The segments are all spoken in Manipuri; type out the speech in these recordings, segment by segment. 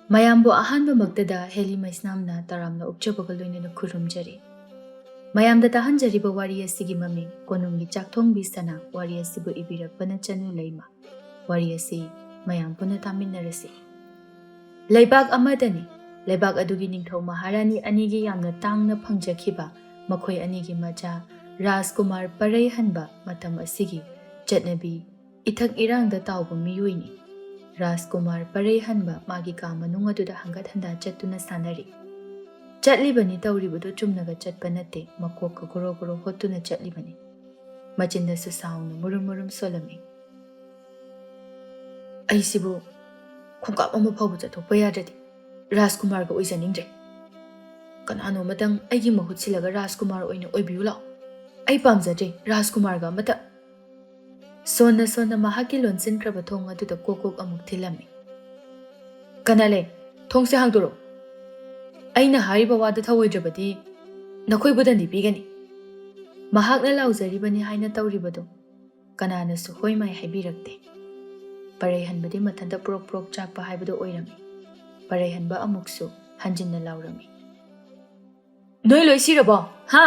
ꯃꯌꯥꯝꯕꯨ ꯑꯍꯥꯟꯕꯃꯛꯇꯗ ꯍꯦꯂꯤ ꯃꯩꯁꯅꯥꯝꯅ ꯇꯔꯥꯝꯅ ꯑꯣꯛꯆꯕꯒ ꯂꯣꯏꯅꯅ ꯈꯨꯔꯨꯝꯖꯔꯤ꯫ ꯃꯌꯥꯝꯗ ꯇꯥꯍꯟꯖꯔꯤꯕ ꯋꯥꯔꯤ ꯑꯁꯤꯒꯤ ꯃꯃꯤꯡ ꯀꯣꯅꯨꯡꯒꯤ ꯆꯥꯛꯊꯣꯡꯕꯤ ꯁꯅꯥ, ꯋꯥꯔꯤ ꯑꯁꯤꯕꯨ ꯏꯕꯤꯔꯛꯄꯅ ꯆꯅꯨ ꯂꯩꯃ꯫ ꯋꯥꯔꯤ ꯑꯁꯤ ꯃꯌꯥꯝ ꯄꯨꯟꯅ ꯇꯥꯃꯤꯟꯅꯔꯁꯤ꯫ ꯂꯩꯕꯥꯛ ꯑꯃꯗꯅꯤ, ꯂꯩꯕꯥꯛ ꯑꯗꯨꯒꯤ ꯅꯤꯡꯊꯧ ꯃꯍꯥꯔꯥꯅꯤ ꯑꯅꯤꯒꯤ ꯌꯥꯝꯅ ꯇꯥꯡꯅ ꯐꯪꯖꯈꯤꯕ ꯃꯈꯣꯏ ꯑꯅꯤꯒꯤ ꯃꯆꯥ ꯔꯥꯖꯀꯨꯃꯥꯔ ꯄꯔꯩꯍꯟꯕ ꯃꯇꯝ ꯑꯁꯤꯒꯤ ꯆꯠꯅꯕꯤ ꯏꯊꯛ ꯏꯔꯥꯡꯗ ꯇꯥꯎꯕ ꯃꯤꯑꯣꯏꯅꯤ꯫ ꯔꯥꯖꯀꯨꯃꯥꯔ ꯄꯔꯩꯍꯟꯕ ꯃꯥꯒꯤ ꯀꯥ ꯃꯅꯨꯡ ꯑꯗꯨꯗ ꯍꯪꯒꯠ ꯍꯟꯗꯥ ꯆꯠꯇꯨꯅ ꯁꯥꯟꯅꯔꯤ꯫ ꯆꯠꯂꯤꯕꯅꯤ ꯇꯧꯔꯤꯕꯗꯨ ꯆꯨꯝꯅꯒ ꯆꯠꯄ ꯅꯠꯇꯦ, ꯃꯀꯣꯛꯀ ꯒꯣꯔꯣ ꯒꯣꯔꯣ ꯍꯣꯠꯇꯨꯅ ꯆꯠꯂꯤꯕꯅꯤ꯫ ꯃꯆꯤꯟꯗꯁꯨ ꯁꯥꯎꯅ ꯃꯨꯔꯨꯝ ꯃꯨꯔꯨꯝ ꯁꯣꯜꯂꯝꯃꯤ꯫ ꯑꯩꯁꯤꯕꯨ ꯈꯣꯡꯀꯥꯞ ꯑꯃ ꯐꯥꯎꯕ ꯆꯠꯊꯣꯛꯄ ꯌꯥꯗ꯭ꯔꯗꯤ ꯔꯥꯖꯀꯨꯃꯥꯔꯒ ꯑꯣꯏꯖꯅꯤꯡꯗ꯭ꯔꯦ꯫ ꯀꯅꯥꯅꯣꯃꯇꯪ ꯑꯩꯒꯤ ꯃꯍꯨꯠ ꯁꯤꯜꯂꯒ ꯔꯥꯖꯀꯨꯃꯥꯔ ꯑꯣꯏꯅ ꯑꯣꯏꯕꯤꯌꯨ ꯂꯥꯎ꯫ ꯑꯩ ꯄꯥꯝꯖꯗ꯭ꯔꯦ ꯔꯥꯖꯀꯨꯃꯥꯔꯒ ꯑꯃꯇ꯫ ꯁꯣꯟꯅ ꯁꯣꯟꯅ ꯃꯍꯥꯛꯀꯤ ꯂꯣꯟꯁꯤꯟꯈ꯭ꯔꯕ ꯊꯣꯡ ꯑꯗꯨꯗ ꯀꯣꯛ ꯀꯣꯛ ꯑꯃꯨꯛ ꯊꯤꯜꯂꯝꯃꯤ꯫ ꯀꯅꯥ ꯂꯩ? ꯊꯣꯡꯁꯦ ꯍꯥꯡꯗꯣꯔꯛꯎ꯫ ꯑꯩꯅ ꯍꯥꯏꯔꯤꯕ ꯋꯥꯗꯨ ꯊꯧꯑꯣꯏꯗ꯭ꯔꯕꯗꯤ ꯅꯈꯣꯏꯕꯨ ꯗꯟꯗꯤ ꯄꯤꯒꯅꯤ꯫ ꯃꯍꯥꯛꯅ ꯂꯥꯎꯖꯔꯤꯕꯅꯤ ꯍꯥꯏꯅ ꯇꯧꯔꯤꯕꯗꯣ ꯀꯅꯥꯅꯁꯨ ꯍꯣꯏ ꯃꯥꯏ ꯍꯥꯏꯕꯤꯔꯛꯇꯦ꯫ ꯄꯔꯩꯍꯟꯕꯗꯤ ꯃꯊꯟꯇ ꯄ꯭ꯔꯣꯛ ꯄ꯭ꯔꯣꯛ ꯆꯥꯛꯄ ꯍꯥꯏꯕꯗꯨ ꯑꯣꯏꯔꯝꯃꯤ꯫ ꯄꯔꯩꯍꯟꯕ ꯑꯃꯨꯛꯁꯨ ꯍꯟꯖꯤꯟꯅ ꯂꯥꯎꯔꯝꯃꯤ꯫ ꯅꯣꯏ ꯂꯣꯏ ꯁꯤꯔꯕꯣ? ꯍꯥ?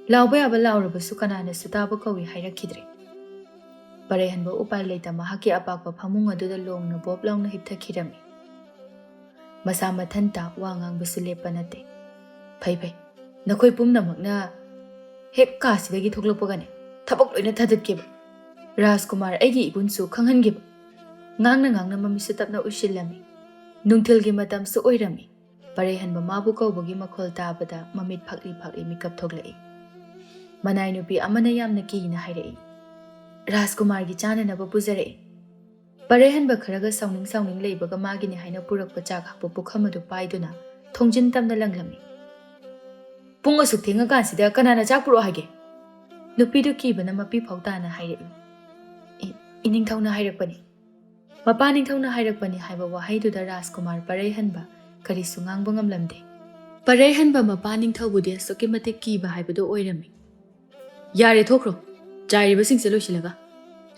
ꯂꯥꯎꯕ ꯌꯥꯕ ꯂꯥꯎꯔꯕꯁꯨ ꯀꯅꯥꯅꯁꯨ ꯇꯥꯕ ꯀꯧꯏ ꯍꯥꯏꯔꯛꯈꯤꯗ꯭ꯔꯦ꯫ ꯄꯔꯩꯍꯟꯕ ꯎꯄꯥꯏ ꯂꯩꯇ ꯃꯍꯥꯛꯀꯤ ꯑꯄꯥꯛꯄ ꯐꯃꯨꯡ ꯑꯗꯨꯗ ꯂꯣꯡꯅ ꯕꯣꯞ ꯂꯥꯎꯅ ꯍꯤꯞꯊꯈꯤꯔꯝꯃꯤ꯫ ꯃꯁꯥ ꯃꯊꯟꯇ ꯋꯥ ꯉꯥꯡꯕꯁꯨ ꯂꯦꯞꯄ ꯅꯠꯇꯦ꯫ ꯐꯩ ꯐꯩ, ꯅꯈꯣꯏ ꯄꯨꯝꯅꯃꯛꯅ ꯍꯦꯛ ꯀꯥꯁꯤꯗꯒꯤ ꯊꯣꯛꯂꯛꯄꯒꯅꯦ ꯊꯕꯛ ꯂꯣꯏꯅ ꯊꯥꯗꯠꯈꯤꯕ, ꯔꯥꯖꯀꯨꯃꯥꯔ ꯑꯩꯒꯤ ꯏꯕꯨꯟꯁꯨ ꯈꯪꯍꯟꯈꯤꯕ꯫ ꯉꯥꯡꯅ ꯉꯥꯡꯅ ꯃꯃꯤꯠꯁꯨ ꯇꯞꯅ ꯎꯏꯁꯤꯜꯂꯝꯃꯤ꯫ ꯅꯨꯡꯊꯤꯜꯒꯤ ꯃꯇꯝꯁꯨ ꯑꯣꯏꯔꯝꯃꯤ꯫ ꯄꯔꯩꯍꯟꯕ ꯃꯥꯕꯨ ꯀꯧꯕꯒꯤ ꯃꯈꯣꯜ ꯇꯥꯕꯗ ꯃꯃꯤꯠ ꯐꯥꯛꯂꯤ ꯐꯥꯛꯂꯤ ꯃꯤꯀꯞ ꯊꯣꯛꯂꯛꯏ꯫ ꯃꯅꯥꯏ ꯅꯨꯄꯤ ꯑꯃꯅ ꯌꯥꯝꯅ ꯀꯤꯅ ꯍꯥꯏꯔꯛꯏ꯫ ꯔꯥꯖꯀꯨꯃꯥꯔꯒꯤ ꯆꯥꯅꯅꯕ ꯄꯨꯖꯔꯛꯏ꯫ ꯄꯔꯩꯍꯟꯕ ꯈꯔꯒ ꯁꯥꯎꯅꯤꯡ ꯁꯥꯎꯅꯤꯡ ꯂꯩꯕꯒ ꯃꯥꯒꯤꯅꯤ ꯍꯥꯏꯅ ꯄꯨꯔꯛꯄ ꯆꯥꯛ ꯍꯥꯞꯄ ꯄꯨꯈꯝ ꯑꯗꯨ ꯄꯥꯏꯗꯨꯅ ꯊꯣꯡꯖꯤꯟ ꯇꯝꯅ ꯂꯪꯂꯝꯃꯤ꯫ ꯄꯨꯡ ꯑꯁꯨꯛ ꯊꯦꯡꯉꯀꯥꯟꯁꯤꯗ ꯀꯅꯥꯅ ꯆꯥꯛ ꯄꯨꯔꯛꯑꯣ ꯍꯥꯏꯒꯦ? ꯅꯨꯄꯤꯗꯨ ꯀꯤꯕꯅ ꯃꯄꯤ ꯐꯥꯎ ꯇꯥꯅ ꯍꯥꯏꯔꯛꯏ꯫ ꯏꯅꯤꯡꯊꯧꯅ ꯍꯥꯏꯔꯛꯄꯅꯤ꯫ ꯃꯄꯥ ꯅꯤꯡꯊꯧꯅ ꯍꯥꯏꯔꯛꯄꯅꯤ ꯍꯥꯏꯕ ꯋꯥꯍꯩꯗꯨꯗ ꯔꯥꯖꯀꯨꯃꯥꯔ ꯄꯔꯩꯍꯟꯕ ꯀꯔꯤꯁꯨ ꯉꯥꯡꯕ ꯉꯝꯂꯝꯗꯦ꯫ ꯄꯔꯩꯍꯟꯕ ꯃꯄꯥ ꯅꯤꯡꯊꯧꯕꯨꯗꯤ ꯑꯁꯨꯛꯀꯤ ꯃꯇꯤꯛ ꯀꯤꯕ ꯍꯥꯏꯕꯗꯨ ꯑꯣꯏꯔꯝꯃꯤ꯫ ꯌꯥꯔꯦ ꯊꯣꯛꯈ꯭ꯔꯣ, ꯆꯥꯏꯔꯤꯕꯁꯤꯡꯁꯦ ꯂꯣꯏꯁꯤꯜꯂꯒ꯫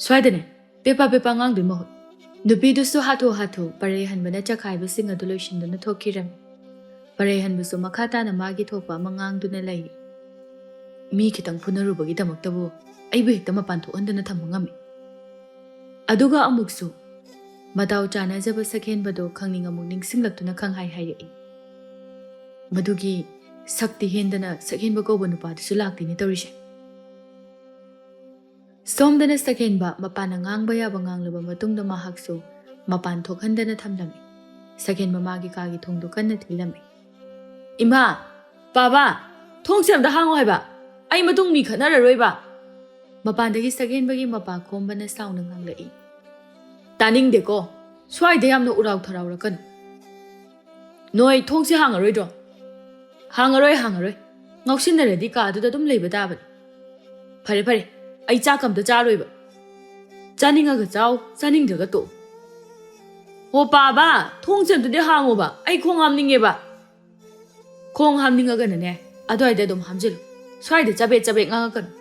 ꯁ꯭ꯋꯥꯏꯗꯅꯦ ꯄꯦꯄꯥ ꯄꯦꯄꯥ ꯉꯥꯡꯗꯣꯏ ꯃꯍꯨꯠ꯫ ꯅꯨꯄꯤꯗꯨꯁꯨ ꯍꯥꯊꯨ ꯍꯥꯊꯨ ꯄꯔꯩꯍꯟꯕꯅ ꯆꯈꯥꯏꯕꯁꯤꯡ ꯑꯗꯨ ꯂꯣꯏꯁꯤꯟꯗꯨꯅ ꯊꯣꯛꯈꯤꯔꯝꯃꯤ꯫ ꯄꯔꯩꯍꯟꯕꯁꯨ ꯃꯈꯥ ꯇꯥꯅ ꯃꯥꯒꯤ ꯊꯣꯛꯄ ꯑꯃ ꯉꯥꯡꯗꯨꯅ ꯂꯩꯔꯤ꯫ ꯃꯤ ꯈꯤꯇꯪ ꯐꯨꯅꯔꯨꯕꯒꯤꯗꯃꯛꯇꯕꯨ ꯑꯩꯕꯨ ꯍꯦꯛꯇ ꯃꯄꯥꯟ ꯊꯣꯛꯍꯟꯗꯅ ꯊꯝꯕ ꯉꯝꯃꯤ꯫ ꯑꯗꯨꯒ ꯑꯃꯨꯛꯁꯨ ꯃꯇꯥꯎ ꯆꯥꯅꯖꯕ ꯁꯛꯍꯦꯟꯕꯗꯣ ꯈꯪꯅꯤꯡ ꯑꯃꯨꯛ ꯅꯤꯡꯁꯤꯡꯂꯛꯇꯨꯅ ꯈꯪꯍꯥꯏ ꯍꯥꯏꯔꯛꯏ꯫ ꯃꯗꯨꯒꯤ ꯁꯛꯇꯤ ꯍꯦꯟꯗꯅ ꯁꯛꯍꯦꯟꯕ ꯀꯧꯕ ꯅꯨꯄꯥꯗꯨꯁꯨ ꯂꯥꯛꯇꯦꯅꯦ ꯇꯧꯔꯤꯁꯦ꯫ ꯁꯣꯝꯗꯅ ꯁꯛꯍꯦꯟꯕ ꯃꯄꯥꯅ ꯉꯥꯡꯕ ꯌꯥꯕ ꯉꯥꯡꯂꯕ ꯃꯇꯨꯡꯗ ꯃꯍꯥꯛꯁꯨ ꯃꯄꯥꯟ ꯊꯣꯛꯍꯟꯗꯅ ꯊꯝꯂꯝꯃꯤ꯫ ꯁꯛꯍꯦꯟꯕ ꯃꯥꯒꯤ ꯀꯥꯒꯤ ꯊꯣꯡꯗꯨ ꯀꯟꯅ ꯊꯤꯜꯂꯝꯃꯤ꯫ ꯏꯃꯥ, ꯄꯥꯕꯥ, ꯊꯣꯡꯁꯦ ꯑꯝꯇ ꯍꯥꯡꯉꯣ ꯍꯥꯏꯕ, ꯑꯩ ꯃꯇꯨꯡ ꯃꯤ ꯈꯠꯅꯔꯔꯣꯏꯕ꯫ ꯃꯄꯥꯟꯗꯒꯤ ꯁꯛꯍꯦꯟꯕꯒꯤ ꯃꯄꯥ ꯈꯣꯝꯕꯅ ꯁꯥꯎꯅ ꯉꯥꯡꯂꯛꯏ꯫ ꯇꯥꯅꯤꯡꯗꯦꯀꯣ, ꯁ꯭ꯋꯥꯏꯗ ꯌꯥꯝꯅ ꯎꯔꯥꯎ ꯊꯔꯥꯎꯔꯛꯀꯅꯨ꯫ ꯅꯣꯏ ꯊꯣꯡꯁꯦ ꯍꯥꯡꯉꯔꯣꯏꯗ꯭ꯔꯣ? ꯍꯥꯡꯉꯔꯣꯏ ꯍꯥꯡꯉꯔꯣꯏ, ꯉꯥꯎꯁꯤꯟꯅꯔꯗꯤ ꯀꯥꯗꯨꯗ ꯑꯗꯨꯝ ꯂꯩꯕ ꯇꯥꯕꯅꯤ꯫ ꯐꯔꯦ ꯐꯔꯦ, ꯑꯩ ꯆꯥꯛ ꯑꯝꯇ ꯆꯥꯔꯣꯏꯕ꯫ ꯆꯥꯅꯤꯡꯉꯒ ꯆꯥꯎ, ꯆꯥꯅꯤꯡꯗ꯭ꯔꯒ ꯇꯣꯛꯎ꯫ ꯍꯣ ꯄꯥꯕꯥ, ꯊꯣꯡꯁꯦ ꯑꯝꯇꯗꯤ ꯍꯥꯡꯉꯣꯕ, ꯑꯩ ꯈꯣꯡ ꯍꯥꯝꯅꯤꯡꯉꯦꯕ꯫ ꯈꯣꯡ ꯍꯥꯝꯅꯤꯡꯉꯒꯅꯅꯦ ꯑꯗꯨꯋꯥꯏꯗ ꯑꯗꯨꯝ ꯍꯥꯝꯖꯤꯜꯂꯨ, ꯁ꯭ꯋꯥꯏꯗ ꯆꯕꯦꯠ ꯆꯕꯦꯠ ꯉꯥꯡꯉꯛꯀꯅꯨ꯫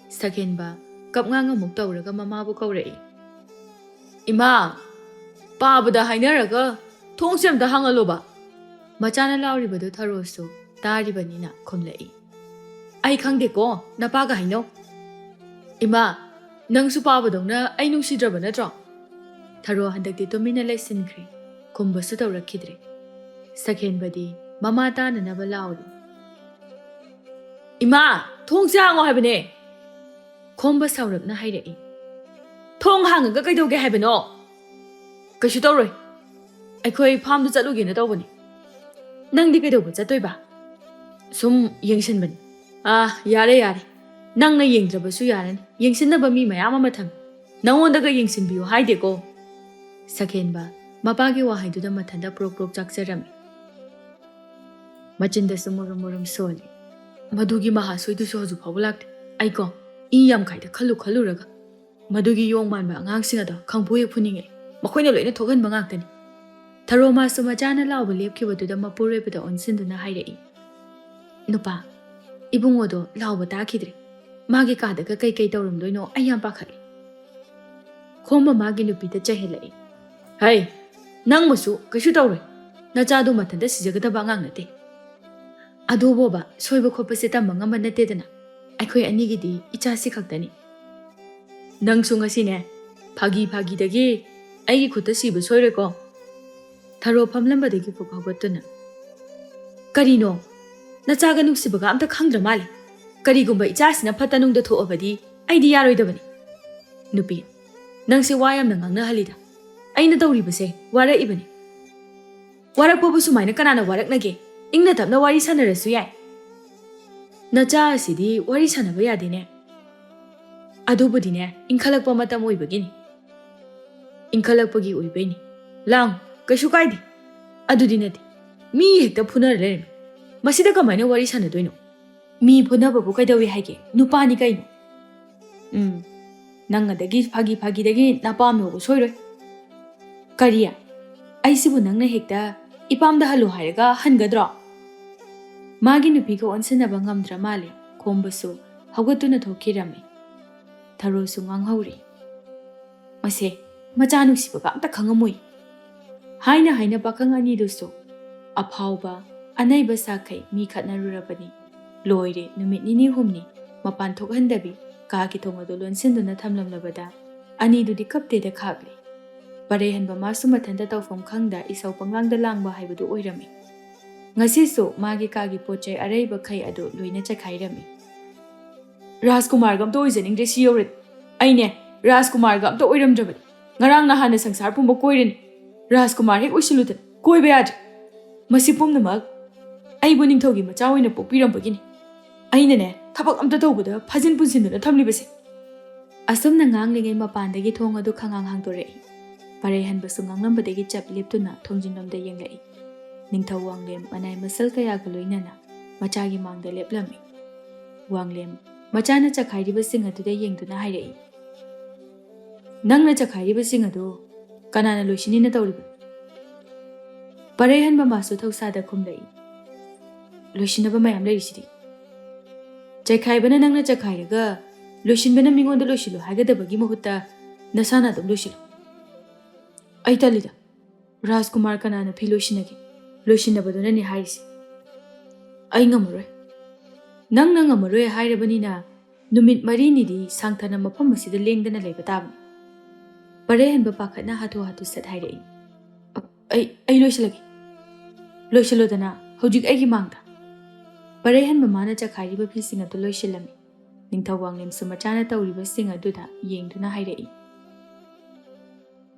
ꯁꯛꯍꯦꯟꯕ ꯀꯞꯉꯥꯡ ꯑꯃꯨꯛ ꯇꯧꯔꯒ ꯃꯃꯥꯕꯨ ꯀꯧꯔꯛꯏ꯫ ꯏꯃꯥ, ꯄꯥꯕꯗ ꯍꯥꯏꯅꯔꯒ ꯊꯣꯡꯁꯦ ꯑꯝꯇ ꯍꯥꯡꯍꯜꯂꯣꯕ꯫ ꯃꯆꯥꯅ ꯂꯥꯎꯔꯤꯕꯗꯨ ꯊꯔꯣꯁꯨ ꯇꯥꯔꯤꯕꯅꯤꯅ ꯈꯨꯝꯂꯛꯏ꯫ ꯑꯩ ꯈꯪꯗꯦꯀꯣ, ꯅꯄꯥꯒ ꯍꯥꯏꯅꯧ꯫ ꯏꯃꯥ, ꯅꯪꯁꯨ ꯄꯥꯕꯗꯧꯅ ꯑꯩ ꯅꯨꯡꯁꯤꯗ꯭ꯔꯕ ꯅꯠꯇ꯭ꯔꯣ? ꯊꯔꯣ ꯍꯟꯗꯛꯇꯤ ꯇꯨꯃꯤꯟꯅ ꯂꯩꯁꯤꯟꯈ꯭ꯔꯦ, ꯈꯨꯝꯕꯁꯨ ꯇꯧꯔꯛꯈꯤꯗ꯭ꯔꯦ꯫ ꯁꯛꯍꯦꯟꯕꯗꯤ ꯃꯃꯥ ꯇꯥꯅꯅꯕ ꯂꯥꯎꯔꯤ꯫ ꯏꯃꯥ, ꯊꯣꯡꯁꯦ ꯍꯥꯡꯉꯣ ꯍꯥꯏꯕꯅꯦ꯫ ꯈꯣꯝꯕ ꯁꯥꯎꯔꯞꯅ ꯍꯥꯏꯔꯛꯏ꯫ ꯊꯣꯡ ꯍꯥꯡꯉꯒ ꯀꯩꯗꯧꯒꯦ ꯍꯥꯏꯕꯅꯣ? ꯀꯩꯁꯨ ꯇꯧꯔꯣꯏ, ꯑꯩꯈꯣꯏ ꯐꯥꯝꯗ ꯆꯠꯂꯨꯒꯦꯅ ꯇꯧꯕꯅꯤ꯫ ꯅꯪꯗꯤ ꯀꯩꯗꯧꯕ ꯆꯠꯇꯣꯏꯕ? ꯁꯨꯝ ꯌꯦꯡꯁꯤꯟꯕꯅꯤ꯫ ꯌꯥꯔꯦ ꯌꯥꯔꯦ, ꯅꯪꯅ ꯌꯦꯡꯗ꯭ꯔꯕꯁꯨ ꯌꯥꯔꯅꯤ, ꯌꯦꯡꯁꯤꯟꯅꯕ ꯃꯤ ꯃꯌꯥꯝ ꯑꯃ ꯊꯝꯃꯤ, ꯅꯪꯉꯣꯟꯗꯒ ꯌꯦꯡꯁꯤꯟꯕꯤꯌꯨ ꯍꯥꯏꯗꯦꯀꯣ꯫ ꯁꯛꯍꯦꯟꯕ ꯃꯄꯥꯒꯤ ꯋꯥꯍꯩꯗꯨꯗ ꯃꯊꯟꯇ ꯄ꯭ꯔꯣꯛ ꯄ꯭ꯔꯣꯛ ꯆꯥꯛꯆꯔꯝꯃꯤ꯫ ꯃꯆꯤꯟꯗꯁꯨ ꯃꯨꯔꯨꯝ ꯃꯨꯔꯨꯝ ꯁꯣꯜꯂꯤ꯫ ꯃꯗꯨꯒꯤ ꯃꯍꯥꯁꯣꯏꯗꯨꯁꯨ ꯍꯧꯖꯤꯛ ꯐꯥꯎꯕ ꯂꯥꯛꯇꯦ꯫ ꯑꯩꯀꯣ ꯏ ꯌꯥꯝ ꯀꯥꯏꯗ ꯈꯜꯂꯨꯔꯒ ꯃꯗꯨꯒꯤ ꯌꯣꯡ ꯃꯥꯟꯕ ꯑꯉꯥꯡꯁꯤꯡ ꯑꯗꯣ ꯈꯪꯐꯨ ꯍꯦꯛ ꯐꯨꯅꯤꯡꯉꯛꯏ, ꯃꯈꯣꯏꯅ ꯂꯣꯏꯅ ꯊꯣꯛꯍꯟꯕ ꯉꯥꯛꯇꯅꯤ꯫ ꯊꯔꯣ ꯃꯥꯁꯨ ꯃꯆꯥꯅ ꯂꯥꯎꯕ ꯂꯦꯞꯈꯤꯕꯗꯨꯗ ꯃꯄꯨꯔꯣꯏꯕꯗ ꯑꯣꯟꯁꯤꯟꯗꯨꯅ ꯍꯥꯏꯔꯛꯏ꯫ ꯅꯨꯄꯥ, ꯏꯕꯨꯡꯉꯣꯗꯣ ꯂꯥꯎꯕ ꯇꯥꯈꯤꯗ꯭ꯔꯦ, ꯃꯥꯒꯤ ꯀꯥꯗꯒ ꯀꯩꯀꯩ ꯇꯧꯔꯝꯗꯣꯏꯅꯣ ꯑꯩ ꯌꯥꯝ ꯄꯥꯈꯠꯂꯤ꯫ ꯈꯣꯝꯕ ꯃꯥꯒꯤ ꯅꯨꯄꯤꯗ ꯆꯩꯍꯜꯂꯛꯏ꯫ ꯍꯩ, ꯅꯪꯃꯁꯨ ꯀꯩꯁꯨ ꯇꯧꯔꯣꯏ ꯅꯆꯥꯗꯣ ꯃꯊꯟꯇ ꯁꯤꯖꯒꯗꯕ ꯑꯉꯥꯡ ꯅꯠꯇꯦ ꯑꯗꯨꯕꯣꯕ ꯁꯣꯏꯕ ꯈꯣꯠꯄꯁꯦ ꯇꯝꯕ ꯉꯝꯕ ꯅꯠꯇꯦꯗꯅ ꯑꯩꯈꯣꯏ ꯑꯅꯤꯒꯤꯗꯤ ꯏꯆꯥꯁꯤ ꯈꯛꯇꯅꯤ ꯅꯪꯁꯨ ꯉꯁꯤꯅꯦ ꯐꯥꯒꯤꯗꯒꯤ ꯑꯩꯒꯤ ꯈꯨꯠꯇ ꯁꯤꯕ ꯁꯣꯏꯔꯣꯏꯀꯣ ꯊꯔꯣ ꯐꯝꯂꯝꯕꯗꯒꯤ ꯐꯨꯛ ꯍꯧꯒꯠꯇꯨꯅ ꯀꯔꯤꯅꯣ ꯅꯆꯥꯒ ꯅꯨꯡꯁꯤꯕꯒ ꯑꯝꯇ ꯈꯪꯗ꯭ꯔ ꯃꯥꯜꯂꯤ ꯀꯔꯤꯒꯨꯝꯕ ꯏꯆꯥꯁꯤꯅ ꯐꯠꯇ ꯅꯨꯡꯗ ꯊꯣꯛꯑꯕꯗꯤ ꯑꯩꯗꯤ ꯌꯥꯔꯣꯏꯗꯕꯅꯤ ꯅꯨꯄꯤ ꯅꯪꯁꯦ ꯋꯥ ꯌꯥꯝꯅ ꯉꯥꯡꯅꯍꯜꯂꯤꯗ ꯑꯩꯅ ꯇꯧꯔꯤꯕꯁꯦ ꯋꯥꯔꯛꯏꯕꯅꯤ ꯋꯥꯔꯛꯄꯕꯨ ꯁꯨꯃꯥꯏꯅ ꯀꯅꯥꯅ ꯋꯥꯔꯛꯅꯒꯦ ꯏꯪꯅ ꯇꯞꯅ ꯋꯥꯔꯤ ꯁꯥꯟꯅꯔꯁꯨ ꯌꯥꯏ ꯅꯆꯥ ꯑꯁꯤꯗꯤ ꯋꯥꯔꯤ ꯁꯥꯟꯅꯕ ꯌꯥꯗꯦꯅꯦ ꯑꯗꯨꯕꯨꯗꯤꯅꯦ ꯏꯟꯈꯠꯂꯛꯄ ꯃꯇꯝ ꯑꯣꯏꯕꯒꯤꯅꯤ ꯏꯟꯈꯠꯂꯛꯄꯒꯤ ꯑꯣꯏꯕꯩꯅꯤ ꯂꯥꯡ ꯀꯩꯁꯨ ꯀꯥꯏꯗꯦ ꯑꯗꯨꯗꯤ ꯅꯠꯇꯦ ꯃꯤ ꯍꯦꯛꯇ ꯐꯨꯅꯔ ꯂꯩꯔꯝꯃꯤ ꯃꯁꯤꯗ ꯀꯃꯥꯏꯅ ꯋꯥꯔꯤ ꯁꯥꯟꯅꯗꯣꯏꯅꯣ ꯃꯤ ꯐꯨꯅꯕꯕꯨ ꯀꯩꯗꯧꯏ ꯍꯥꯏꯒꯦ ꯅꯨꯄꯥꯅꯤ ꯀꯩꯅꯣ ꯅꯪ ꯑꯗꯒꯤ ꯐꯥꯒꯤꯗꯒꯤ ꯅꯄꯥꯝ ꯌꯧꯕ ꯁꯣꯏꯔꯣꯏ ꯀꯔꯤ ꯑꯩꯁꯤꯕꯨ ꯅꯪꯅ ꯍꯦꯛꯇ ꯏꯄꯥꯝꯗ ꯍꯜꯂꯨ ꯍꯥꯏꯔꯒ ꯍꯟꯒꯗ꯭ꯔꯣ ꯃꯥꯒꯤ ꯅꯨꯄꯤꯒ ꯑꯣꯟꯁꯤꯟꯅꯕ ꯉꯝꯗ꯭ꯔ ꯃꯥꯜꯂꯦ ꯈꯣꯝꯕꯁꯨ ꯍꯧꯒꯠꯇꯨꯅ ꯊꯣꯛꯈꯤꯔꯝꯃꯤ ꯊꯔꯣꯁꯨ ꯉꯥꯡꯍꯧꯔꯤ ꯃꯁꯦ ꯃꯆꯥ ꯅꯨꯡꯁꯤꯕꯒ ꯑꯝꯇ ꯈꯪꯉꯝꯃꯣꯏ ꯍꯥꯏꯅ ꯄꯥꯈꯪ ꯑꯅꯤꯗꯨꯁꯨ ꯑꯐꯥꯎꯕ ꯑꯅꯩꯕ ꯁꯥꯈꯩ ꯃꯤ ꯈꯠꯅꯔꯨꯔꯕꯅꯤ ꯂꯣꯏꯔꯦ ꯅꯨꯃꯤꯠ ꯅꯤꯅꯤ ꯍꯨꯝꯅꯤ ꯃꯄꯥꯟ ꯊꯣꯛꯍꯟꯗꯕꯤ ꯀꯥꯒꯤ ꯊꯣꯡ ꯑꯗꯨ ꯂꯣꯟꯁꯤꯟꯗꯨꯅ ꯊꯝꯂꯝꯂꯕꯗ ꯑꯅꯤꯗꯨꯗꯤ ꯀꯞꯇꯦꯗ ꯈꯥꯛꯂꯤ ꯄꯔꯩꯍꯟꯕ ꯃꯥꯁꯨ ꯃꯊꯟꯇ ꯇꯧꯐꯝ ꯈꯪꯗ ꯏꯁꯧ ꯄꯪꯂꯥꯡꯗ ꯂꯥꯡꯕ ꯍꯥꯏꯕꯗꯨ ꯑꯣꯏꯔꯝꯃꯤ ꯉꯁꯤꯁꯨ ꯃꯥꯒꯤ ꯀꯥꯒꯤ ꯄꯣꯠꯆꯩ ꯑꯔꯩꯕꯈꯩ ꯑꯗꯨ ꯂꯣꯏꯅ ꯆꯈꯥꯏꯔꯝꯃꯤ ꯔꯥꯖꯀꯨꯃꯥꯔꯒ ꯑꯝꯇ ꯑꯣꯏꯖꯅꯤꯡꯗ꯭ꯔꯦ ꯁꯤ ꯌꯧꯔꯗꯤ ꯑꯩꯅꯦ ꯔꯥꯖꯀꯨꯃꯥꯔꯒ ꯑꯝꯇ ꯑꯣꯏꯔꯝꯗ꯭ꯔꯕꯅꯤ ꯉꯔꯥꯡ ꯅꯍꯥꯟꯅ ꯁꯪꯁꯥꯔ ꯄꯨꯝꯕ ꯀꯣꯏꯔꯅꯤ ꯔꯥꯖꯀꯨꯃꯥꯔ ꯍꯦꯛ ꯑꯣꯏꯁꯤꯜꯂꯨꯗꯅ ꯀꯣꯏꯕ ꯌꯥꯗ꯭ꯔꯦ ꯃꯁꯤ ꯄꯨꯝꯅꯃꯛ ꯑꯩꯕꯨ ꯅꯤꯡꯊꯧꯒꯤ ꯃꯆꯥ ꯑꯣꯏꯅ ꯄꯣꯛꯄꯤꯔꯝꯕꯒꯤꯅꯤ ꯑꯩꯅꯅꯦ ꯊꯕꯛ ꯑꯝꯇ ꯇꯧꯕꯗ ꯐꯥꯖꯤꯟ ꯄꯨꯟꯁꯤꯟꯗꯨꯅ ꯊꯝꯂꯤꯕꯁꯦ ꯑꯁꯨꯝꯅ ꯉꯥꯡꯂꯤꯉꯩ ꯃꯄꯥꯟꯗꯒꯤ ꯊꯣꯡ ꯑꯗꯨ ꯈꯪꯉꯥꯡ ꯍꯥꯡꯗꯣꯔꯛꯏ ꯄꯔꯩꯍꯟꯕꯁꯨ ꯉꯥꯡꯂꯝꯕꯗꯒꯤ ꯆꯞ ꯂꯦꯞꯇꯨꯅ ꯊꯣꯡꯖꯤꯟꯂꯣꯝꯗ ꯌꯦꯡꯂꯛꯏ ꯅꯤꯡꯊꯧ ꯋꯥꯡꯂꯦꯝ ꯃꯅꯥꯏ ꯃꯁꯜ ꯀꯌꯥꯒ ꯂꯣꯏꯅꯅ ꯃꯆꯥꯒꯤ ꯃꯥꯡꯗ ꯂꯦꯞꯂꯝꯃꯤ ꯋꯥꯡꯂꯦꯝ ꯃꯆꯥꯅ ꯆꯈꯥꯏꯔꯤꯕꯁꯤꯡ ꯑꯗꯨꯗ ꯌꯦꯡꯗꯨꯅ ꯍꯥꯏꯔꯛꯏ ꯅꯪꯅ ꯆꯈꯥꯏꯔꯤꯕꯁꯤꯡ ꯑꯗꯨ ꯀꯅꯥꯅ ꯂꯣꯏꯁꯤꯟꯅꯤꯅ ꯇꯧꯔꯤꯕ ꯄꯔꯩꯍꯟꯕ ꯃꯥꯁꯨ ꯊꯧꯁꯥꯗ ꯈꯨꯝꯂꯛꯏ ꯂꯣꯏꯁꯤꯟꯅꯕ ꯃꯌꯥꯝ ꯂꯩꯔꯤꯁꯤꯗꯤ ꯆꯩꯈꯥꯏꯕꯅ ꯅꯪꯅ ꯆꯈꯥꯏꯔꯒ ꯂꯣꯏꯁꯤꯟꯕꯅ ꯃꯤꯉꯣꯟꯗ ꯂꯣꯏꯁꯤꯜꯂꯨ ꯍꯥꯏꯒꯗꯕꯒꯤ ꯃꯍꯨꯠꯇ ꯅꯁꯥꯅ ꯑꯗꯨꯝ ꯂꯣꯏꯁꯤꯜꯂꯨ ꯑꯩ ꯇꯜꯂꯤꯗ ꯔꯥꯖꯀꯨꯃꯥꯔ ꯀꯅꯥꯅ ꯐꯤ ꯂꯣꯏꯁꯤꯟꯅꯒꯦ ꯂꯣꯏꯁꯤꯟꯅꯕꯗꯨꯅꯅꯦ ꯍꯥꯏꯔꯤꯁꯦ ꯑꯩ ꯉꯝꯃꯔꯣꯏ ꯅꯪꯅ ꯉꯝꯃꯔꯣꯏ ꯍꯥꯏꯔꯕꯅꯤꯅ ꯅꯨꯃꯤꯠ 4 ꯁꯥꯡꯊꯅ ꯃꯐꯝ ꯑꯁꯤꯗ ꯂꯦꯡꯗꯅ ꯂꯩꯕ ꯇꯥꯕꯅꯤ ꯄꯔꯩꯍꯟꯕ ꯄꯥꯈꯠꯅ ꯍꯥꯊꯨ ꯁꯠ ꯍꯥꯏꯔꯛꯏ ꯑꯩ ꯂꯣꯏꯁꯤꯜꯂꯣꯗꯅ ꯍꯧꯖꯤꯛ ꯑꯩꯒꯤ ꯃꯥꯡꯗ ꯄꯔꯩꯍꯟꯕ ꯃꯥꯅ ꯆꯈꯥꯏꯔꯤꯕ ꯐꯤꯁꯤꯡ ꯑꯗꯨ ꯂꯣꯏꯁꯤꯜꯂꯝꯃꯤ ꯅꯤꯡꯊꯧ ꯋꯥꯡꯂꯦꯝꯁꯨ ꯃꯆꯥꯅ ꯇꯧꯔꯤꯕꯁꯤꯡ ꯑꯗꯨꯗ ꯌꯦꯡꯗꯨꯅ ꯍꯥꯏꯔꯛꯏ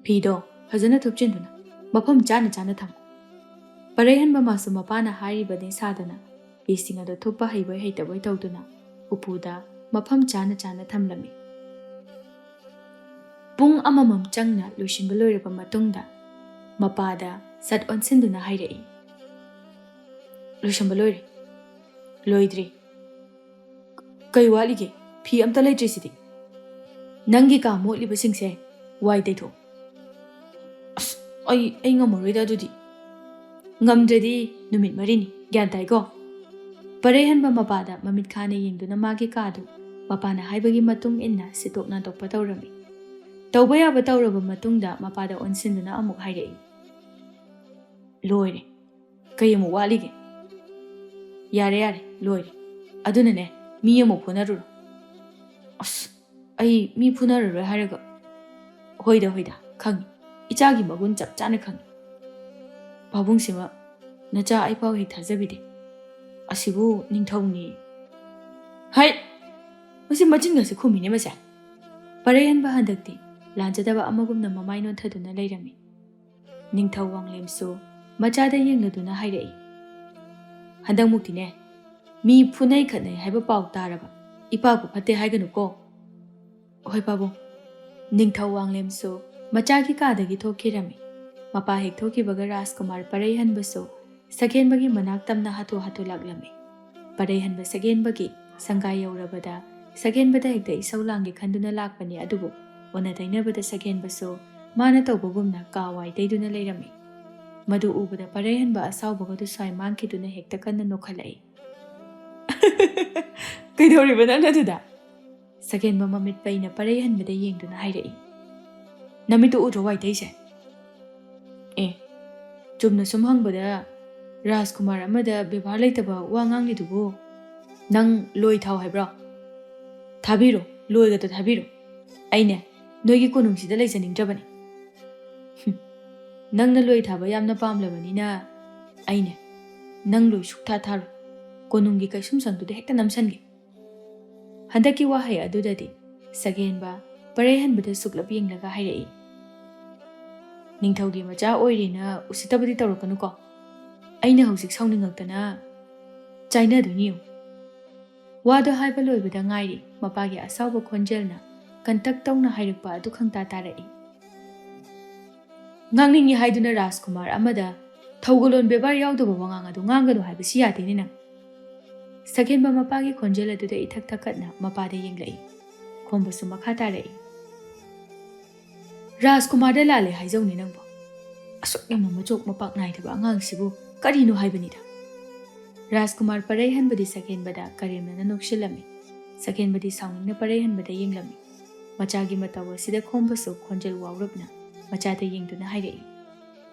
ꯐꯤꯗꯣ ꯐꯖꯅ ꯊꯨꯞꯆꯤꯟꯗꯨꯅ ꯃꯐꯝ ꯆꯥꯅ ꯊꯝꯃꯨ ꯄꯔꯩꯍꯟꯕ ꯃꯥꯁꯨ ꯃꯄꯥꯅ ꯍꯥꯏꯔꯤꯕꯅꯤ ꯁꯥꯗꯅ ꯐꯤꯁꯤꯡ ꯑꯗꯨ ꯊꯨꯞꯄ ꯍꯩꯕꯣꯏ ꯍꯩꯇꯕꯣꯏ ꯇꯧꯗꯨꯅ ꯎꯄꯨꯗ ꯃꯐꯝ ꯆꯥꯅ ꯊꯝꯂꯝꯃꯤ ꯄꯨꯡ ꯑꯃꯃꯝ ꯆꯪꯅ ꯂꯣꯏꯁꯤꯟꯕ ꯂꯣꯏꯔꯕ ꯃꯇꯨꯡꯗ ꯃꯄꯥꯗ ꯁꯠ ꯑꯣꯟꯁꯤꯟꯗꯨꯅ ꯍꯥꯏꯔꯛꯏ ꯂꯣꯏꯁꯤꯟꯕ ꯂꯣꯏꯔꯦ ꯂꯣꯏꯗ꯭ꯔꯤ ꯀꯩ ꯋꯥꯠꯂꯤꯒꯦ ꯐꯤ ꯑꯝꯇ ꯂꯩꯇ꯭ꯔꯤꯁꯤꯗꯤ ꯅꯪꯒꯤ ꯀꯥ ꯃꯣꯠꯂꯤꯕꯁꯤꯡꯁꯦ ꯋꯥꯏ ꯇꯩꯊꯣꯛ ꯑꯁ ꯑꯩ ꯉꯝꯃꯔꯣꯏꯗ ꯑꯗꯨꯗꯤ ꯉꯝꯗ꯭ꯔꯗꯤ ꯅꯨꯃꯤꯠ 4ꯅꯤ ꯒ꯭ꯌꯥꯟ ꯇꯥꯏꯀꯣ ꯄꯔꯩꯍꯟꯕ ꯃꯄꯥꯗ ꯃꯃꯤꯠ ꯈꯥꯅ ꯌꯦꯡꯗꯨꯅ ꯃꯥꯒꯤ ꯀꯥꯗꯨ ꯃꯄꯥꯅ ꯍꯥꯏꯕꯒꯤ ꯃꯇꯨꯡ ꯏꯟꯅ ꯁꯤꯠꯇꯣꯛ ꯅꯥꯟꯗꯣꯛꯄ ꯇꯧꯔꯝꯃꯤ ꯇꯧꯕ ꯌꯥꯕ ꯇꯧꯔꯕ ꯃꯇꯨꯡꯗ ꯃꯄꯥꯗ ꯑꯣꯟꯁꯤꯟꯗꯨꯅ ꯑꯃꯨꯛ ꯍꯥꯏꯔꯛꯏ ꯂꯣꯏꯔꯦ ꯀꯩ ꯑꯃꯨꯛ ꯋꯥꯠꯂꯤꯒꯦ ꯌꯥꯔꯦ ꯂꯣꯏꯔꯦ ꯑꯗꯨꯅꯅꯦ ꯃꯤ ꯑꯃꯨꯛ ꯐꯨꯅꯔꯨꯔꯣ ꯑꯁ ꯑꯩ ꯃꯤ ꯐꯨꯅꯔꯔꯣꯏ ꯍꯥꯏꯔꯒ ꯍꯣꯏꯗ ꯈꯪꯉꯤ ꯏꯆꯥꯒꯤ ꯃꯒꯨꯟ ꯆꯞ ꯆꯥꯅ ꯈꯪꯉꯤ ꯄꯥꯕꯨꯡꯁꯤꯃ ꯅꯆꯥ ꯑꯩꯐꯥꯎ ꯍꯦꯛ ꯊꯥꯖꯕꯤꯗꯦ ꯑꯁꯤꯕꯨ ꯅꯤꯡꯊꯧꯅꯤ ꯍꯩ ꯃꯁꯤ ꯃꯆꯤꯟꯒꯁꯦ ꯈꯨꯝꯃꯤꯅꯦ ꯃꯁꯦ ꯄꯔꯩꯍꯟꯕ ꯍꯟꯗꯛꯇꯤ ꯂꯥꯟꯖꯗꯕ ꯑꯃꯒꯨꯝꯅ ꯃꯃꯥꯏ ꯅꯣꯟꯊꯗꯨꯅ ꯂꯩꯔꯝꯃꯤ ꯅꯤꯡꯊꯧ ꯋꯥꯡꯂꯦꯝꯁꯨ ꯃꯆꯥꯗ ꯌꯦꯡꯂꯗꯨꯅ ꯍꯥꯏꯔꯛꯏ ꯍꯟꯗꯛꯃꯨꯛꯇꯤꯅꯦ ꯃꯤ ꯐꯨꯅꯩ ꯈꯠꯅꯩ ꯍꯥꯏꯕ ꯄꯥꯎ ꯇꯥꯔꯕ ꯏꯄꯥꯕꯨ ꯐꯠꯇꯦ ꯍꯥꯏꯒꯅꯨꯀꯣ ꯍꯣꯏ ꯄꯥꯕꯨꯡ ꯅꯤꯡꯊꯧ ꯋꯥꯡꯂꯦꯝꯁꯨ ꯃꯆꯥꯒꯤ ꯀꯥꯗꯒꯤ ꯊꯣꯛꯈꯤꯔꯝꯃꯤ ꯃꯄꯥ ꯍꯦꯛ ꯊꯣꯛꯈꯤꯕꯒ ꯔꯥꯖꯀꯨꯃꯥꯔ ꯄꯔꯩꯍꯟꯕꯁꯨ ꯁꯒꯦꯟꯕꯒꯤ ꯃꯅꯥꯛ ꯇꯝꯅ ꯍꯥꯊꯨ ꯂꯥꯛꯂꯝꯃꯤ ꯄꯔꯩꯍꯟꯕ ꯁꯒꯦꯟꯕꯒꯤ ꯁꯪꯒꯥꯏ ꯌꯧꯔꯕꯗ ꯁꯒꯦꯟꯕꯗ ꯍꯦꯛꯇ ꯏꯁꯧ ꯂꯥꯡꯒꯦ ꯈꯟꯗꯨꯅ ꯂꯥꯛꯄꯅꯤ ꯑꯗꯨꯕꯨ ꯑꯣꯟꯅ ꯇꯩꯅꯕꯗ ꯁꯒꯦꯟꯕꯁꯨ ꯃꯥꯅ ꯇꯧꯕꯒꯨꯝꯅ ꯀꯥ ꯋꯥꯏ ꯇꯩꯗꯨꯅ ꯂꯩꯔꯝꯃꯤ ꯃꯗꯨ ꯎꯕꯗ ꯄꯔꯩꯍꯟꯕ ꯑꯁꯥꯎꯕꯒꯗꯨ ꯁ꯭ꯋꯥꯏ ꯃꯥꯡꯈꯤꯗꯨꯅ ꯍꯦꯛꯇ ꯀꯟꯅ ꯅꯣꯛꯈꯠꯂꯛꯏ ꯀꯩꯗꯧꯔꯤꯕ ꯅꯪ ꯑꯗꯨꯗ ꯁꯒꯦꯟꯕ ꯃꯃꯤꯠ ꯄꯩꯅ ꯄꯔꯩꯍꯟꯕꯗ ꯌꯦꯡꯗꯨꯅ ꯍꯥꯏꯔꯛꯏ ꯅꯃꯤꯠꯇꯨ ꯎꯗ꯭ꯔꯣ ꯋꯥꯏꯇꯩꯁꯦ ꯆꯨꯝꯅ ꯁꯨꯝ ꯍꯪꯕꯗ ꯔꯥꯖꯀꯨꯃꯥꯔ ꯑꯃꯗ ꯕꯦꯕꯥꯔ ꯂꯩꯇꯕ ꯋꯥ ꯉꯥꯡꯂꯤꯗꯨꯕꯨ ꯅꯪ ꯂꯣꯏ ꯊꯥꯎ ꯍꯥꯏꯕ꯭ꯔꯣ? ꯊꯥꯕꯤꯔꯣ, ꯂꯣꯏꯒꯗꯣ ꯊꯥꯕꯤꯔꯣ. ꯑꯩꯅꯦ ꯅꯣꯏꯒꯤ ꯀꯣꯅꯨꯡꯁꯤꯗ ꯂꯩꯖꯅꯤꯡꯗ꯭ꯔꯕꯅꯤ. ꯅꯪꯅ ꯂꯣꯏ ꯊꯥꯕ ꯌꯥꯝꯅ ꯄꯥꯝꯂꯕꯅꯤꯅ ꯑꯩꯅꯦ ꯅꯪ ꯂꯣꯏ ꯁꯨꯛꯊꯥ ꯊꯥꯔꯣꯏ. ꯀꯣꯅꯨꯡꯒꯤ ꯀꯩꯁꯨꯝꯁꯪꯗꯨꯗ ꯍꯦꯛꯇ ꯅꯝꯁꯟꯒꯦ. ꯍꯟꯗꯛꯀꯤ ꯋꯥꯍꯩ ꯑꯗꯨꯗꯗꯤ ꯁꯒꯦꯟꯕ ꯄꯔꯩꯍꯟꯕꯗ ꯁꯨꯛꯂꯞ ꯌꯦꯡꯂꯒ ꯍꯥꯏꯔꯛꯏ. ꯅꯤꯡꯊꯧꯒꯤ ꯃꯆꯥ ꯑꯣꯏꯔꯦꯅ ꯎꯁꯤꯠꯇꯕꯗꯤ ꯇꯧꯔꯛꯀꯅꯨꯀꯣ. ꯑꯩꯅ ꯍꯧꯖꯤꯛ ꯁꯥꯎꯅꯤꯡꯉꯛꯇꯅ ꯆꯥꯏꯅꯗꯣꯏꯅꯤ. ꯋꯥꯗꯣ ꯍꯥꯏꯕ ꯂꯣꯏꯕꯗ ꯉꯥꯏꯔꯤ ꯃꯄꯥꯒꯤ ꯑꯁꯥꯎꯕ ꯈꯣꯟꯖꯦꯜꯅ ꯀꯟꯇꯛ ꯇꯧꯅ ꯍꯥꯏꯔꯛꯄ ꯑꯗꯨ ꯈꯪꯇꯥ ꯇꯥꯔꯛꯏ. ꯉꯥꯡꯅꯤꯡꯉꯤ ꯍꯥꯏꯗꯨꯅ ꯔꯥꯖꯀꯨꯃꯥꯔ ꯑꯃꯗ ꯊꯧꯒꯂꯣꯟ ꯕꯦꯕꯥꯔ ꯌꯥꯎꯗꯕ ꯋꯥꯉꯥꯡ ꯑꯗꯨ ꯉꯥꯡꯒꯅꯨ ꯍꯥꯏꯕꯁꯤ ꯌꯥꯗꯦꯅꯦ ꯅꯪ. ꯁꯒꯦꯟꯕ ꯃꯄꯥꯒꯤ ꯈꯣꯟꯖꯦꯜ ꯑꯗꯨꯗ ꯏꯊꯛ ꯊꯛꯀꯠꯅ ꯃꯄꯥꯗ ꯌꯦꯡꯂꯛꯏ. ꯈꯣꯝꯕꯁꯨ ꯃꯈꯥ ꯇꯥꯔꯛꯏ. ꯔꯥꯖꯀꯨꯃꯥꯔꯗ ꯂꯥꯜꯂꯦ ꯍꯥꯏꯖꯧꯅꯦ ꯅꯪꯕꯣ. ꯑꯁꯨꯛ ꯌꯥꯝꯅ ꯃꯆꯣꯛ ꯃꯄꯥꯛ ꯅꯥꯏꯗꯕ ꯑꯉꯥꯡꯁꯤꯕꯨ ꯀꯔꯤꯅꯣ ꯍꯥꯏꯕꯅꯤꯗ. ꯔꯥꯖꯀꯨꯃꯥꯔ ꯄꯔꯩꯍꯟꯕꯗꯤ ꯁꯒꯦꯟꯕꯗ ꯀꯔꯦꯝꯅꯅ ꯅꯣꯛꯁꯤꯜꯂꯝꯃꯤ. ꯁꯒꯦꯟꯕꯗꯤ ꯁꯥꯎꯅꯤꯡꯅ ꯄꯔꯩꯍꯟꯕꯗ ꯌꯦꯡꯂꯝꯃꯤ. ꯃꯆꯥꯒꯤ ꯃꯇꯧ ꯑꯁꯤꯗ ꯈꯣꯝꯕꯁꯨ ꯈꯣꯟꯖꯦꯜ ꯋꯥꯎꯔꯞꯅ ꯃꯆꯥꯗ ꯌꯦꯡꯗꯨꯅ ꯍꯥꯏꯔꯛꯏ.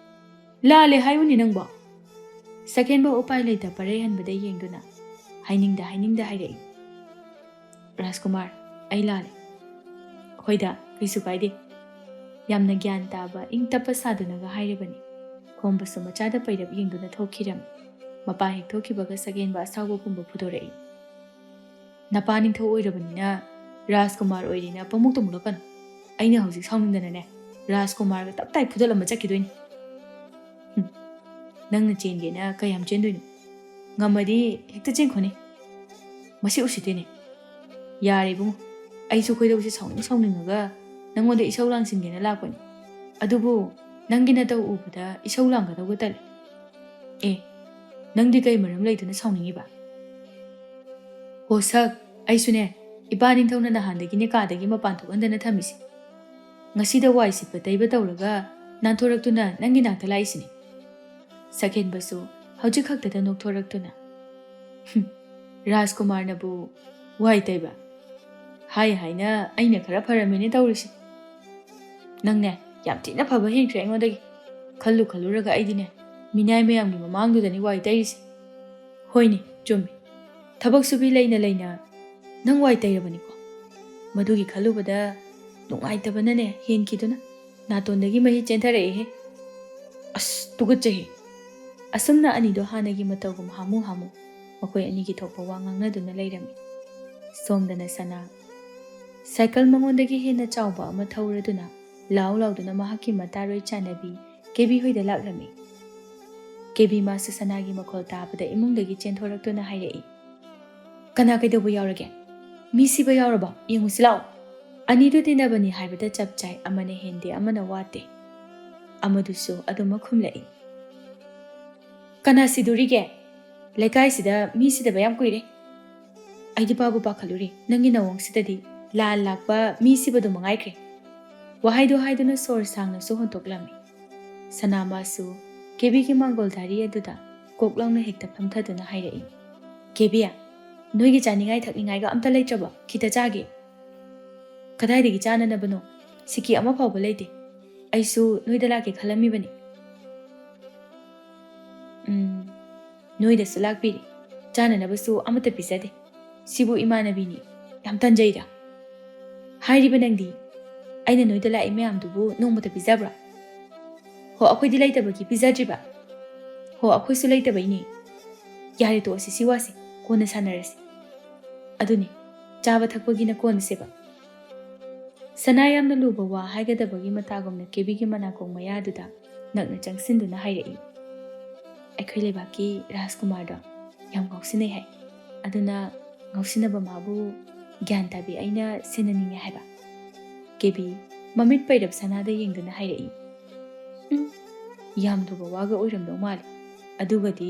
ꯂꯥꯜꯂꯦ ꯍꯥꯏꯌꯨꯅꯦ ꯅꯪꯕꯣ. ꯁꯒꯦꯟꯕ ꯎꯄꯥꯏ ꯂꯩꯇ ꯄꯔꯩꯍꯟꯕꯗ ꯌꯦꯡꯗꯨꯅ ꯍꯥꯏꯅꯤꯡꯗ ꯍꯥꯏꯔꯛꯏ. ꯔꯥꯖꯀꯨꯃꯥꯔ ꯑꯩ ꯂꯥꯜꯂꯦ. ꯍꯣꯏꯗ ꯀꯩꯁꯨ ꯀꯥꯏꯗꯦ. ꯌꯥꯝꯅ ꯒ꯭ꯌꯥꯟ ꯇꯥꯕ ꯏꯪ ꯇꯞꯄ ꯁꯥꯗꯨꯅꯒ ꯍꯥꯏꯔꯤꯕꯅꯤ. ꯈꯣꯝꯕꯁꯨ ꯃꯆꯥꯗ ꯄꯩꯔꯞ ꯌꯦꯡꯗꯨꯅ ꯊꯣꯛꯈꯤꯔꯝꯃꯤ. ꯃꯄꯥ ꯍꯦꯛ ꯊꯣꯛꯈꯤꯕꯒ ꯁꯒꯦꯟꯕ ꯑꯁꯥꯎꯕ ꯄꯨꯝꯕ ꯐꯨꯗꯣꯔꯛꯏ. ꯅꯄꯥ ꯅꯤꯡꯊꯧ ꯑꯣꯏꯔꯕꯅꯤꯅ ꯔꯥꯖꯀꯨꯃꯥꯔ ꯑꯣꯏꯔꯦꯅ ꯄꯪꯃꯨꯛꯇ ꯃꯨꯛꯂꯛꯀꯅꯨ. ꯑꯩꯅ ꯍꯧꯖꯤꯛ ꯁꯥꯎꯅꯤꯡꯗꯅꯅꯦ ꯔꯥꯖꯀꯨꯃꯥꯔꯒ ꯇꯞꯇꯥꯏ ꯐꯨꯗꯠꯂꯝꯃ ꯆꯠꯈꯤꯗꯣꯏꯅꯤ. ꯅꯪꯅ ꯆꯦꯟꯒꯦꯅ ꯀꯌꯥꯝ ꯆꯦꯟꯗꯣꯏꯅꯣ? ꯉꯝꯃꯗꯤ ꯍꯦꯛꯇ ꯆꯦꯟꯈꯣꯅꯦ. ꯃꯁꯤ ꯎꯁꯤꯠꯇꯦꯅꯦ. ꯌꯥꯔꯦ ꯏꯕꯨꯡꯉꯣ. ꯑꯩꯁꯨ ꯈꯣꯏꯗꯧꯁꯦ ꯁꯥꯎꯅꯤꯡꯉꯒ ꯅꯪꯉꯣꯟꯗ ꯏꯁꯧ ꯂꯥꯡꯁꯤꯟꯒꯦꯅ ꯂꯥꯛꯄꯅꯤ. ꯑꯗꯨꯕꯨ ꯅꯪꯒꯤ ꯅꯇꯧ ꯎꯕꯗ ꯏꯁꯧ ꯂꯥꯡꯒꯗꯧꯕ ꯇꯜꯂꯦ. ꯅꯪꯗꯤ ꯀꯩ ꯃꯔꯝ ꯂꯩꯗꯨꯅ ꯁꯥꯎꯅꯤꯡꯉꯤꯕ? ꯍꯣ ꯁꯛ, ꯑꯩꯁꯨꯅꯦ ꯏꯄꯥ ꯅꯤꯡꯊꯧꯅ ꯅꯍꯥꯟꯗꯒꯤꯅꯦ ꯀꯥꯗꯒꯤ ꯃꯄꯥꯟ ꯊꯣꯛꯍꯟꯗꯅ ꯊꯝꯃꯤꯁꯤ. ꯉꯁꯤꯗ ꯋꯥꯏ ꯁꯤꯠꯄ ꯇꯩꯕ ꯇꯧꯔꯒ ꯅꯥꯟꯊꯣꯔꯛꯇꯨꯅ ꯅꯪꯒꯤ ꯅꯥꯛꯇ ꯂꯥꯛꯏꯁꯤꯅꯤ. ꯁꯒꯦꯟꯕꯁꯨ ꯍꯧꯖꯤꯛ ꯈꯛꯇꯗ ꯅꯣꯛꯊꯣꯔꯛꯇꯨꯅ ꯔꯥꯖꯀꯨꯃꯥꯔꯅꯕꯨ ꯋꯥꯏ ꯇꯩꯕ ꯍꯥꯏꯅ ꯑꯩꯅ ꯈꯔ ꯐꯔꯝꯃꯦꯅꯦ ꯇꯧꯔꯤꯁꯤ. ꯅꯪꯅꯦ ꯌꯥꯝ ꯊꯤꯅ ꯐꯕ ꯍꯦꯟꯈ꯭ꯔꯦ ꯑꯩꯉꯣꯟꯗꯒꯤ. ꯈꯜꯂꯨꯔꯒ ꯑꯩꯗꯤꯅꯦ ꯃꯤꯅꯥꯏ ꯃꯌꯥꯝꯒꯤ ꯃꯃꯥꯡꯗꯨꯗꯅꯤ ꯋꯥꯏ ꯇꯩꯔꯤꯁꯤ. ꯍꯣꯏꯅꯦ ꯆꯨꯝꯃꯤ. ꯊꯕꯛ ꯁꯨꯕꯤ ꯂꯩꯅ ꯅꯪ ꯋꯥꯏ ꯇꯩꯔꯕꯅꯤꯀꯣ. ꯃꯗꯨꯒꯤ ꯈꯜꯂꯨꯕꯗ ꯅꯨꯡꯉꯥꯏꯇꯕꯅꯅꯦ ꯍꯦꯟꯈꯤꯗꯨꯅ ꯅꯥꯇꯣꯟꯗꯒꯤ ꯃꯍꯤ ꯆꯦꯟꯊꯔꯛꯏꯍꯦ. ꯑꯁ ꯇꯨꯒꯠꯆꯩꯍꯦ. ꯑꯁꯨꯝꯅ ꯑꯅꯤꯗꯣ ꯍꯥꯟꯅꯒꯤ ꯃꯇꯧꯒꯨꯝ ꯍꯥꯃꯨ ꯃꯈꯣꯏ ꯑꯅꯤꯒꯤ ꯊꯣꯛꯄ ꯋꯥ ꯉꯥꯡꯅꯗꯨꯅ ꯂꯩꯔꯝꯃꯤ. ꯁꯣꯝꯗꯅ ꯁꯅꯥ ꯁꯥꯏꯀꯜ ꯃꯉꯣꯟꯗꯒꯤ ꯍꯦꯟꯅ ꯆꯥꯎꯕ ꯑꯃ ꯊꯧꯔꯗꯨꯅ ꯂꯥꯎꯗꯨꯅ ꯃꯍꯥꯛꯀꯤ ꯃꯇꯥꯔꯣꯏ ꯆꯥꯟꯅꯕꯤ ꯀꯦꯕꯤ ꯍꯣꯏꯗ ꯂꯥꯛꯂꯝꯃꯤ. ꯀꯦꯕꯤ ꯃꯥꯁꯨ ꯁꯅꯥꯒꯤ ꯃꯈꯣꯜ ꯇꯥꯕꯗ ꯏꯃꯨꯡꯗꯒꯤ ꯆꯦꯟꯊꯣꯔꯛꯇꯨꯅ ꯍꯥꯏꯔꯛꯏ. ꯀꯅꯥ ꯀꯩꯗꯧꯕ ꯌꯥꯎꯔꯒꯦ? ꯃꯤ ꯁꯤꯕ ꯌꯥꯎꯔꯕꯣ? ꯌꯦꯡꯉꯨꯁꯤ ꯂꯥꯛꯑꯣ. ꯑꯅꯤꯗꯨ ꯇꯤꯟꯅꯕꯅꯤ ꯍꯥꯏꯕꯗ ꯆꯞ ꯆꯥꯏ. ꯑꯃꯅ ꯍꯦꯟꯗꯦ ꯑꯃꯅ ꯋꯥꯠꯇꯦ. ꯑꯃꯗꯨꯁꯨ ꯑꯗꯨꯃꯛ ꯈꯨꯝꯂꯛꯏ. ꯀꯅꯥ ꯁꯤꯗꯣꯔꯤꯒꯦ? ꯂꯩꯀꯥꯏꯁꯤꯗ ꯃꯤ ꯁꯤꯗꯕ ꯌꯥꯝ ꯀꯨꯏꯔꯦ. ꯑꯩꯗꯤ ꯄꯥꯕꯨ ꯄꯥꯈꯠꯂꯨꯔꯦ. ꯅꯪꯒꯤ ꯅꯋꯣꯡꯁꯤꯗꯗꯤ ꯂꯥꯟ ꯂꯥꯛꯄ ꯃꯤ ꯁꯤꯕꯗꯨ ꯃꯉꯥꯏꯈ꯭ꯔꯦ. ꯋꯥꯍꯩꯗꯨ ꯍꯥꯏꯗꯨꯅ ꯁꯣꯔ ꯁꯥꯡꯅꯁꯨ ꯍꯣꯟꯇꯣꯛꯂꯝꯃꯤ. ꯁꯅꯥꯃꯥꯁꯨ ꯀꯦꯕꯤꯒꯤ ꯃꯥꯡꯒꯣꯜ ꯙꯥꯔꯤ ꯑꯗꯨꯗ ꯀꯣꯛ ꯂꯥꯎꯅ ꯍꯦꯛꯇ ꯐꯝꯊꯗꯨꯅ ꯍꯥꯏꯔꯛꯏ. ꯀꯦꯕꯤ, ꯅꯣꯏꯒꯤ ꯆꯥꯅꯤꯡꯉꯥꯏ ꯊꯛꯅꯤꯡꯉꯥꯏꯒ ꯑꯝꯇ ꯂꯩꯇ꯭ꯔꯕꯣ? ꯈꯤꯇ ꯆꯥꯒꯦ. ꯀꯗꯥꯏꯗꯒꯤ ꯆꯥꯅꯅꯕꯅꯣ? ꯁꯤꯀꯤ ꯑꯃ ꯐꯥꯎꯕ ꯂꯩꯇꯦ. ꯑꯩꯁꯨ ꯅꯣꯏꯗ ꯂꯥꯛꯀꯦ ꯈꯜꯂꯝꯃꯤꯕꯅꯤ. ꯅꯣꯏꯗꯁꯨ ꯂꯥꯛꯄꯤꯔꯤ. ꯆꯥꯅꯅꯕꯁꯨ ꯑꯃꯠꯇ ꯄꯤꯖꯗꯦ. ꯁꯤꯕꯨ ꯏꯃꯥꯟꯅꯕꯤꯅꯤ. ꯌꯥꯝ ꯇꯟꯖꯩꯗ. ꯍꯥꯏꯔꯤꯕ ꯅꯪꯗꯤ ꯑꯩꯅ ꯅꯣꯏꯗ ꯂꯥꯛꯏ ꯃꯌꯥꯝꯗꯨꯕꯨ ꯅꯣꯡꯃꯇ ꯄꯤꯖꯕ꯭ꯔꯥ? ꯍꯣ ꯑꯩꯈꯣꯏꯗꯤ ꯂꯩꯇꯕꯒꯤ ꯄꯤꯖꯗ꯭ꯔꯤꯕ. ꯍꯣ ꯑꯩꯈꯣꯏꯁꯨ ꯂꯩꯇꯕꯩꯅꯤ. ꯌꯥꯔꯦ ꯇꯣꯛꯑꯁꯤ ꯁꯤ ꯋꯥꯁꯤ. ꯀꯣꯟꯅ ꯁꯥꯟꯅꯔꯁꯤ. ꯑꯗꯨꯅꯤ ꯆꯥꯕ ꯊꯛꯄꯒꯤꯅ ꯀꯣꯟꯅꯁꯦꯕ. ꯁꯅꯥ ꯌꯥꯝꯅ ꯂꯨꯕ ꯋꯥ ꯍꯥꯏꯒꯗꯕꯒꯤ ꯃꯇꯥꯒꯨꯝꯅ ꯀꯦꯕꯤꯒꯤ ꯃꯅꯥꯀꯣꯡ ꯃꯌꯥꯗꯨꯗ ꯅꯛꯅ ꯆꯪꯁꯤꯟꯗꯨꯅ ꯍꯥꯏꯔꯛꯏ. ꯑꯩꯈꯣꯏ ꯂꯩꯕꯥꯛꯀꯤ ꯔꯥꯖꯀꯨꯃꯥꯔꯗꯣ ꯌꯥꯝ ꯉꯥꯎꯁꯤꯟꯅꯩ ꯍꯥꯏ. ꯑꯗꯨꯅ ꯉꯥꯎꯁꯤꯟꯅꯕ ꯃꯥꯕꯨ ꯒ꯭ꯌꯥꯟ ꯇꯥꯕꯤ ꯑꯩꯅ ꯁꯦꯟꯅꯅꯤꯡꯉꯦ ꯍꯥꯏꯕ. ꯀꯦꯕꯤ ꯃꯃꯤꯠ ꯄꯩꯔꯞ ꯁꯅꯥꯗ ꯌꯦꯡꯗꯨꯅ ꯍꯥꯏꯔꯛꯏ. ꯌꯥꯝ ꯂꯨꯕ ꯋꯥꯒ ꯑꯣꯏꯔꯝꯗꯧ ꯃꯥꯜꯂꯤ. ꯑꯗꯨꯒꯗꯤ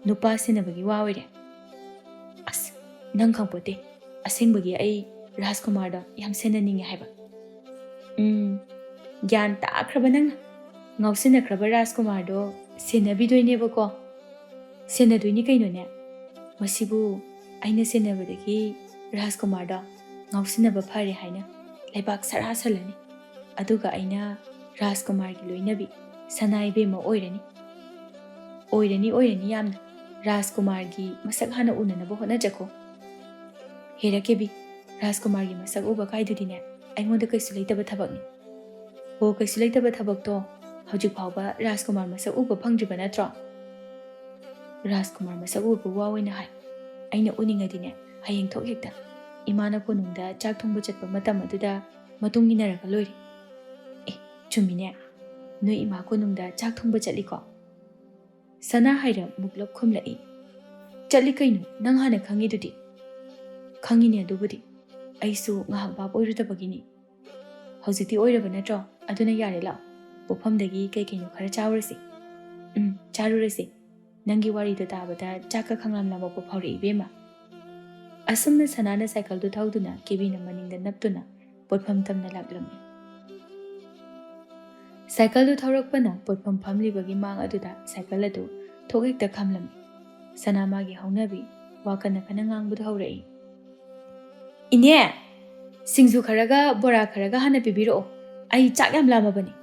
ꯅꯨꯄꯥ ꯁꯦꯟꯅꯕꯒꯤ ꯋꯥ ꯑꯣꯏꯔꯦ. ꯑꯁ ꯅꯪ ꯈꯪꯄꯣꯠꯇꯦ. ꯑꯁꯦꯡꯕꯒꯤ ꯑꯩ ꯔꯥꯖꯀꯨꯃꯥꯔꯗꯣ ꯌꯥꯝ ꯁꯦꯟꯅꯅꯤꯡꯉꯦ ꯍꯥꯏꯕ. ꯒ꯭ꯌꯥꯟ ꯇꯥꯈ꯭ꯔꯕ ꯅꯪꯅ. ꯉꯥꯎꯁꯤꯟꯅꯈ꯭ꯔꯕ ꯔꯥꯖꯀꯨꯃꯥꯔꯗꯣ ꯁꯦꯟꯅꯕꯤꯗꯣꯏꯅꯦꯕꯀꯣ. ꯁꯦꯟꯅꯗꯣꯏꯅꯤ ꯀꯩꯅꯣꯅꯦ. ꯃꯁꯤꯕꯨ ꯑꯩꯅ ꯁꯦꯟꯅꯕꯗꯒꯤ ꯔꯥꯖꯀꯨꯃꯥꯔꯗꯣ ꯉꯥꯎꯁꯤꯟꯅꯕ ꯐꯔꯦ ꯍꯥꯏꯅ ꯂꯩꯕꯥꯛ ꯁꯔꯥ ꯁꯜꯂꯅꯤ. ꯑꯗꯨꯒ ꯑꯩꯅ ꯔꯥꯖꯀꯨꯃꯥꯔꯒꯤ ꯂꯣꯏꯅꯕꯤ ꯁꯅꯥ ꯏꯕꯦꯝꯃ ꯑꯣꯏꯔꯅꯤ. ꯑꯣꯏꯔꯅꯤ ꯌꯥꯝꯅ ꯔꯥꯖꯀꯨꯃꯥꯔꯒꯤ ꯃꯁꯛ ꯍꯥꯟꯅ ꯎꯅꯅꯕ ꯍꯣꯠꯅꯖꯈꯣ ꯍꯦꯔꯛꯀꯦꯕꯤ ꯔꯥꯖꯀꯨꯃꯥꯔꯒꯤ ꯃꯁꯛ ꯎꯕ ꯀꯥꯏꯗꯨꯗꯤꯅꯦ ꯑꯩꯉꯣꯟꯗ ꯀꯩꯁꯨ ꯂꯩꯇꯕ ꯊꯕꯛꯅꯤ ꯍꯣ ꯀꯩꯁꯨ ꯂꯩꯇꯕ ꯊꯕꯛꯇꯣ ꯍꯧꯖꯤꯛ ꯐꯥꯎꯕ ꯔꯥꯖꯀꯨꯃꯥꯔ ꯃꯁꯛ ꯎꯕ ꯐꯪꯗ꯭ꯔꯤꯕ ꯅꯠꯇ꯭ꯔꯣ ꯔꯥꯖꯀꯨꯃꯥꯔ ꯃꯁꯛ ꯎꯕ ꯋꯥ ꯑꯣꯏꯅ ꯍꯥꯏ ꯑꯩꯅ ꯎꯅꯤꯡꯉꯗꯤꯅꯦ ꯍꯌꯦꯡ ꯊꯣꯛ ꯍꯦꯛꯇ ꯏꯃꯥꯅ ꯀꯣꯅꯨꯡꯗ ꯆꯥꯛ ꯊꯣꯡꯕ ꯆꯠꯄ ꯃꯇꯝ ꯑꯗꯨꯗ ꯃꯇꯨꯡ ꯏꯟꯅꯔꯒ ꯂꯣꯏꯔꯦ ꯆꯨꯝꯃꯤꯅꯦ ꯅꯣꯏ ꯏꯃꯥ ꯀꯣꯅꯨꯡꯗ ꯆꯥꯛ ꯊꯣꯡꯕ ꯆꯠꯂꯤꯀꯣ ꯁꯅꯥ ꯍꯥꯏꯔ ꯃꯨꯛꯂꯞ ꯈꯨꯝꯂꯛꯏ ꯆꯠꯂꯤ ꯀꯩꯅꯣ ꯅꯪ ꯍꯥꯟꯅ ꯈꯪꯉꯤꯗꯨꯗꯤ ꯈꯪꯉꯤꯅꯦ ꯑꯗꯨꯕꯨꯗꯤ ꯑꯩꯁꯨ ꯉꯥꯏꯍꯥꯛ ꯚꯥꯞ ꯑꯣꯏꯔꯨꯗꯕꯒꯤꯅꯤ ꯍꯧꯖꯤꯛꯇꯤ ꯑꯣꯏꯔꯕ ꯅꯠꯇ꯭ꯔꯣ ꯑꯗꯨꯅ ꯌꯥꯔꯦ ꯂꯥꯛꯑꯣ ꯄꯣꯛꯐꯝꯗꯒꯤ ꯀꯩꯀꯩꯅꯣ ꯈꯔ ꯆꯥꯔꯨꯔꯁꯤ ꯆꯥꯔꯨꯔꯁꯤ ꯅꯪꯒꯤ ꯋꯥꯔꯤꯗꯣ ꯇꯥꯕꯗ ꯆꯥꯛꯀ ꯈꯪꯂꯝ ꯂꯥꯃꯛꯄ ꯐꯥꯎꯔꯛꯏ ꯏꯕꯦꯝꯃ ꯑꯁꯨꯝꯅ ꯁꯅꯥꯅ ꯁꯥꯏꯀꯜꯗꯨ ꯊꯧꯗꯨꯅ ꯀꯦꯕꯤꯅ ꯃꯅꯤꯡꯗ ꯅꯞꯇꯨꯅ ꯄꯣꯠꯐꯝ ꯇꯝꯅ ꯂꯥꯛꯂꯝꯃꯤ ꯁꯥꯏꯀꯜꯗꯨ ꯊꯧꯔꯛꯄꯅ ꯄꯣꯠꯐꯝ ꯐꯝꯂꯤꯕꯒꯤ ꯃꯥꯡ ꯑꯗꯨꯗ ꯁꯥꯏꯀꯜ ꯑꯗꯨ ꯊꯣꯛ ꯍꯦꯛꯇ ꯈꯥꯝꯂꯝꯃꯤ ꯁꯅꯥ ꯃꯥꯒꯤ ꯍꯧꯅꯕꯤ ꯋꯥ ꯀꯟꯅ ꯀꯟꯅ ꯉꯥꯡꯕꯗꯨ ꯍꯧꯔꯛꯏ ꯏꯅꯦ ꯁꯤꯡꯖꯨ ꯈꯔꯒ ꯕꯣꯔꯥ ꯈꯔꯒ ꯍꯥꯟꯅ ꯄꯤꯕꯤꯔꯛꯑꯣ ꯑꯩ ꯆꯥꯛ ꯌꯥꯝ ꯂꯥꯝꯃꯕꯅꯤ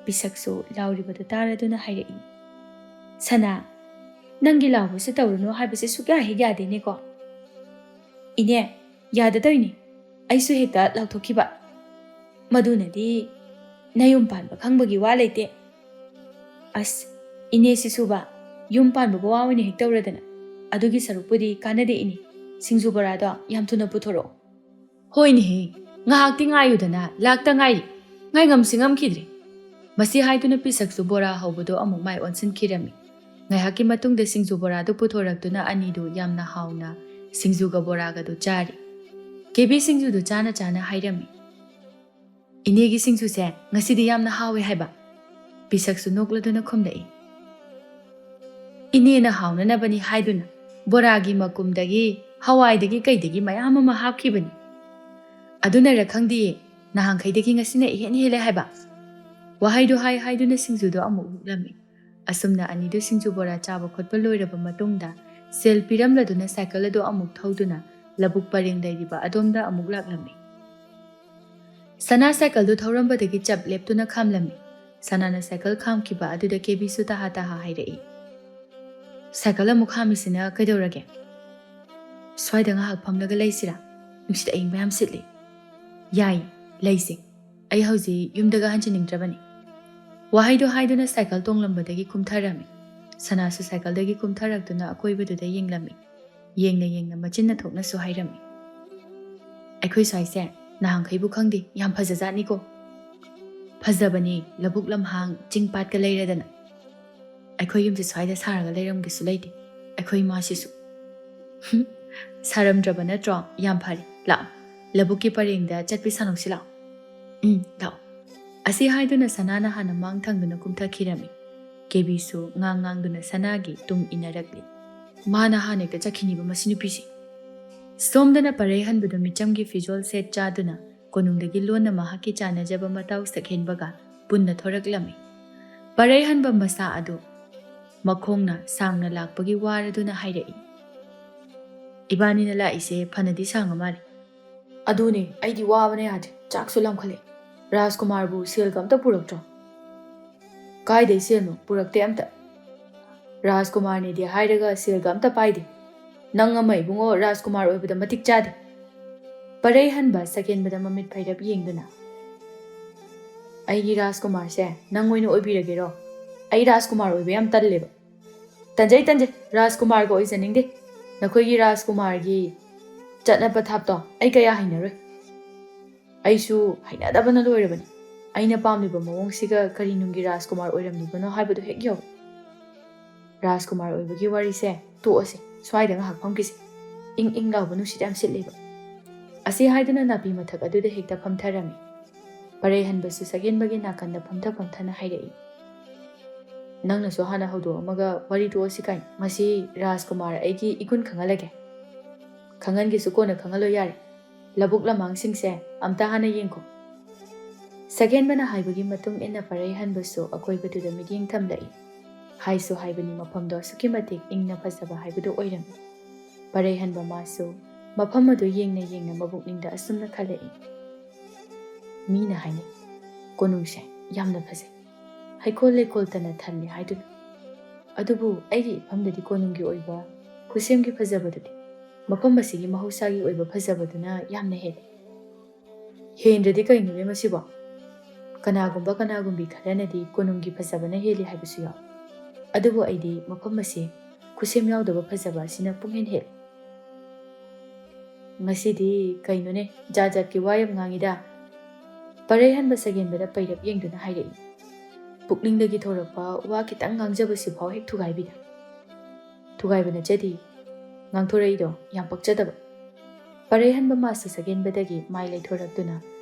ꯄꯤꯁꯛꯁꯨ ꯂꯥꯎꯔꯤꯕꯗꯨ ꯇꯥꯔꯗꯨꯅ ꯍꯥꯏꯔꯛꯏ ꯁꯅꯥ ꯅꯪꯒꯤ ꯂꯥꯎꯕꯁꯦ ꯇꯧꯔꯨꯅꯨ ꯍꯥꯏꯕꯁꯦ ꯁꯨꯛꯌꯥ ꯍꯦꯛ ꯌꯥꯗꯦꯅꯦꯀꯣ ꯏꯅꯦ ꯌꯥꯗꯇꯧꯏꯅꯤ ꯑꯩꯁꯨ ꯍꯦꯛꯇ ꯂꯥꯎꯊꯣꯛꯈꯤꯕ ꯃꯗꯨꯅꯗꯤ ꯅꯌꯨꯝ ꯄꯥꯟꯕ ꯈꯪꯕꯒꯤ ꯋꯥ ꯂꯩꯇꯦ ꯑꯁ ꯏꯅꯦꯁꯤꯁꯨꯕ ꯌꯨꯝ ꯄꯥꯟꯕꯕꯨ ꯋꯥ ꯑꯣꯏꯅ ꯍꯦꯛ ꯇꯧꯔꯗꯅ ꯑꯗꯨꯒꯤ ꯁꯔꯨꯛꯄꯨꯗꯤ ꯀꯥꯟꯅꯗꯦ ꯏꯅꯦ ꯁꯤꯡꯖු ꯕꯣꯔꯥꯗꯣ ꯌꯥꯝ ꯊꯨꯅ ꯄꯨꯊꯣꯔꯛꯑꯣ ꯍꯣꯏꯅꯦꯍꯦ ꯉꯥꯏꯍꯥꯛꯇꯤ ꯉꯥꯏꯌꯨꯗꯅ ꯂꯥꯛꯇ ꯉꯥꯏꯔꯤ ꯉꯝꯈꯤꯗ꯭ꯔꯦ ꯃꯁꯤ ꯍꯥꯏꯗꯨꯅ ꯄꯤꯁꯛꯁꯨ ꯕꯣꯔꯥ ꯍꯧꯕꯗꯣ ꯑꯃꯨꯛ ꯃꯥꯏ ꯑꯣꯟꯁꯤꯟꯈꯤꯔꯝꯃꯤ ꯉꯥꯏꯍꯥꯛꯀꯤ ꯃꯇꯨꯡꯗ ꯁꯤꯡꯖꯨ ꯕꯣꯔꯥꯗꯨ ꯄꯨꯊꯣꯔꯛꯇꯨꯅ ꯑꯅꯤꯗꯨ ꯌꯥꯝꯅ ꯍꯥꯎꯅ ꯁꯤꯡꯖꯨꯒ ꯕꯣꯔꯥꯒꯗꯨ ꯆꯥꯔꯤ ꯀꯦꯕꯤ ꯁꯤꯡꯖꯨꯗꯨ ꯆꯥꯅ ꯍꯥꯏꯔꯝꯃꯤ ꯏꯅꯦꯒꯤ ꯁꯤꯡꯖꯨꯁꯦ ꯉꯁꯤꯗꯤ ꯌꯥꯝꯅ ꯍꯥꯎꯋꯦ ꯍꯥꯏꯕ ꯄꯤꯁꯛꯁꯨ ꯅꯣꯛꯂꯗꯨꯅ ꯈꯨꯝꯂꯛꯏ ꯏꯅꯦꯅ ꯍꯥꯎꯅꯅꯕꯅꯤ ꯍꯥꯏꯗꯨꯅ ꯕꯣꯔꯥꯒꯤ ꯃꯀꯨꯝꯗꯒꯤ ꯍꯋꯥꯏꯗꯒꯤ ꯀꯩꯗꯒꯤ ꯃꯌꯥꯝ ꯑꯃ ꯍꯥꯞꯈꯤꯕꯅꯤ ꯑꯗꯨꯅꯔ ꯈꯪꯗꯦ ꯅꯍꯥꯟꯈꯩꯗꯒꯤ ꯉꯁꯤꯅ ꯏꯍꯦꯟ ꯍꯦꯜꯂꯦ ꯍꯥꯏꯕ ꯋꯥꯍꯩꯗꯨ ꯍꯥꯏꯗꯨꯅ ꯁꯤꯡꯖꯨꯗꯣ ꯑꯃꯨꯛ ꯍꯨꯛꯂꯝꯃꯤ ꯑꯁꯨꯝꯅ ꯑꯅꯤꯗꯨ ꯁꯤꯡꯖꯨ ꯕꯣꯔꯥ ꯆꯥꯕ ꯈꯣꯠꯄ ꯂꯣꯏꯔꯕ ꯃꯇꯨꯡꯗ ꯁꯦꯜ ꯄꯤꯔꯝꯂꯗꯨꯅ ꯁꯥꯏꯀꯜ ꯑꯗꯨ ꯑꯃꯨꯛ ꯊꯧꯗꯨꯅ ꯂꯧꯕꯨꯛ ꯄꯔꯦꯡ ꯂꯩꯔꯤꯕ ꯑꯗꯣꯝꯗ ꯑꯃꯨꯛ ꯂꯥꯛꯂꯝꯃꯤ ꯁꯅꯥ ꯁꯥꯏꯀꯜꯗꯨ ꯊꯧꯔꯝꯕꯗꯒꯤ ꯆꯞ ꯂꯦꯞꯇꯨꯅ ꯈꯥꯝꯂꯝꯃꯤ ꯁꯅꯥꯅ ꯁꯥꯏꯀꯜ ꯈꯥꯝꯈꯤꯕ ꯑꯗꯨꯗ ꯀꯦꯕꯤꯁꯨ ꯇꯍꯥ ꯍꯥꯏꯔꯛꯏ ꯁꯥꯏꯀꯜ ꯑꯃꯨꯛ ꯈꯥꯝꯃꯤꯁꯤꯅ ꯀꯩꯗꯧꯔꯒꯦ ꯁ꯭ꯋꯥꯏꯗ ꯉꯥꯏꯍꯥꯛ ꯐꯝꯂꯒ ꯂꯩꯁꯤꯔꯥ ꯅꯨꯡꯁꯤꯠ ꯑꯏꯪꯕ ꯌꯥꯝ ꯁꯤꯠꯂꯤ ꯌꯥꯏ ꯂꯩꯁꯦ ꯑꯩ ꯍꯧꯖꯤꯛ ꯌꯨꯝꯗꯒ ꯍꯟꯖꯤꯟꯅꯤꯡꯗ꯭ꯔꯕꯅꯤ ꯋꯥꯍꯩꯗꯣ ꯍꯥꯏꯗꯨꯅ ꯁꯥꯏꯀꯜ ꯇꯣꯡꯂꯝꯕꯗꯒꯤ ꯀꯨꯝꯊꯔꯝꯃꯤ ꯁꯅꯥꯁꯨ ꯁꯥꯏꯀꯜꯗꯒꯤ ꯀꯨꯝꯊꯔꯛꯇꯨꯅ ꯑꯀꯣꯏꯕꯗꯨꯗ ꯌꯦꯡꯂꯝꯃꯤ ꯌꯦꯡꯅ ꯃꯆꯤꯟꯅ ꯊꯣꯛꯅꯁꯨ ꯍꯥꯏꯔꯝꯃꯤ ꯑꯩꯈꯣꯏ ꯁ꯭ꯋꯥꯏꯁꯦ ꯅꯍꯥꯟꯈꯩꯕꯨ ꯈꯪꯗꯦ ꯌꯥꯝ ꯐꯖꯖꯥꯠꯅꯤꯀꯣ ꯐꯖꯕꯅꯤ ꯂꯧꯕꯨꯛ ꯂꯝꯍꯥꯡ ꯆꯤꯡ ꯄꯥꯠꯀ ꯂꯩꯔꯗꯅ ꯑꯩꯈꯣꯏ ꯌꯨꯝꯁꯦ ꯁ꯭ꯋꯥꯏꯗ ꯁꯥꯔꯒ ꯂꯩꯔꯝꯒꯦꯁꯨ ꯂꯩꯇꯦ ꯑꯩꯈꯣꯏ ꯏꯃꯥꯁꯤꯁꯨ ꯁꯥꯔꯝꯗ꯭ꯔꯕ ꯅꯠꯇ꯭ꯔꯣ ꯌꯥꯝ ꯐꯔꯦ ꯂꯥꯛꯑꯣ ꯂꯧꯕꯨꯛꯀꯤ ꯄꯔꯦꯡꯗ ꯆꯠꯄꯤ ꯁꯥꯟꯅꯧꯁꯤ ꯂꯥꯛꯑꯣ ꯂꯥꯛꯑꯣ ꯑꯁꯤ ꯍꯥꯏꯗꯨꯅ ꯁꯅꯥꯅ ꯍꯥꯟꯅ ꯃꯥꯡ ꯊꯪꯗꯨꯅ ꯀꯨꯝꯊꯈꯤꯔꯝꯃꯤ ꯀꯦꯕꯤꯁꯨ ꯉꯥꯡꯗꯨꯅ ꯁꯅꯥꯒꯤ ꯇꯨꯡ ꯏꯟꯅꯔꯛꯂꯤ ꯃꯥꯅ ꯍꯥꯟꯅ ꯍꯦꯛꯇ ꯆꯠꯈꯤꯅꯤꯕ ꯃꯁꯤ ꯅꯨꯄꯤꯁꯤ ꯁꯣꯝꯗꯅ ꯄꯔꯩꯍꯟꯕꯗꯨ ꯃꯤꯆꯝꯒꯤ ꯐꯤꯖꯣꯜ ꯁꯦꯠ ꯆꯥꯗꯨꯅ ꯀꯣꯅꯨꯡꯗꯒꯤ ꯂꯣꯟꯅ ꯃꯍꯥꯛꯀꯤ ꯆꯥꯟꯅꯖꯕ ꯃꯇꯥꯎ ꯁꯛꯍꯦꯟꯕꯒ ꯄꯨꯟꯅ ꯊꯣꯔꯛꯂꯝꯃꯤ ꯄꯔꯩꯍꯟꯕ ꯃꯁꯥ ꯑꯗꯨ ꯃꯈꯣꯡꯅ ꯁꯥꯡꯅ ꯂꯥꯛꯄꯒꯤ ꯋꯥꯔꯗꯨꯅ ꯍꯥꯏꯔꯛꯏ ꯏꯕꯥꯅꯤꯅ ꯂꯥꯛꯏꯁꯦ ꯐꯅꯗꯤ ꯁꯥꯡꯉ ꯃꯥꯜꯂꯤ ꯑꯗꯨꯅꯦ ꯑꯩꯗꯤ ꯋꯥꯕꯅ ꯌꯥꯗ꯭ꯔꯦ ꯆꯥꯛꯁꯨ ꯂꯥꯝꯈꯠꯂꯛꯑꯦ ꯔꯥꯖꯀꯨꯃꯥꯔꯕꯨ ꯁꯦꯜꯒ ꯑꯝꯇ ꯄꯨꯔꯛꯇ꯭ꯔꯣ ꯀꯥꯏꯗꯩ ꯁꯦꯜꯅꯣ ꯄꯨꯔꯛꯇꯦ ꯑꯝꯇ ꯔꯥꯖꯀꯨꯃꯥꯔꯅꯦꯗꯤ ꯍꯥꯏꯔꯒ ꯁꯦꯜꯒ ꯑꯝꯇ ꯄꯥꯏꯗꯦ ꯅꯪ ꯑꯃ ꯏꯕꯨꯡꯉꯣ ꯔꯥꯖꯀꯨꯃꯥꯔ ꯑꯣꯏꯕꯗ ꯃꯇꯤꯛ ꯆꯥꯗꯦ ꯄꯔꯩꯍꯟꯕ ꯁꯛꯍꯦꯟꯕꯗ ꯃꯃꯤꯠ ꯐꯩꯔꯞ ꯌꯦꯡꯗꯨꯅ ꯑꯩꯒꯤ ꯔꯥꯖꯀꯨꯃꯥꯔꯁꯦ ꯅꯪ ꯑꯣꯏꯅ ꯑꯣꯏꯕꯤꯔꯒꯦꯔꯣ ꯑꯩ ꯔꯥꯖꯀꯨꯃꯥꯔ ꯑꯣꯏꯕ ꯌꯥꯝ ꯇꯜꯂꯦꯕ ꯇꯟꯖꯩ ꯔꯥꯖꯀꯨꯃꯥꯔꯒ ꯑꯣꯏꯖꯅꯤꯡꯗꯦ ꯅꯈꯣꯏꯒꯤ ꯔꯥꯖꯀꯨꯃꯥꯔꯒꯤ ꯆꯠꯅ ꯄꯊꯥꯞꯇꯣ ꯑꯩ ꯀꯌꯥ ꯍꯩꯅꯔꯣꯏ ꯑꯩꯁꯨ ꯍꯩꯅꯗꯕꯅ ꯂꯣꯏꯔꯕꯅꯤ ꯑꯩꯅ ꯄꯥꯝꯂꯤꯕ ꯃꯑꯣꯡꯁꯤꯒ ꯀꯔꯤ ꯅꯨꯡꯒꯤ ꯔꯥꯖꯀꯨꯃꯥꯔ ꯑꯣꯏꯔꯝꯂꯤꯕꯅꯣ ꯍꯥꯏꯕꯗꯨ ꯍꯦꯛ ꯌꯧꯏ ꯔꯥꯖꯀꯨꯃꯥꯔ ꯑꯣꯏꯕꯒꯤ ꯋꯥꯔꯤꯁꯦ ꯇꯣꯛꯑꯁꯤ ꯁ꯭ꯋꯥꯏꯗ ꯉꯥꯏꯍꯥꯛ ꯐꯝꯈꯤꯁꯤ ꯏꯪ ꯂꯥꯎꯕ ꯅꯨꯡꯁꯤꯠ ꯌꯥꯝ ꯁꯤꯠꯂꯦꯕ ꯑꯁꯤ ꯍꯥꯏꯗꯨꯅ ꯅꯥꯄꯤ ꯃꯊꯛ ꯑꯗꯨꯗ ꯍꯦꯛꯇ ꯐꯝꯊꯔꯝꯃꯤ ꯄꯔꯩꯍꯟꯕꯁꯨ ꯁꯛꯍꯦꯟꯕꯒꯤ ꯅꯥꯀꯟꯗ ꯐꯝꯊꯅ ꯍꯥꯏꯔꯛꯏ ꯅꯪꯅꯁꯨ ꯍꯥꯟꯅ ꯍꯧꯗꯣꯛꯑꯝꯃꯒ ꯋꯥꯔꯤ ꯇꯣꯛꯑꯁꯤ ꯀꯥꯏꯅ ꯃꯁꯤ ꯔꯥꯖꯀꯨꯃꯥꯔ ꯑꯩꯒꯤ ꯏꯒꯨꯟ ꯈꯪꯍꯜꯂꯒꯦ ꯈꯪꯍꯟꯒꯦꯁꯨ ꯀꯣꯟꯅ ꯈꯪꯍꯜꯂꯣ ꯌꯥꯔꯦ ꯂꯧꯕꯨꯛ ꯂꯝꯍꯥꯡꯁꯤꯡꯁꯦ ꯑꯝꯇ ꯍꯥꯟꯅ ꯌꯦꯡꯈꯣ ꯁꯛꯍꯦꯟꯕꯅ ꯍꯥꯏꯕꯒꯤ ꯃꯇꯨꯡ ꯏꯟꯅ ꯄꯔꯩꯍꯟꯕꯁꯨ ꯑꯀꯣꯏꯕꯗꯨꯗ ꯃꯤꯠꯌꯦꯡ ꯊꯝꯂꯛꯏ ꯍꯥꯏꯁꯨ ꯍꯥꯏꯕꯅꯤ ꯃꯐꯝꯗꯣ ꯑꯁꯨꯛꯀꯤ ꯃꯇꯤꯛ ꯏꯪꯅ ꯐꯖꯕ ꯍꯥꯏꯕꯗꯨ ꯑꯣꯏꯔꯝꯃꯤ ꯄꯔꯩꯍꯟꯕ ꯃꯥꯁꯨ ꯃꯐꯝ ꯑꯗꯨ ꯌꯦꯡꯅ ꯃꯕꯨꯛꯅꯤꯡꯗ ꯑꯁꯨꯝꯅ ꯈꯜꯂꯛꯏ ꯃꯤꯅ ꯍꯥꯏꯅꯩ ꯀꯣꯅꯨꯡꯁꯦ ꯌꯥꯝꯅ ꯐꯖꯩ ꯍꯩꯀꯣꯜ ꯂꯩꯀꯣꯜꯇꯅ ꯊꯜꯂꯦ ꯍꯥꯏꯗꯨꯅ ꯑꯗꯨꯕꯨ ꯑꯩꯒꯤ ꯏꯐꯝꯗꯗꯤ ꯀꯣꯅꯨꯡꯒꯤ ꯑꯣꯏꯕ ꯈꯨꯠꯁꯦꯝꯒꯤ ꯐꯖꯕꯗꯨꯗꯤ ꯃꯐꯝ ꯑꯁꯤꯒꯤ ꯃꯍꯧꯁꯥꯒꯤ ꯑꯣꯏꯕ ꯐꯖꯕꯗꯨꯅ ꯌꯥꯝꯅ ꯍꯦꯜꯂꯤ꯫ ꯍꯦꯟꯗ꯭ꯔꯗꯤ ꯀꯩꯅꯣꯅꯦ ꯃꯁꯤꯕꯣ? ꯀꯅꯥꯒꯨꯝꯕꯤ ꯈꯔꯅꯗꯤ ꯀꯣꯅꯨꯡꯒꯤ ꯐꯖꯕꯅ ꯍꯦꯜꯂꯤ ꯍꯥꯏꯕꯁꯨ ꯌꯥꯎꯏ꯫ ꯑꯗꯨꯕꯨ ꯑꯩꯗꯤ ꯃꯐꯝ ꯑꯁꯤ ꯈꯨꯠꯁꯦꯝ ꯌꯥꯎꯗꯕ ꯐꯖꯕ ꯑꯁꯤꯅ ꯄꯨꯡꯍꯦꯟ ꯍꯦꯜꯂꯤ꯫ ꯉꯁꯤꯗꯤ ꯀꯩꯅꯣꯅꯦ ꯖꯥꯠ ꯖꯥꯠꯀꯤ ꯋꯥ ꯌꯥꯝ ꯉꯥꯡꯉꯤꯗ꯫ ꯄꯔꯩꯍꯟꯕ ꯁꯒꯦꯟꯕꯗ ꯄꯩꯔꯞ ꯌꯦꯡꯗꯨꯅ ꯍꯥꯏꯔꯛꯏ꯫ ꯄꯨꯛꯅꯤꯡꯗꯒꯤ ꯊꯣꯔꯛꯄ ꯋꯥ ꯈꯤꯇꯪ ꯉꯥꯡꯖꯕꯁꯤꯐꯥꯎ ꯍꯦꯛ ꯊꯨꯒꯥꯏꯕꯤꯗ꯫ ꯊꯨꯒꯥꯏꯕ ꯅꯠꯆꯗꯤ ꯉꯥꯡꯊꯣꯔꯛꯏꯗꯣ ꯌꯥꯝ ꯄꯛꯆꯗꯕ꯫ ꯄꯔꯩꯍꯟꯕ ꯃꯥꯁꯨ ꯁꯒꯦꯟꯕꯗꯒꯤ ꯃꯥꯏ ꯂꯩꯊꯣꯔꯛꯇꯨꯅ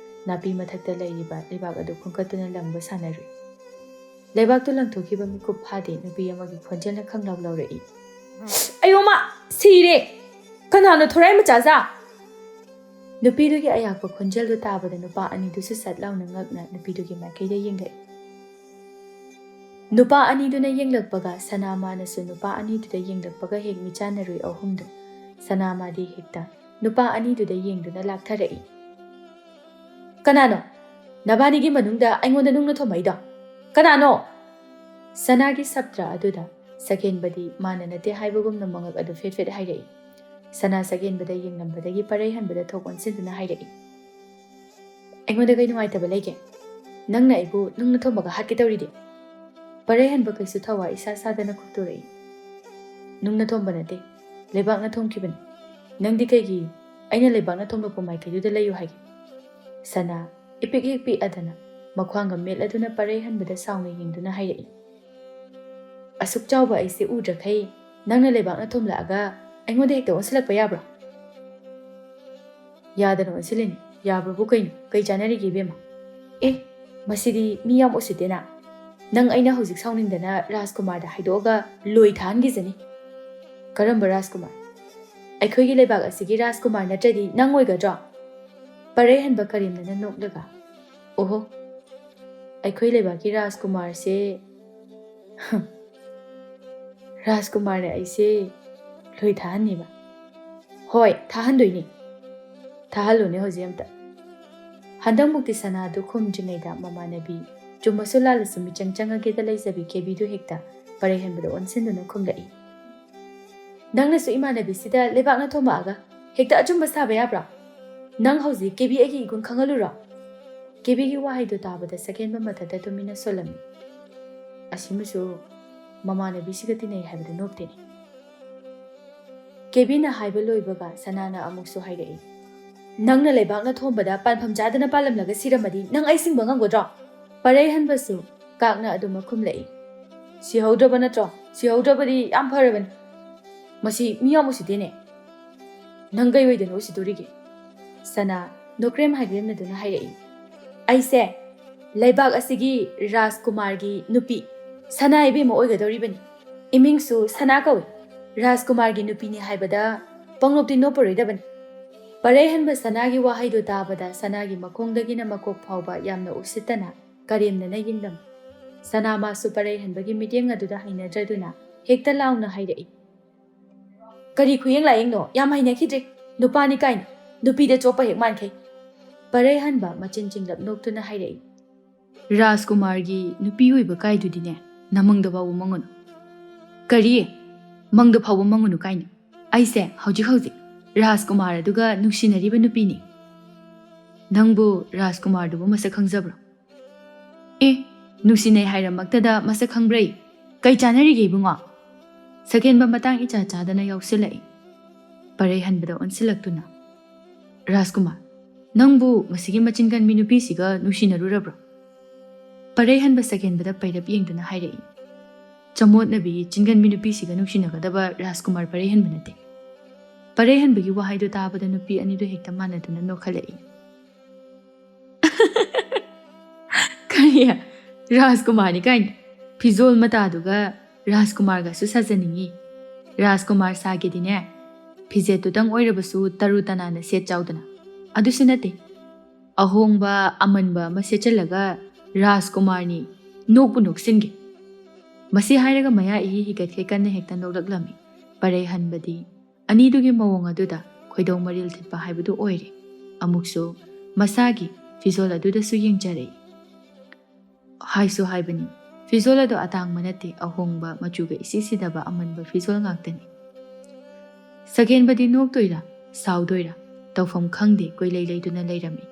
ꯅꯥꯄꯤ ꯃꯊꯛꯇ ꯂꯩꯔꯤꯕ ꯂꯩꯕꯥꯛ ꯑꯗꯨ ꯈꯨꯟꯀꯠꯇꯨꯅ ꯂꯪꯕ ꯁꯥꯟꯅꯔꯨꯏ꯫ ꯂꯩꯕꯥꯛꯇꯨ ꯂꯪꯊꯣꯛꯈꯤꯕ ꯃꯤꯀꯨꯞ ꯐꯥꯗꯦ ꯅꯨꯄꯤ ꯑꯃꯒꯤ ꯈꯣꯟꯖꯦꯜꯅ ꯈꯪꯂꯥꯎ ꯂꯧꯔꯛꯏ꯫ ꯑꯌꯣꯃ ꯁꯤꯔꯦ! ꯀꯅꯥꯅꯣ ꯊꯣꯔꯥꯏ ꯃꯆꯥꯖꯥ? ꯅꯨꯄꯤꯗꯨꯒꯤ ꯑꯌꯥꯛꯄ ꯈꯣꯟꯖꯦꯜꯗꯨ ꯇꯥꯕꯗ ꯅꯨꯄꯥ ꯑꯅꯤꯗꯨꯁꯨ ꯁꯠ ꯂꯥꯎꯅ ꯉꯛꯅ ꯅꯨꯄꯤꯗꯨꯒꯤ ꯃꯥꯏꯀꯩꯗ ꯌꯦꯡꯂꯛꯏ꯫ ꯅꯨꯄꯥ ꯑꯅꯤꯗꯨꯅ ꯌꯦꯡꯂꯛꯄꯒ ꯁꯅꯥꯃꯥꯅꯁꯨ ꯅꯨꯄꯥ ꯑꯅꯤꯗꯨꯗ ꯌꯦꯡꯂꯛꯄꯒ ꯍꯦꯛ ꯃꯤꯆꯥꯟꯅꯔꯨꯏ ꯑꯍꯨꯝꯗꯨ꯫ ꯁꯅꯥꯃꯥꯗꯤ ꯍꯦꯛꯇ ꯅꯨꯄꯥ ꯑꯅꯤꯗꯨꯗ ꯌꯦꯡꯗꯨꯅ ꯂꯥꯛꯊꯔꯛꯏ꯫ ꯀꯅꯥꯅꯣ? ꯅꯕꯥꯅꯤꯒꯤ ꯃꯅꯨꯡꯗ ꯑꯩꯉꯣꯟꯗ ꯅꯨꯡꯅ ꯊꯣꯝꯃꯛꯏꯗꯣ? ꯀꯅꯥꯅꯣ? ꯁꯅꯥꯒꯤ ꯁꯞꯇ꯭ꯔ ꯑꯗꯨꯗ ꯁꯒꯦꯟꯕꯗꯤ ꯃꯥꯅ ꯅꯠꯇꯦ ꯍꯥꯏꯕꯒꯨꯝꯅ ꯃꯉꯛ ꯑꯗꯨ ꯐꯦꯠ ꯐꯦꯠ ꯍꯥꯏꯔꯛꯏ꯫ ꯁꯅꯥ ꯁꯒꯦꯟꯕꯗ ꯌꯦꯡꯂꯝꯕꯗꯒꯤ ꯄꯔꯩꯍꯟꯕꯗ ꯊꯣꯛ ꯑꯣꯟꯁꯤꯟꯗꯨꯅ ꯍꯥꯏꯔꯛꯏ꯫ ꯑꯩꯉꯣꯟꯗ ꯀꯩ ꯅꯨꯡꯉꯥꯏꯇꯕ ꯂꯩꯒꯦ? ꯅꯪꯅ ꯑꯩꯕꯨ ꯅꯨꯡꯅ ꯊꯣꯝꯃꯒ ꯍꯥꯠꯀꯦ ꯇꯧꯔꯤꯗꯤ? ꯄꯔꯩꯍꯟꯕ ꯀꯩꯁꯨ ꯊꯋꯥꯏ ꯏꯁꯥ ꯁꯥꯗꯅ ꯈꯨꯛꯇꯣꯔꯛꯏ꯫ ꯅꯨꯡꯅ ꯊꯣꯝꯕ ꯅꯠꯇꯦ, ꯂꯩꯕꯥꯛꯅ ꯊꯣꯝꯈꯤꯕꯅꯤ꯫ ꯅꯪꯗꯤ ꯀꯩꯒꯤ ꯑꯩꯅ ꯂꯩꯕꯥꯛꯅ ꯊꯣꯝꯂꯛꯄ ꯃꯥꯏꯀꯩꯗꯨꯗ ꯂꯩꯌꯨ ꯍꯥꯏꯒꯦ? ꯁꯅꯥ ꯏꯄꯤꯛ ꯍꯦꯛ ꯄꯤꯛꯑꯗꯅ ꯃꯈ꯭ꯋꯥꯡꯒ ꯃꯦꯠꯂꯗꯨꯅ ꯄꯔꯩꯍꯟꯕꯗ ꯁꯥꯎꯅ ꯌꯦꯡꯗꯨꯅ ꯍꯥꯏꯔꯛꯏ꯫ ꯑꯁꯨꯛ ꯆꯥꯎꯕ ꯑꯩꯁꯦ ꯎꯗ꯭ꯔꯈꯩ ꯅꯪꯅ ꯂꯩꯕꯥꯛꯅ ꯊꯣꯝꯂꯛꯑꯒ ꯑꯩꯉꯣꯟꯗ ꯍꯦꯛꯇ ꯑꯣꯟꯁꯤꯜꯂꯛꯄ ꯌꯥꯕ꯭ꯔꯣ? ꯌꯥꯗꯅ ꯑꯣꯟꯁꯤꯜꯂꯤꯅꯤ꯫ ꯌꯥꯕ꯭ꯔꯕꯨ ꯀꯩꯅꯣ? ꯀꯩ ꯆꯥꯟꯅꯔꯤꯒꯦ ꯏꯕꯦꯝꯃ? ꯑꯦ ꯃꯁꯤꯗꯤ ꯃꯤ ꯌꯥꯝ ꯎꯁꯤꯠꯇꯦꯅ꯫ ꯅꯪ ꯑꯩꯅ ꯍꯧꯖꯤꯛ ꯁꯥꯎꯅꯤꯡꯗꯅ ꯔꯥꯖꯀꯨꯃꯥꯔꯗ ꯍꯥꯏꯗꯣꯛꯑꯒ ꯂꯣꯏ ꯊꯥꯍꯟꯈꯤꯖꯅꯤ꯫ ꯀꯔꯝꯕ ꯔꯥꯖꯀꯨꯃꯥꯔ? ꯑꯩꯈꯣꯏꯒꯤ ꯂꯩꯕꯥꯛ ꯑꯁꯤꯒꯤ ꯔꯥꯖꯀꯨꯃꯥꯔ ꯅꯠꯇ꯭ꯔꯗꯤ ꯅꯪ ꯑꯣꯏꯒꯗ꯭ꯔꯣ? ꯄꯔꯩꯍꯟꯕ ꯀꯔꯦꯝꯅꯅ ꯅꯣꯛꯂꯒ ꯑꯣꯍꯣ ꯑꯩꯈꯣꯏ ꯂꯩꯕꯥꯛꯀꯤ ꯔꯥꯖꯀꯨꯃꯥꯔꯁꯦ ꯔꯥꯖꯀꯨꯃꯥꯔꯅ ꯑꯩꯁꯦ ꯂꯣꯏ ꯊꯥꯍꯟꯅꯤꯕ? ꯍꯣꯏ ꯊꯥꯍꯟꯗꯣꯏꯅꯤ꯫ ꯊꯥꯍꯜꯂꯨꯅꯦ ꯍꯧꯖꯤꯛ ꯑꯝꯇ꯫ ꯍꯟꯗꯛꯃꯨꯛꯇꯤ ꯁꯅꯥꯗꯨ ꯈꯨꯝꯗ꯭ꯔꯤꯉꯩꯗ ꯃꯃꯥꯟꯅꯕꯤ ꯆꯨꯝꯃꯁꯨ ꯂꯥꯜꯂꯁꯨ ꯃꯤꯆꯪ ꯆꯪꯉꯒꯦꯗ ꯂꯩꯖꯕꯤ ꯀꯦꯕꯤꯗꯨ ꯍꯦꯛꯇ ꯄꯔꯩꯍꯟꯕꯗ ꯑꯣꯟꯁꯤꯟꯗꯨꯅ ꯈꯨꯝꯂꯛꯏ꯫ ꯅꯪꯅꯁꯨ ꯏꯃꯥꯟꯅꯕꯤꯁꯤꯗ ꯂꯩꯕꯥꯛꯅ ꯊꯣꯝꯃꯛꯑꯒ ꯍꯦꯛꯇ ꯑꯆꯨꯝꯕ ꯁꯥꯕ ꯌꯥꯕ꯭ꯔꯣ? ꯅꯪ ꯍꯧꯖꯤꯛ ꯀꯦꯕꯤ ꯑꯩꯒꯤ ꯏꯒꯨꯟ ꯈꯪꯍꯜꯂꯨꯔꯣ? ꯀꯦꯕꯤꯒꯤ ꯋꯥꯍꯩꯗꯨ ꯇꯥꯕꯗ ꯁꯒꯦꯟꯕ ꯃꯊꯛꯇ ꯇꯨꯃꯤꯟꯅ ꯁꯣꯜꯂꯝꯃꯤ꯫ ꯑꯁꯤꯃꯁꯨ ꯃꯃꯥꯟꯅꯕꯤꯁꯤꯒ ꯇꯤꯟꯅꯩ ꯍꯥꯏꯕꯗ ꯅꯣꯞꯇꯦꯅꯦ꯫ ꯀꯦꯕꯤꯅ ꯍꯥꯏꯕ ꯂꯣꯏꯕꯒ ꯁꯅꯥꯅ ꯑꯃꯨꯛꯁꯨ ꯍꯥꯏꯔꯛꯏ꯫ ꯅꯪꯅ ꯂꯩꯕꯥꯛꯅ ꯊꯣꯝꯕꯗ ꯄꯥꯟꯐꯝ ꯆꯥꯗꯅ ꯄꯥꯜꯂꯝꯂꯒ ꯁꯤꯔꯝꯃꯗꯤ ꯅꯪ ꯑꯩ ꯁꯤꯡꯕ ꯉꯝꯒꯗ꯭ꯔꯣ? ꯄꯔꯩꯍꯟꯕꯁꯨ ꯀꯥꯛꯅ ꯑꯗꯨꯃꯛ ꯈꯨꯝꯂꯛꯏ꯫ ꯁꯤꯍꯧꯗ꯭ꯔꯕ ꯅꯠꯇ꯭ꯔꯣ? ꯁꯤꯍꯧꯗ꯭ꯔꯕꯗꯤ ꯌꯥꯝ ꯐꯔꯕꯅꯤ꯫ ꯃꯁꯤ ꯃꯤ ꯌꯥꯝ ꯎꯁꯤꯠꯇꯦꯅꯦ꯫ ꯅꯪ ꯀꯩ ꯑꯣꯏꯗꯅ ꯎꯁꯤꯠꯇꯣꯔꯤꯒꯦ? ꯁꯅꯥ ꯅꯣꯀ꯭ꯔꯦꯝ ꯍꯥꯏꯒ꯭ꯔꯦꯝꯅꯗꯨꯅ ꯍꯥꯏꯔꯛꯏ꯫ ꯑꯩꯁꯦ ꯂꯩꯕꯥꯛ ꯑꯁꯤꯒꯤ ꯔꯥꯖꯀꯨꯃꯥꯔꯒꯤ ꯅꯨꯄꯤ ꯁꯅꯥ ꯏꯕꯦꯝꯃ ꯑꯣꯏꯒꯗꯧꯔꯤꯕꯅꯤ꯫ ꯏꯃꯤꯡꯁꯨ ꯁꯅꯥ ꯀꯧꯏ꯫ ꯔꯥꯖꯀꯨꯃꯥꯔꯒꯤ ꯅꯨꯄꯤꯅꯤ ꯍꯥꯏꯕꯗ ꯄꯪꯅꯣꯞꯇꯤ ꯅꯣꯞꯄꯔꯣꯏꯗꯕꯅꯤ꯫ ꯄꯔꯩꯍꯟꯕ ꯁꯅꯥꯒꯤ ꯋꯥꯍꯩꯗꯨ ꯇꯥꯕꯗ ꯁꯅꯥꯒꯤ ꯃꯈꯣꯡꯗꯒꯤꯅ ꯃꯀꯣꯛ ꯐꯥꯎꯕ ꯌꯥꯝꯅ ꯎꯁꯤꯠꯇꯅ ꯀꯔꯦꯝꯅꯅ ꯌꯦꯡꯂꯝꯃꯤ꯫ ꯁꯅꯥ ꯃꯥꯁꯨ ꯄꯔꯩꯍꯟꯕꯒꯤ ꯃꯤꯠꯌꯦꯡ ꯑꯗꯨꯗ ꯍꯩꯅꯗ꯭ꯔꯗꯨꯅ ꯍꯦꯛꯇ ꯂꯥꯎꯅ ꯍꯥꯏꯔꯛꯏ꯫ ꯀꯔꯤ ꯈꯨꯌꯦꯡ ꯂꯥꯌꯦꯡꯅꯣ? ꯌꯥꯝ ꯍꯩꯅꯈꯤꯗ꯭ꯔꯦ꯫ ꯅꯨꯄꯥꯅꯤ ꯀꯥꯏꯅ ꯅꯨꯄꯤꯗ ꯆꯣꯞꯄ ꯍꯦꯛ ꯃꯥꯟꯈꯩ꯫ ꯄꯔꯩꯍꯟꯕ ꯃꯆꯤꯟ ꯆꯤꯡꯂꯞ ꯅꯣꯛꯇꯨꯅ ꯍꯥꯏꯔꯛꯏ꯫ ꯔꯥꯖꯀꯨꯃꯥꯔꯒꯤ ꯅꯨꯄꯤ ꯑꯣꯏꯕ ꯀꯥꯏꯗꯨꯗꯤꯅꯦ ꯅꯃꯪꯗ ꯐꯥꯎꯕ ꯃꯪꯉꯨꯅꯨ꯫ ꯀꯔꯤ? ꯃꯪꯗ ꯐꯥꯎꯕ ꯃꯪꯉꯨꯅꯨ ꯀꯥꯏꯅ? ꯑꯩꯁꯦ ꯍꯧꯖꯤꯛ ꯔꯥꯖꯀꯨꯃꯥꯔ ꯑꯗꯨꯒ ꯅꯨꯡꯁꯤꯅꯔꯤꯕ ꯅꯨꯄꯤꯅꯤ꯫ ꯅꯪꯕꯨ ꯔꯥꯖꯀꯨꯃꯥꯔꯗꯨꯕꯨ ꯃꯁꯛ ꯈꯪꯖꯕ꯭ꯔꯣ? ꯑꯦ ꯅꯨꯡꯁꯤꯅꯩ ꯍꯥꯏꯔꯃꯛꯇꯗ ꯃꯁꯛ ꯈꯪꯕ꯭ꯔꯩ? ꯀꯩ ꯆꯥꯟꯅꯔꯤꯒꯦ ꯏꯕꯨꯡꯉꯣ? ꯁꯒꯦꯟꯕ ꯃꯇꯥꯡ ꯏꯆꯥ ꯆꯥꯗꯅ ꯌꯥꯎꯁꯤꯜꯂꯛꯏ꯫ ꯄꯔꯩꯍꯟꯕꯗ ꯑꯣꯟꯁꯤꯜꯂꯛꯇꯨꯅ ꯔꯥꯖꯀꯨꯃꯥꯔ ꯅꯪꯕꯨ ꯃꯁꯤꯒꯤ ꯃꯆꯤꯟ ꯀꯟꯕꯤ ꯅꯨꯄꯤꯁꯤꯒ ꯅꯨꯡꯁꯤꯅꯔꯨꯔꯕ꯭ꯔꯣ? ꯄꯔꯩꯍꯟꯕ ꯁꯒꯦꯟꯕꯗ ꯄꯩꯔꯞ ꯌꯦꯡꯗꯨꯅ ꯍꯥꯏꯔꯛꯏ꯫ ꯆꯃꯣꯠꯅꯕꯤ ꯆꯤꯟꯒꯟꯕꯤ ꯅꯨꯄꯤꯁꯤꯒ ꯅꯨꯡꯁꯤꯅꯒꯗꯕ ꯔꯥꯖꯀꯨꯃꯥꯔ ꯄꯔꯩꯍꯟꯕ ꯅꯠꯇꯦ꯫ ꯄꯔꯩꯍꯟꯕꯒꯤ ꯋꯥꯍꯩꯗꯨ ꯇꯥꯕꯗ ꯅꯨꯄꯤ ꯑꯅꯤꯗꯨ ꯍꯦꯛꯇ ꯃꯥꯟꯅꯗꯨꯅ ꯅꯣꯛꯈꯠꯂꯛꯏ꯫ ꯀꯔꯤ? ꯔꯥꯖꯀꯨꯃꯥꯔꯅꯤ ꯀꯥꯏꯅ? ꯐꯤꯖꯣꯜ ꯃꯇꯥꯗꯨꯒ ꯔꯥꯖꯀꯨꯃꯥꯔꯒꯁꯨ ꯁꯥꯖꯅꯤꯡꯉꯤ꯫ ꯔꯥꯖꯀꯨꯃꯥꯔ ꯁꯥꯒꯦꯗꯤꯅꯦ ꯐꯤꯖꯦꯠꯇꯨꯗꯪ ꯑꯣꯏꯔꯕꯁꯨ ꯇꯔꯨ ꯇꯅꯥꯟꯅ ꯁꯦꯠ ꯆꯥꯎꯗꯅ꯫ ꯑꯗꯨꯁꯨ ꯅꯠꯇꯦ ꯑꯍꯣꯡꯕ ꯑꯃꯟꯕ ꯑꯃ ꯁꯦꯠꯆꯜꯂꯒ ꯔꯥꯖꯀꯨꯃꯥꯔꯅꯤ ꯅꯣꯛꯄꯨ ꯅꯣꯛꯁꯤꯟꯒꯦ꯫ ꯃꯁꯤ ꯍꯥꯏꯔꯒ ꯃꯌꯥ ꯏꯍꯤ ꯍꯤꯒꯠꯈꯩ ꯀꯟꯅ ꯍꯦꯛꯇ ꯅꯣꯛꯂꯛꯂꯝꯃꯤ꯫ ꯄꯔꯩꯍꯟꯕꯗꯤ ꯑꯅꯤꯗꯨꯒꯤ ꯃꯑꯣꯡ ꯑꯗꯨꯗ ꯈꯣꯏꯗꯧ ꯃꯔꯤꯜ ꯊꯤꯠꯄ ꯍꯥꯏꯕꯗꯨ ꯑꯣꯏꯔꯦ꯫ ꯑꯃꯨꯛꯁꯨ ꯃꯁꯥꯒꯤ ꯐꯤꯖꯣꯜ ꯑꯗꯨꯗꯁꯨ ꯌꯦꯡꯖꯔꯛꯏ꯫ ꯍꯥꯏꯁꯨ ꯍꯥꯏꯕꯅꯤ Fizol ado atang manate ahongba machuga isisidaba amanba fizol ngaktani. Sagen badi nok toira, saw doira, tawfam khangde koi lay layduna layrami.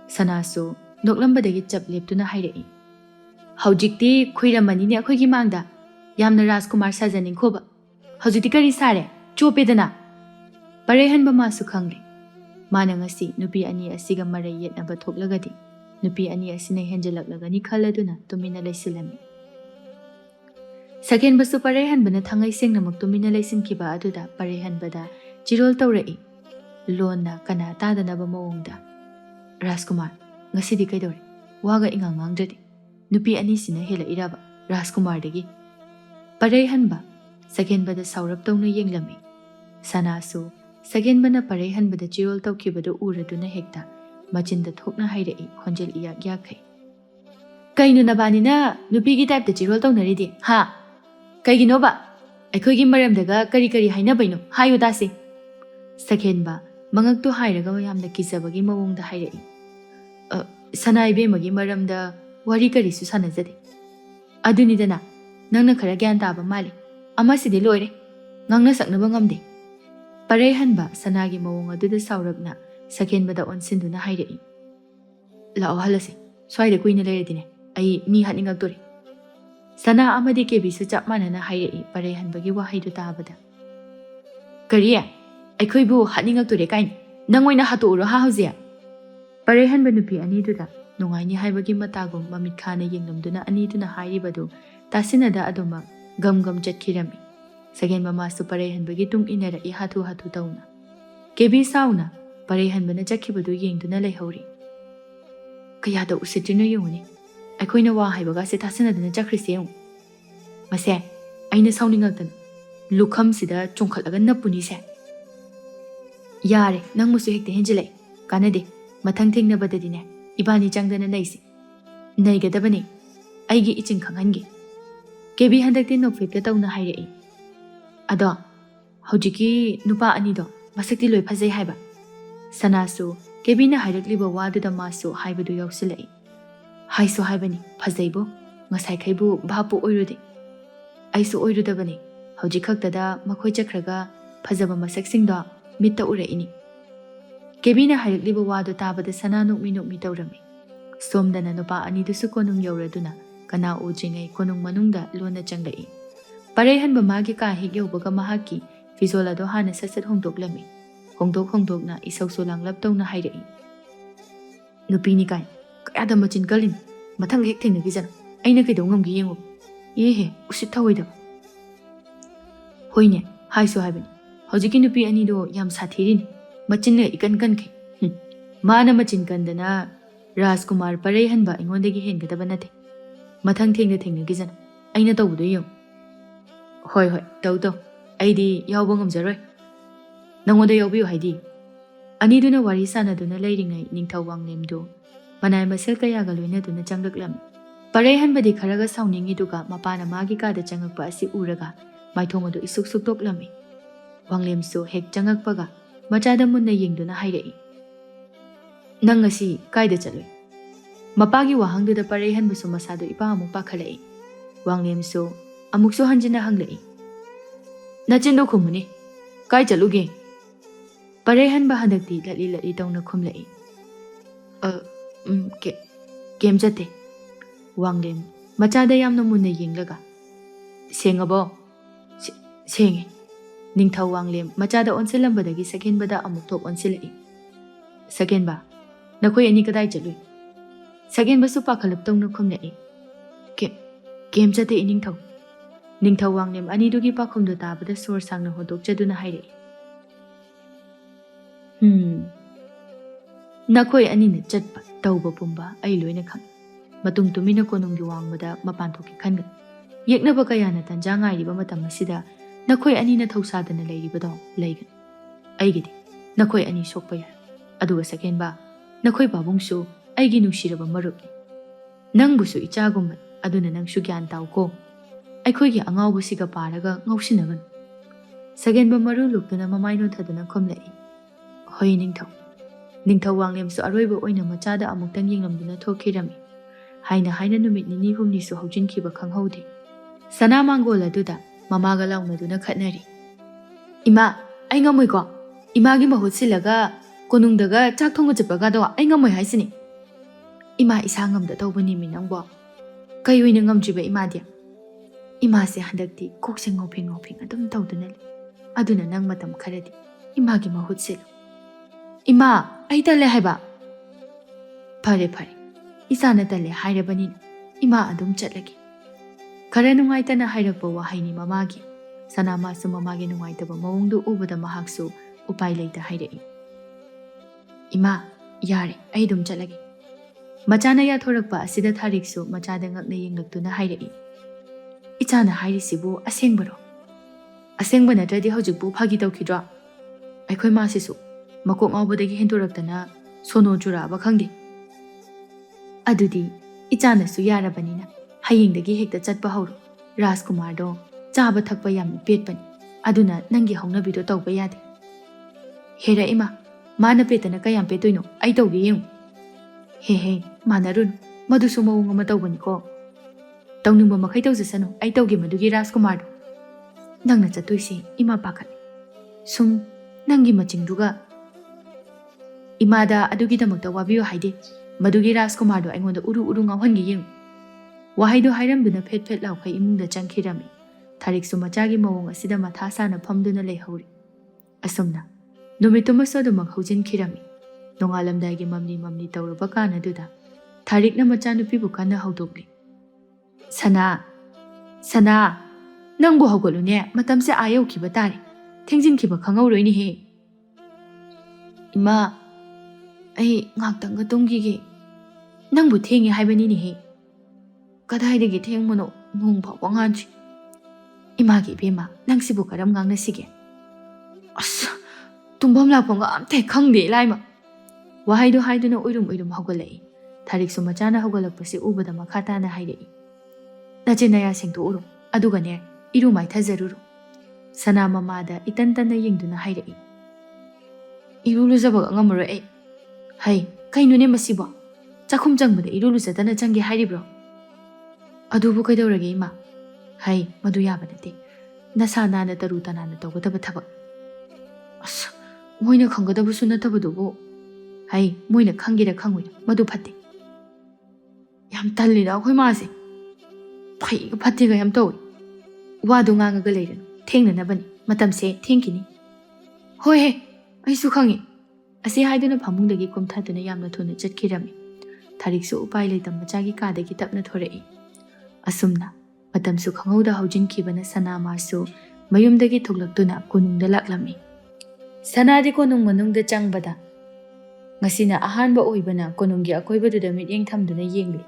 Sanasu noklambadagi chap leptuna hairei. Haujikti khuiramanine akhoigi mangda yamna Rajkumar sajaning khoba. Haujikti kari sare chopedana. Parehanba masu khangli. Mana ngasi nupi ani asiga marai yetnaba thoklagadi. Nupi ani asina henjalaklagani khaladuna tumina laysilami. Sagen basu parehanbana thangai sengnamak tumina laysinkiba aduda parehanbada chirol tawrei. Lona kana tadanaba mawongda. Rajkumar, ngasidi kaidore. Waga ingang ngangradi. Nupi ani sina hela iraba. Rajkumar dagi. Parehanba, sagen bada saurap tawna yenglami. Sanasu, sagen bana parehanbada chirol tawkibada uraduna hekta. Machinda thokna hairei khonjel iyak yakai. Kainu nabani na nupi gi type da chirol tawnaridi. Ha? Kaigino ba? Aikhoigi maramdaga kari kari hainabaino. Hayu dasi. Sagen ba, mangakto hairaga yamna kizabagi mawongda hairei. Sanaibe magi maramda wari karisu sanazade. Adunidana, nangna khara gyan taba mali. Amasidi loire. Ngangna saknaba ngamde. Parehanba sanagi mawong aduda saurabna sagen bada onsinduna hairei. Lao halase, swaida kuina leiradine. Ai mi hatningaktori. Sana amadi kebisu chap manana hairei parehanbagi wahaidu tabada. Kariya, aikhoibu hatningaktori kain. Nangoina hatuuro ha hauzia. Parehanba nupi aniduda nungaini haibagi matagum mamit khana yenglamduna aniduna hairibadu tasinada aduma gam chatkirami. Sagen mamasu parehanbagi tung inara I hatu tauna. Kebi sauna parehanbana chakkibadu yengduna leihori. Kayada usitrino yunguni. Aikhoina wa haibaga se tasinadana chakhrisi yung. Mase, aina sauningagdana. Lukham sida chungkhatlaga napuni se. Yare, nang musu hekte henjilai. Kanade. Mathang thengnabadadine ibani changdana naisi naigadabani aigi ichin khanghangi kebi handakte nokfetga tawna hairei ado hojiki nupa ani do masakti loi phajai haiba sanasu kebi na hairakliba waduda masu haibadu yausilai haisu haibani phajaibo ngasai khaibu bhapu oirudi aisu oirudabani hojikhaktada makhoi chakhraga phajaba masaksingdo mitta ureini Kebina hairikliba wadu tabada sana nukmi tawrami. Somdana nupa anidusu konung yauraduna kana ujingai konung manungda lona changlai. Parehanba magi ka hik yaubaga mahaki fizola do hana sasat hongdoklami. Hongdok na isauso langlap tawna hairei. Nupi ni kai, kayada machin kalin, mathang hek thengna gizana. Aina kaidaw ngamgi yengu. Yehe, usit thawaidaba. Hoine, haisu haibani. Hojiki nupi anido yam sathirini. Machinna ikan kai. Mana machin kandana Rajkumar parehanba ingondagi hengadaba nate. Mathang thengna gizana. Aina tawbudo yung. Hoi, taw. Aidi yawba ngamjaroi. Nangoda yawbiyo haidi. Aniduna wari sanaduna leiringai ningthau wanglemdu. Manai masel kayaga loinaduna changlaklami. Parehanbadi kharaga sauningiduga mapana magi kada changakpa asi uraga maithongadu isuk toklami. Wanglemsu hek changakpaga Machada munna yengduna hairei. Nang ngasi kaida chaloi. Mapagi wahangduda parehanbusu masado ipa amuk pakhalai. Wanglemsu amuksu hanjina hanglai. Nachindo khumuni. Kai chaluge. Parehanba handakti latli tawna khumlai. Kem jate. Wanglem machada yamna munna yenglaga. Sengabo. Senge. Ningthau wanglem machada onsilambadagi sagenbada amuk thok onsilai. Sagenba, nakhoi ani kadai chalui. Sagenba su pakhalap tawna khumlai. Kem jate ningthau. Ningthau wanglem ani dugi pakhumdu tabada sor sangna hodok chaduna hairei. Nakhoi ani na chatpa tawba pumba ai loina khang. Matung tumina konungi wangmada mapan thoki khangan. Yeknaba kayana tanja ngairiba matam asida Nakhoi ani na thausadana leiribado leigan. Aigidi, nakhoi ani sokpa yar. Aduga sagenba, nakhoi babungsu aigi nungsiraba marupni. Nangbusu ichagumman aduna nangsu gyan tawko. Aikhoigi angawbusiga paraga ngawsinagan. Sagenba maru luktuna mamaino thaduna khumlai. Hoi ningthau. Ningthau wanglemsu aroiba oina machada amuktang yenglamduna thokirami. haina numit nini humnisu haujinkiba khanghaude. Sana mangol aduda mamaga launaduna khatnari. Ima, ai ngamoi ko. Imagi mahut silaga konungdaga chak thongga chappaga do ai ngamoi haisini. Ima isa ngamda tawbani mi nangbo. Kai oina ngamjiba ima dia. Ima se handakti kokse ngoping adum tawduna le. Aduna nang matam kharadi imagi mahut sil. Ima, ai tale haiba. Phare. Isana tale hairabani ima adum chatlagi. Khara nungaitana hairappa wahaini mamagi. Sana masu mamagi nungaitaba mawongdu ubada mahaksu upai leita hairai. Ima, yare, ai dum chatlagi. Machana ya thorakpa asida thariksu machada ngakna yenglaktuna hairai. Ichana hairisibu asengbaro. Asengba natradi hojikbu phagi tawkhidra. Aikhoi masisu makok ngawbadagi henduraktana sono juraba khangdi. Adudi ichana su yarabanina hayengdagi hekta chatpa hawru. Rajkumar do chaba thakpa yamna petpani. Aduna nangi haunabido tawba yade. Hera ima, mana petana kayam petoino ai tawgi yengu. He, manarun, madusu mawong ama tawbani ko. Tawningba makhai tawjasanu ai tawgi madugi Rajkumar do. Nangna chatuisi ima pakat. Sum nangi machingduga. Imada adugi damakta wabiyo haide. Madugi Rajkumar do aingonda uru ngawhangi yengu. Wahaido hairamduna phet laukai imungda changkhirami. Thariksu machagi mawong asida matha sana phamduna leihori. Asumna numituma sodumak haujin khirami. Nongalamdaigi mamni tawraba kana duda. Tharikna machanupibu kana haudokli. Sana nangbu haugalune matamse ayau kiba tare. Thengjin kiba khangauroini he. Ima, ai ngaktanga tunggi nangbu thengi haibani ni he. Kadaidagi thengmono nongpha wanganchi. Imagi bema nangsibu karam ngangna sige. Asa tumbam lapanga amte khangde laima. Wahaido haiduna uirum haugalai. Thariksu machana haugalakpasi ubada makhatana hairei. Nachinaya sengto uru adugane iru mai thajaruru. Sana mamada itantana yengduna hairei. Iru lujabaga ngamaro ei. Hai kainune masibo. Chakhum changbada iru lujadana changi hairibro. Adubu kaidawrage ima. Hai madu yaba nate. Nasa nana taru tanana tawgadaba thabak. Asa moina khangadabusu natabadubu. Hai moina khangira khangwina madu phatte. Yam tallida akhoi maase. Phai ga phatte ga yam tawi. Wadu ngangaga leiran thengnanabani matamse thengkini. Hoi he aisu khangi. Asi haiduna phamungdagi kumthaduna yamna thuna chatkirami. Thariksu upai leitam machagi kadagi tapna thorei. Asumna matamsu khangauda haujinkhibana sana masu mayumdagi thuklaktuna konungda laklami. Sanadi konung manungda changbada ngasina ahanba oibana konunggi akoibaduda mityeng thamduna yengli.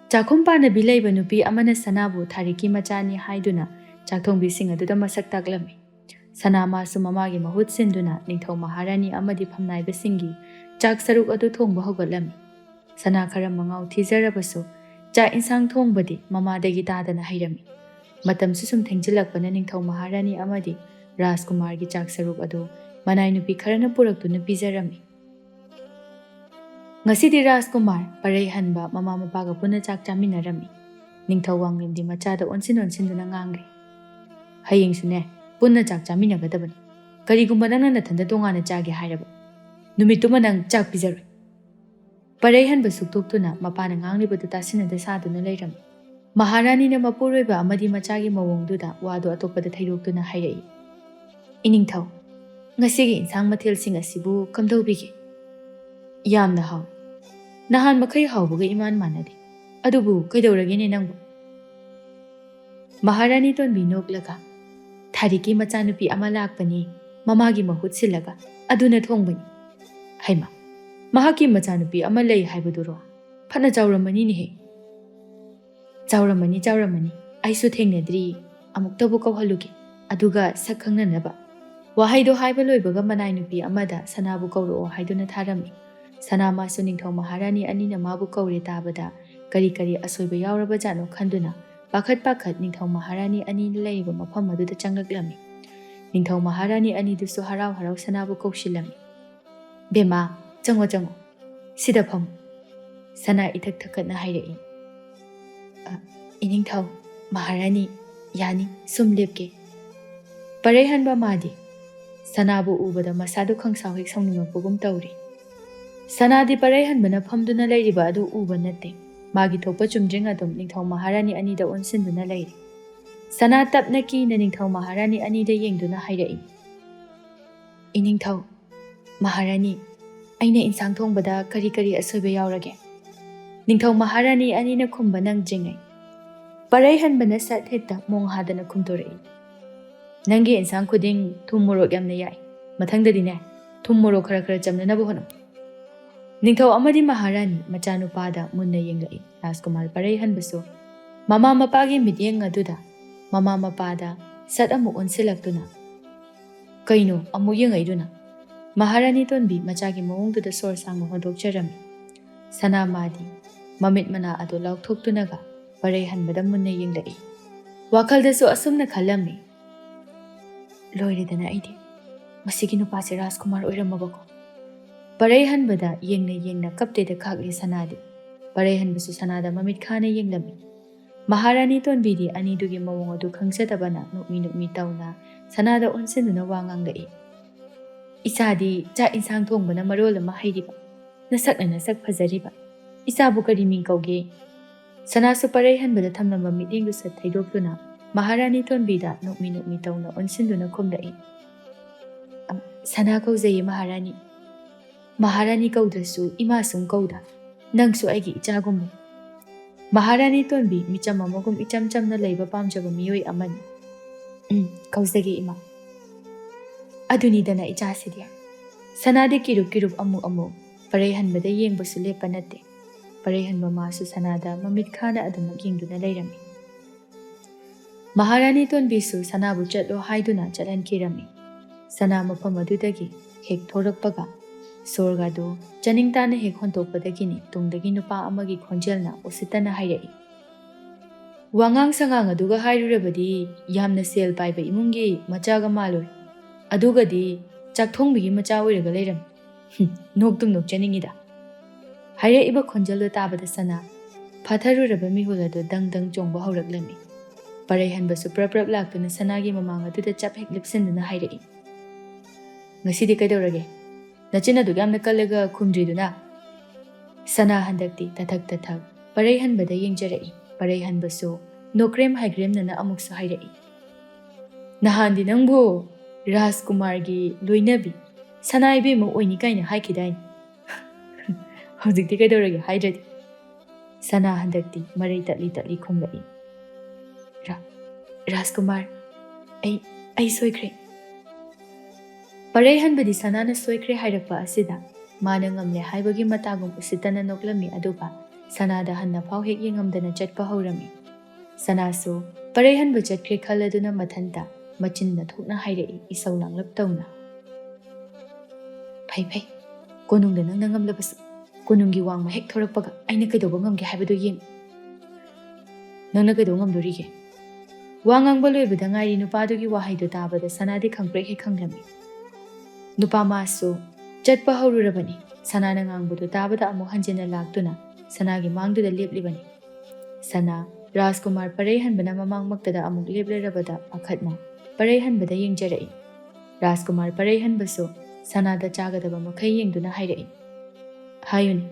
Chakhumpa bilaiba nupi amana sanabu thariki machani haiduna Chakthongbi sing aduda masak taklami. Sana masu mamagi mahut sinduna ningthau maharani amadi phamnaiba singi chak saruk adu thongba haugatlami. Sana khara mangau thijarabasu cha insang thongbadi mamadagi tadana hairami. Matamsu sum thengjilakpana ningthau maharani amadi Rajkumar gi chak saruk adu manai nupi kharana puraktuna pijarami. Ngasidi Rajkumar parei hanba mama mapaga puna chak chaminarami. Ningthau wanglimdi machada onsin-onsinduna ngangri. Hayengsune punna chak chaminagadabani. Karigumba nangna nathanda tongana chage hairaba. Numituma nang chak pijaroi. Parei hanba suktoktuna mapana nganglibadu tasinada saduna leirami. Maharani na mapuroiba amadi machagi mawongduda wado atopada thairoktuna hairei. Iningthau ngasigi insang mathilsing asibu kamdawbigi. Yamna haw. Nahan makai hawbuga iman manadi. Adubu kaidawragine nangbu. Maharani tonbi noklaga. Thariki machanupi ama lakpani mamagi mahut silaga aduna thongbani. Haima. Mahaki machanupi ama lei haibaduro. Phana chawramani ni he. Chawramani. Aisu thengnadri amuktabu kawhalugi. Aduga sakhangnanaba. Wahaido haiba loibaga manai nupi amada sanabu kawro haiduna tharami. Sana masu ningthau maharani anina mabu kawre tabada kari asoiba yauraba jano khanduna pakhat ningthau maharani ani leiba mafam maduda changlaklami. Ningthau maharani ani dusu harau sanabu kawshilami. Bema chango sida pham. Sana ithak thakatna hairei. Iningthau, Maharani, Yani, sum lepke. Parehanba madi. Sanabu ubada masadu khangsau hek sauningapugum tauri. Sanadi parehanbana phamduna leiriba adu uba natte. Magi thokpa chumjing adum Ningthau Maharani anida onsinduna leiri. Sana tapna ki na Ningthau Maharani anida yengduna hairai. Iningthau, Maharani, aina insang thongbada kari kari asoiba yaurage. Ningthau Maharani anina khumba nang jingai. Parehanbana sat hetta mong hadana khumtorai. Nangi insang khuding thum morok yamna yai. Mathangdadi ne thum morok khara khara chamna nabu hono. Ningthau amadi Maharani machanupada munna yengai. Rajkumar parehanbasu mama mapagi mityeng aduda mama mapada sat amu onsilaktuna. Kaino amu yengai duna. Maharani tonbi machagi mawongduda sor sangma hodokjarami. Sana madi mamit mana adu laukthoktunaga parehanbada munna yengai. Wakhaldasu asumna khalami. Loiredana aidi. Masigi nupase Rajkumar oiramabako. Parehanbada yengna kapteda khakli sanadi. Parehanbasu sanada mamit khana yenglami. Maharani tonbidi anidugi mawong adu khangsadabana nukmi tauna sanada onsinduna wangangai. Isadi cha insang thongbana marol ama hairiba. Nasak phajariba. Isabu kari ming kauge. Sanasu parehanbada thamnamba mitengdu sat thaidokduna Maharani tonbida nukmi tauna onsinduna khumdai. Sana kauzai Maharani. Maharani kaudrasu imasum kauda. Nangsu aigi ichagumbu. Maharani tonbi micham amagum icham chamna leiba pamjaba miyoi amani. Kauzagi ima. Aduni dana ichasidia. Sanade kirup amu parehanbada yengbasu lepa natte. Parehanba masu sanada mamit khana adumuk yengduna leirami. Maharani tonbisu sanabu chatlo haiduna chathan kirami. Sana mafam adudagi hek thorakpaga. Sorgado chaningtana hek hontokpadagini tungdagi nupa amagi khonjelna usitana hairai. Wangang sangang aduga hairurabadi yamna sel paiba imungi machaga maloi. Adugadi Chakthongbi macha oiraga leiram. Noktung chaningida. Haira iba khonjelo tabada sana phatharuraba mihulado dang chongba horaklami. Parehanbasu prap laktuna sanagi mamanga duda chap hek lipsinduna hairai. Ngasidi kaidorage. Nachina dugamna kalaga khumdriduna. Sana handakti tathak parehanbada yengjarai. Parehanbasu nokrem haigrem nana amuksu hairai. Nahandi nangbu Rajkumargi loinabi sanaibe mo oini kaina haikidai. Hojikti kaidorage haidradi. Sana handakti marai tatli khumlai. Rajkumar, ai soikre. Parehanbadi sanana soikre hairakpa asida mana ngamle haibagi matagum usitana noklami aduba sanada hanna phau hek yengamdana chatpa haurami. Sanasu parehanba chatkre khaladuna mathanta machinna thokna hairai isau langlap tauna. Phai konungda nang ngamlabasu konungi wangma hek thorakpaga aina kaidoba ngamge haibadu yeng. Nangna kaido ngamdorige. Wangang baloibada ngairi nupadugi wahaido tabada sanadi khangprek hek khanglami. Nupa masu chatpa haururabani sanana ngangbudu tabada amu hanjena laktuna sanagi mangduda leplibani. Sana Rajkumar parehanbana mamangmaktada amuk leplerabada akhatna parehanbada yengjarai. Rajkumar parehanbasu sanada chagadaba makhai yengduna hairai. Hayuni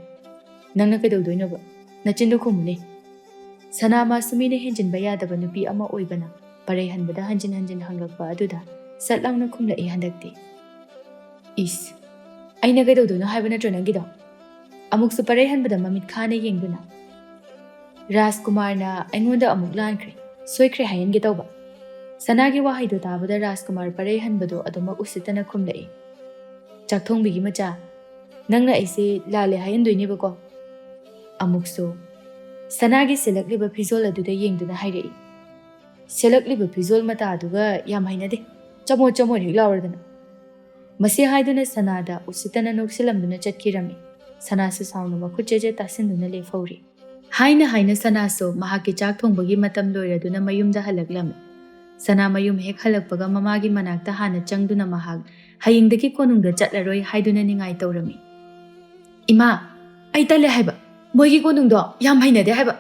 nangna kaidaudoinoba nachindu khumune. Sana masu mina henjinba yadaba nupi ama oibana parehanbada hanjin hanglakpa aduda satlangna khumlai handakti. Is aina kaidaudoino haiba natro nangido. Amuksu parehanbada mamit khana yengduna. Rajkumarna aingonda amuk lankre soikre hayange tauba. Sanagi wahaido tabada Rajkumar parehanbado aduma usitana khumlai. Chakthongbigi macha nangna aise lale hayandoinebako. Amuksu sanagi selakliba phizol aduda yengduna hairai. Selakliba phizol mata aduga yam hainade chamo hek lawradana. Masi haiduna sanada usitana noksilamduna chatkirami. Sanasu sauna makhucheje tasinduna lefauri. Haina sanasu mahaki chakthongbagi matam loiraduna mayumda halaklami. Sana mayum hek halakpaga mamagi manakta hana changduna mahak hayingdaki konungda chatlaroi haiduna ningai taurami. Ima, ai tale haiba. Moigi konungdo yam hainade haiba.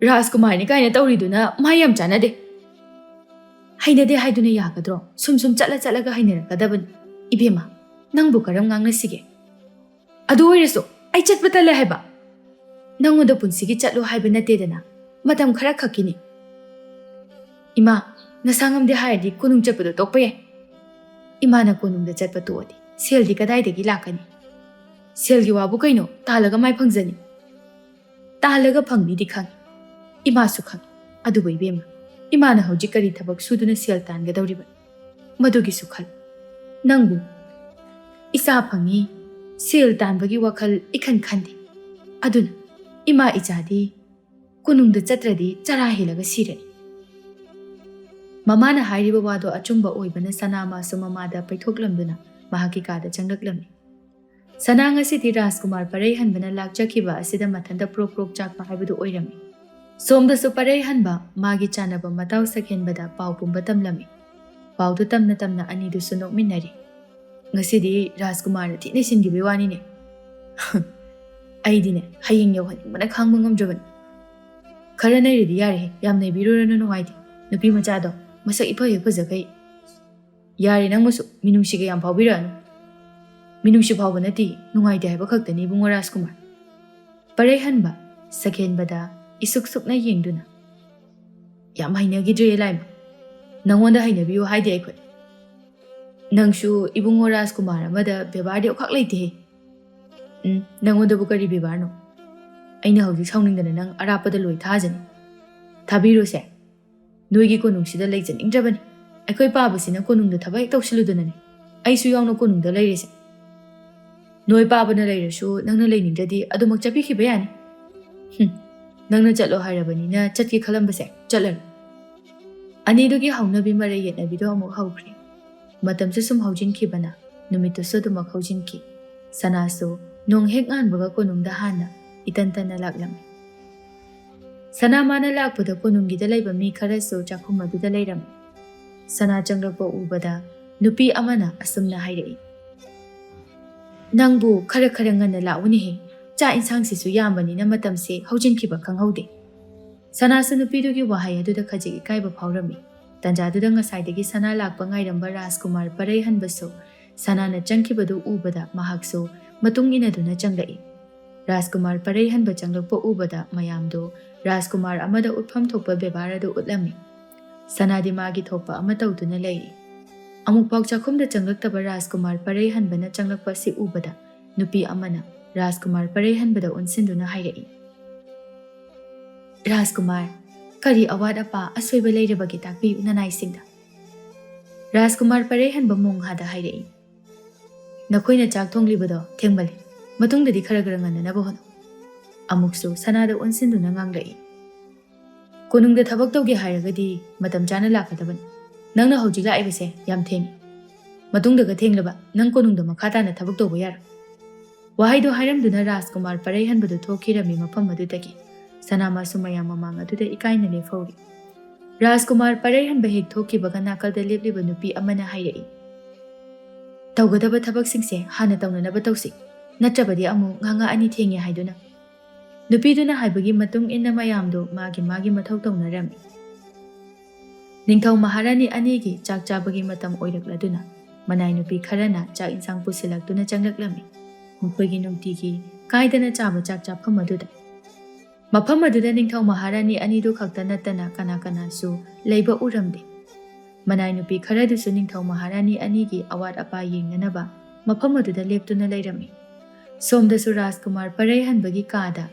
Rajkumar ni kaina tawriduna mayam chanade. Hainade haiduna yagadro sum chatlaga hainarakadan. Ibema nangbu karam ngangnasige. Adu oireso ai chatpata le haiba. Nangoda punsigi chatlo haiba natedana. Matam khara khakini. Ima nasangamde haidi konung chapado tokpaye. Ima na konungda chatpa tuodi. Seldi kadaidagi lakani. Selgi wabu kaino talaga mai phangzani. Talaga phangni di khang. Ima su khang. Adu bai bema. Ima na hojik kari thabak suduna sel tanga dawriba. Madugi su khal. Nangbu isa phangi sel tanbagi wakhal ikhan khandi. Aduna ima ijadi konungda chatradi chara helaga sirani. Mama na hairiba wado achumba oibana sanama su mamada paithoklamduna mahaki kada changlaklamni. Sananga siti Rajkumar parei hanbana lakchakiba asida mathanda prok chakpa haibadu oirami. Somda su parei hanba magi chanaba mataw sakhenbada pau pumba tamlami. Pau du tamna ani du sunok minari. Ngasidi Rajkumar na thine singibe wani ne. Aidine haying yawhani mana khangba ngamdraban. Khara nairidi yare yamnai birurana nuwaidi. Nupi machado masak ipa fajakai. Yare nang masu minumsiga yam phawbiranu. Minumsi phawbanati nungaide haiba khaktani bunga Rajkumar. Parei hanba sakhenbada isuk sukna yengduna. Yam hainagidre laima. Nangonda hainabiyo haide aikoi. Nangshu ibungo Rajkumar amada bebarde okhak leite. Nangonda bukari bebarno. Aina hojik sauningdana nang arapada loi thajani. Thabiro se. Noigi konungsida leijaningdrabani. Aikoi pabasina konungda thabai tawsiludunani. Aisu yawna konungda leirese. Noi pabana leirasu nangna leinindradi adumak chapikhiba yani. Nangna chatlo hairabanina chatki khalambase chatlaru. Anidugi haunabi marai yetnabido amuk haukhri. Matamsu sum haujinkibana numitusu dumak haujinki. Sanasu nong hek nganbaga konungda hana itantana laklami. Sana mana lakpada konungida laiba mi kharasu chakhumaduda leirami. Sana changlakpa ubada nupi amana asumna hairai. Nangbu khara ngana launi he cha insang sisu yambanina matamse haujinkiba khanghaude. Sanasu nupidugi wahai aduda khajigi kaiba phawrami. Tanjaduda ngasaidagi sana lakpa ngairamba Rajkumar parei hanbasu sanana changkibadu ubada mahaksu matung inaduna changlai. Rajkumar parei hanba changlakpa ubada mayamdo Rajkumar amada utpham thokpa bebaradu utlami. Sanadi magi thokpa amatawduna leiri. Amuk pau chakhumda changlaktaba Rajkumar parei hanbana changlakpa si ubada nupi amana Rajkumar parei hanbada unsinduna hairai. Rajkumar kari awad apa asweba leirabagi takpi unanai singda. Rajkumar parei hanba mong hada hairai. Nakoina chakthonglibado thengbale matungdadi khara ngana naba hono. Amuksu sanada unsinduna nganglai. Konungda thabak tawge hairagadi matam chana lakadaban. Nangna hojik laibase yam thengi. Matungdaga thenglaba nang konungda makhatana thabak tawba yar. Wahaido hairamduna Rajkumar parei hanbadu thokhirami mafam adudagi. Sanama sumayam mamang aduda ikaina lefawri. Rajkumar parei hanba hek thokhibaga nakalda lepliba nupi amana hairai. Tawgadaba thabak singse hana tawnanaba tawsi. Natrabadi amu nganga ani thengi haiduna. Nupiduna haibagi matung inna mayamdo magi mathau tawnarami. Ningthau Maharani anigi chak chabagi matam oirakladuna manai nupi kharana chak insang pusilaktuna changlaklami. Mukhoi nungtigi kaidana chaba chak chappham aduda. Mafam aduda Ningthau Maharani anidu khakta nattana kana su leiba uramde. Manai nupi kharadusu Ningthau Maharani anigi awat apa yengnanaba mafam aduda leptuna leirami. Somdasu Rajkumar parei hanbagi kada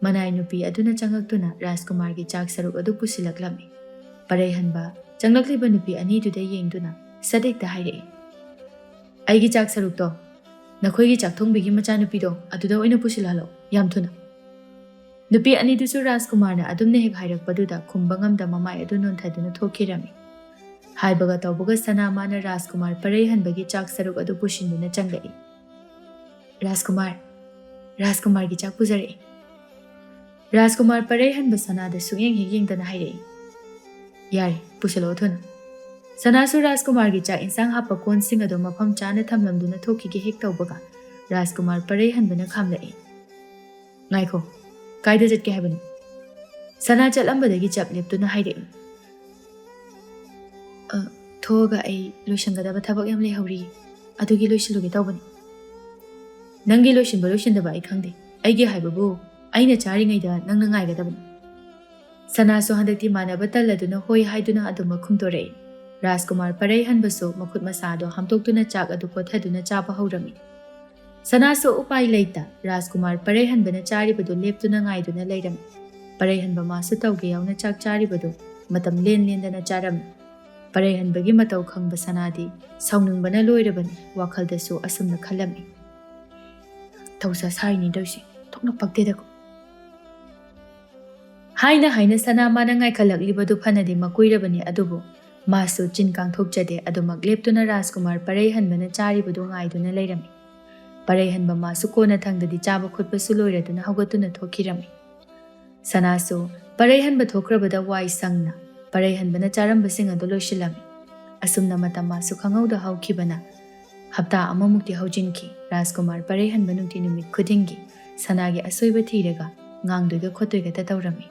manai nupi aduna changaktuna Rajkumar gi chak saruk adu pusilaklami. Parei hanba changlakliba nupi aniduda yengduna sadekta hairai. Aigi chak saruk to nakhoi gi chakthongbi gi macha nupi do aduda oina pusilalo yam thuna. Nupi anidusu Rajkumar na adumne hek hairakpaduda khumbangamda mamai adu nonthaduna thokhirami. Haibaga tawbaga sanama na Rajkumar parei hanbagi chak saruk adu pusinduna changlai. Rajkumar gi chak pujarai. Rajkumar parei hanba sanada suyeng hek yengdana hairai. Yare pusilo thuna. Sanasu Rajkumar gi chak insang hapa kon sing adu mafam chana thamlamduna thokhigi hek tawbaga Rajkumar parei hanbana khamlai. Ngaiko kaida jatke habani. Sana chatlambadagi chap leptuna hairei. Thoga ai loishangadaba thabak yam lehori. Adugi loishiluge tawbani. Nangi loishindaba ai khangde. Aigi haibabu aina charingaida nangna ngaigadabani. Sana so handakti manaba talladuna hoi haiduna aduma khumtorei. Rajkumar parei hanbasu makhut masado hamtoktuna chak adu pothaduna chapa haurami. Sana so upai leita Rajkumar parei hanbana charibadu leptuna ngaiduna leirami. Parei hanba masu tawge yauna chak charibadu matam lendana charami. Parei hanbagi matau khangba sanadi saunungbana loirabani wakhaldasu asumna khalami. Tausa sarini dausi thokna pakdedako. Haina sana mana ngai khalaklibadu phanadi makuirabani adubu masu chin kangthokjade adumak leptuna Rajkumar parei hanbana charibadu ngaiduna leirami. Parei hanba masu kona thangdadi chaba khutpasu loiraduna haugatuna thokirami. Sanasu parei hanba thokrabada wai sangna parei hanbana charambasing adu loishilami. Asumna matam masu khangauda haukibana hapta amamukti haujinki Rajkumar parei hanba nungti numit khudingi sanagi asoiba thiraga ngangduiga khotoiga ta tawrami.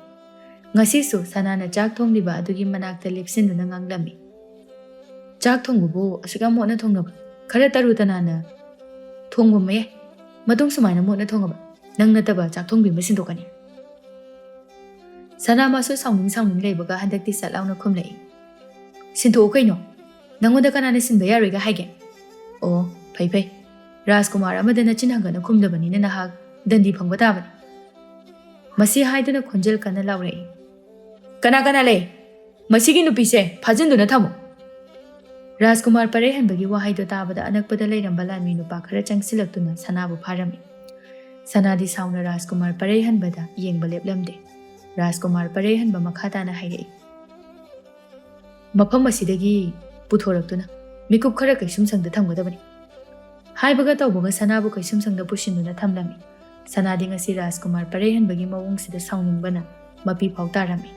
Ngasisu sanana chakthongliba adugi manakta lepsinduna nganglami. Chakthongbu asiga mona thongnaba khara tarutanana thongbu me matung sumaina mona thongaba nangna taba chakthongbi masindokani. Sana masu sauning leibaga handakti satlauna khumlei. Sinto kaino nangoda kanana sinba yaroiga haige. Oh phai Rajkumar amadana chinhangana khumdabani na nahak dandi phangba tabani. Masi haiduna khonjel kana laurei. Kana le masigi nupise phajinduna thamo. Rajkumar parei hanbagi wahaido tabada anakpada leiramba lanmi nupa khara changsilaktuna sanabu pharami. Sanadi sauna Rajkumar parei hanbada yengba leplamde. Rajkumar parei hanba makhatana hairei. Mafam asidagi puthoraktuna mikup khara kaisum sangda thamgadabani. Haibaga tawbaga sanabu kaisum sangda pushinduna thamlami. Sanadi ngasi Rajkumar parei hanbagi mawungsida sauningbana mapi phautarami.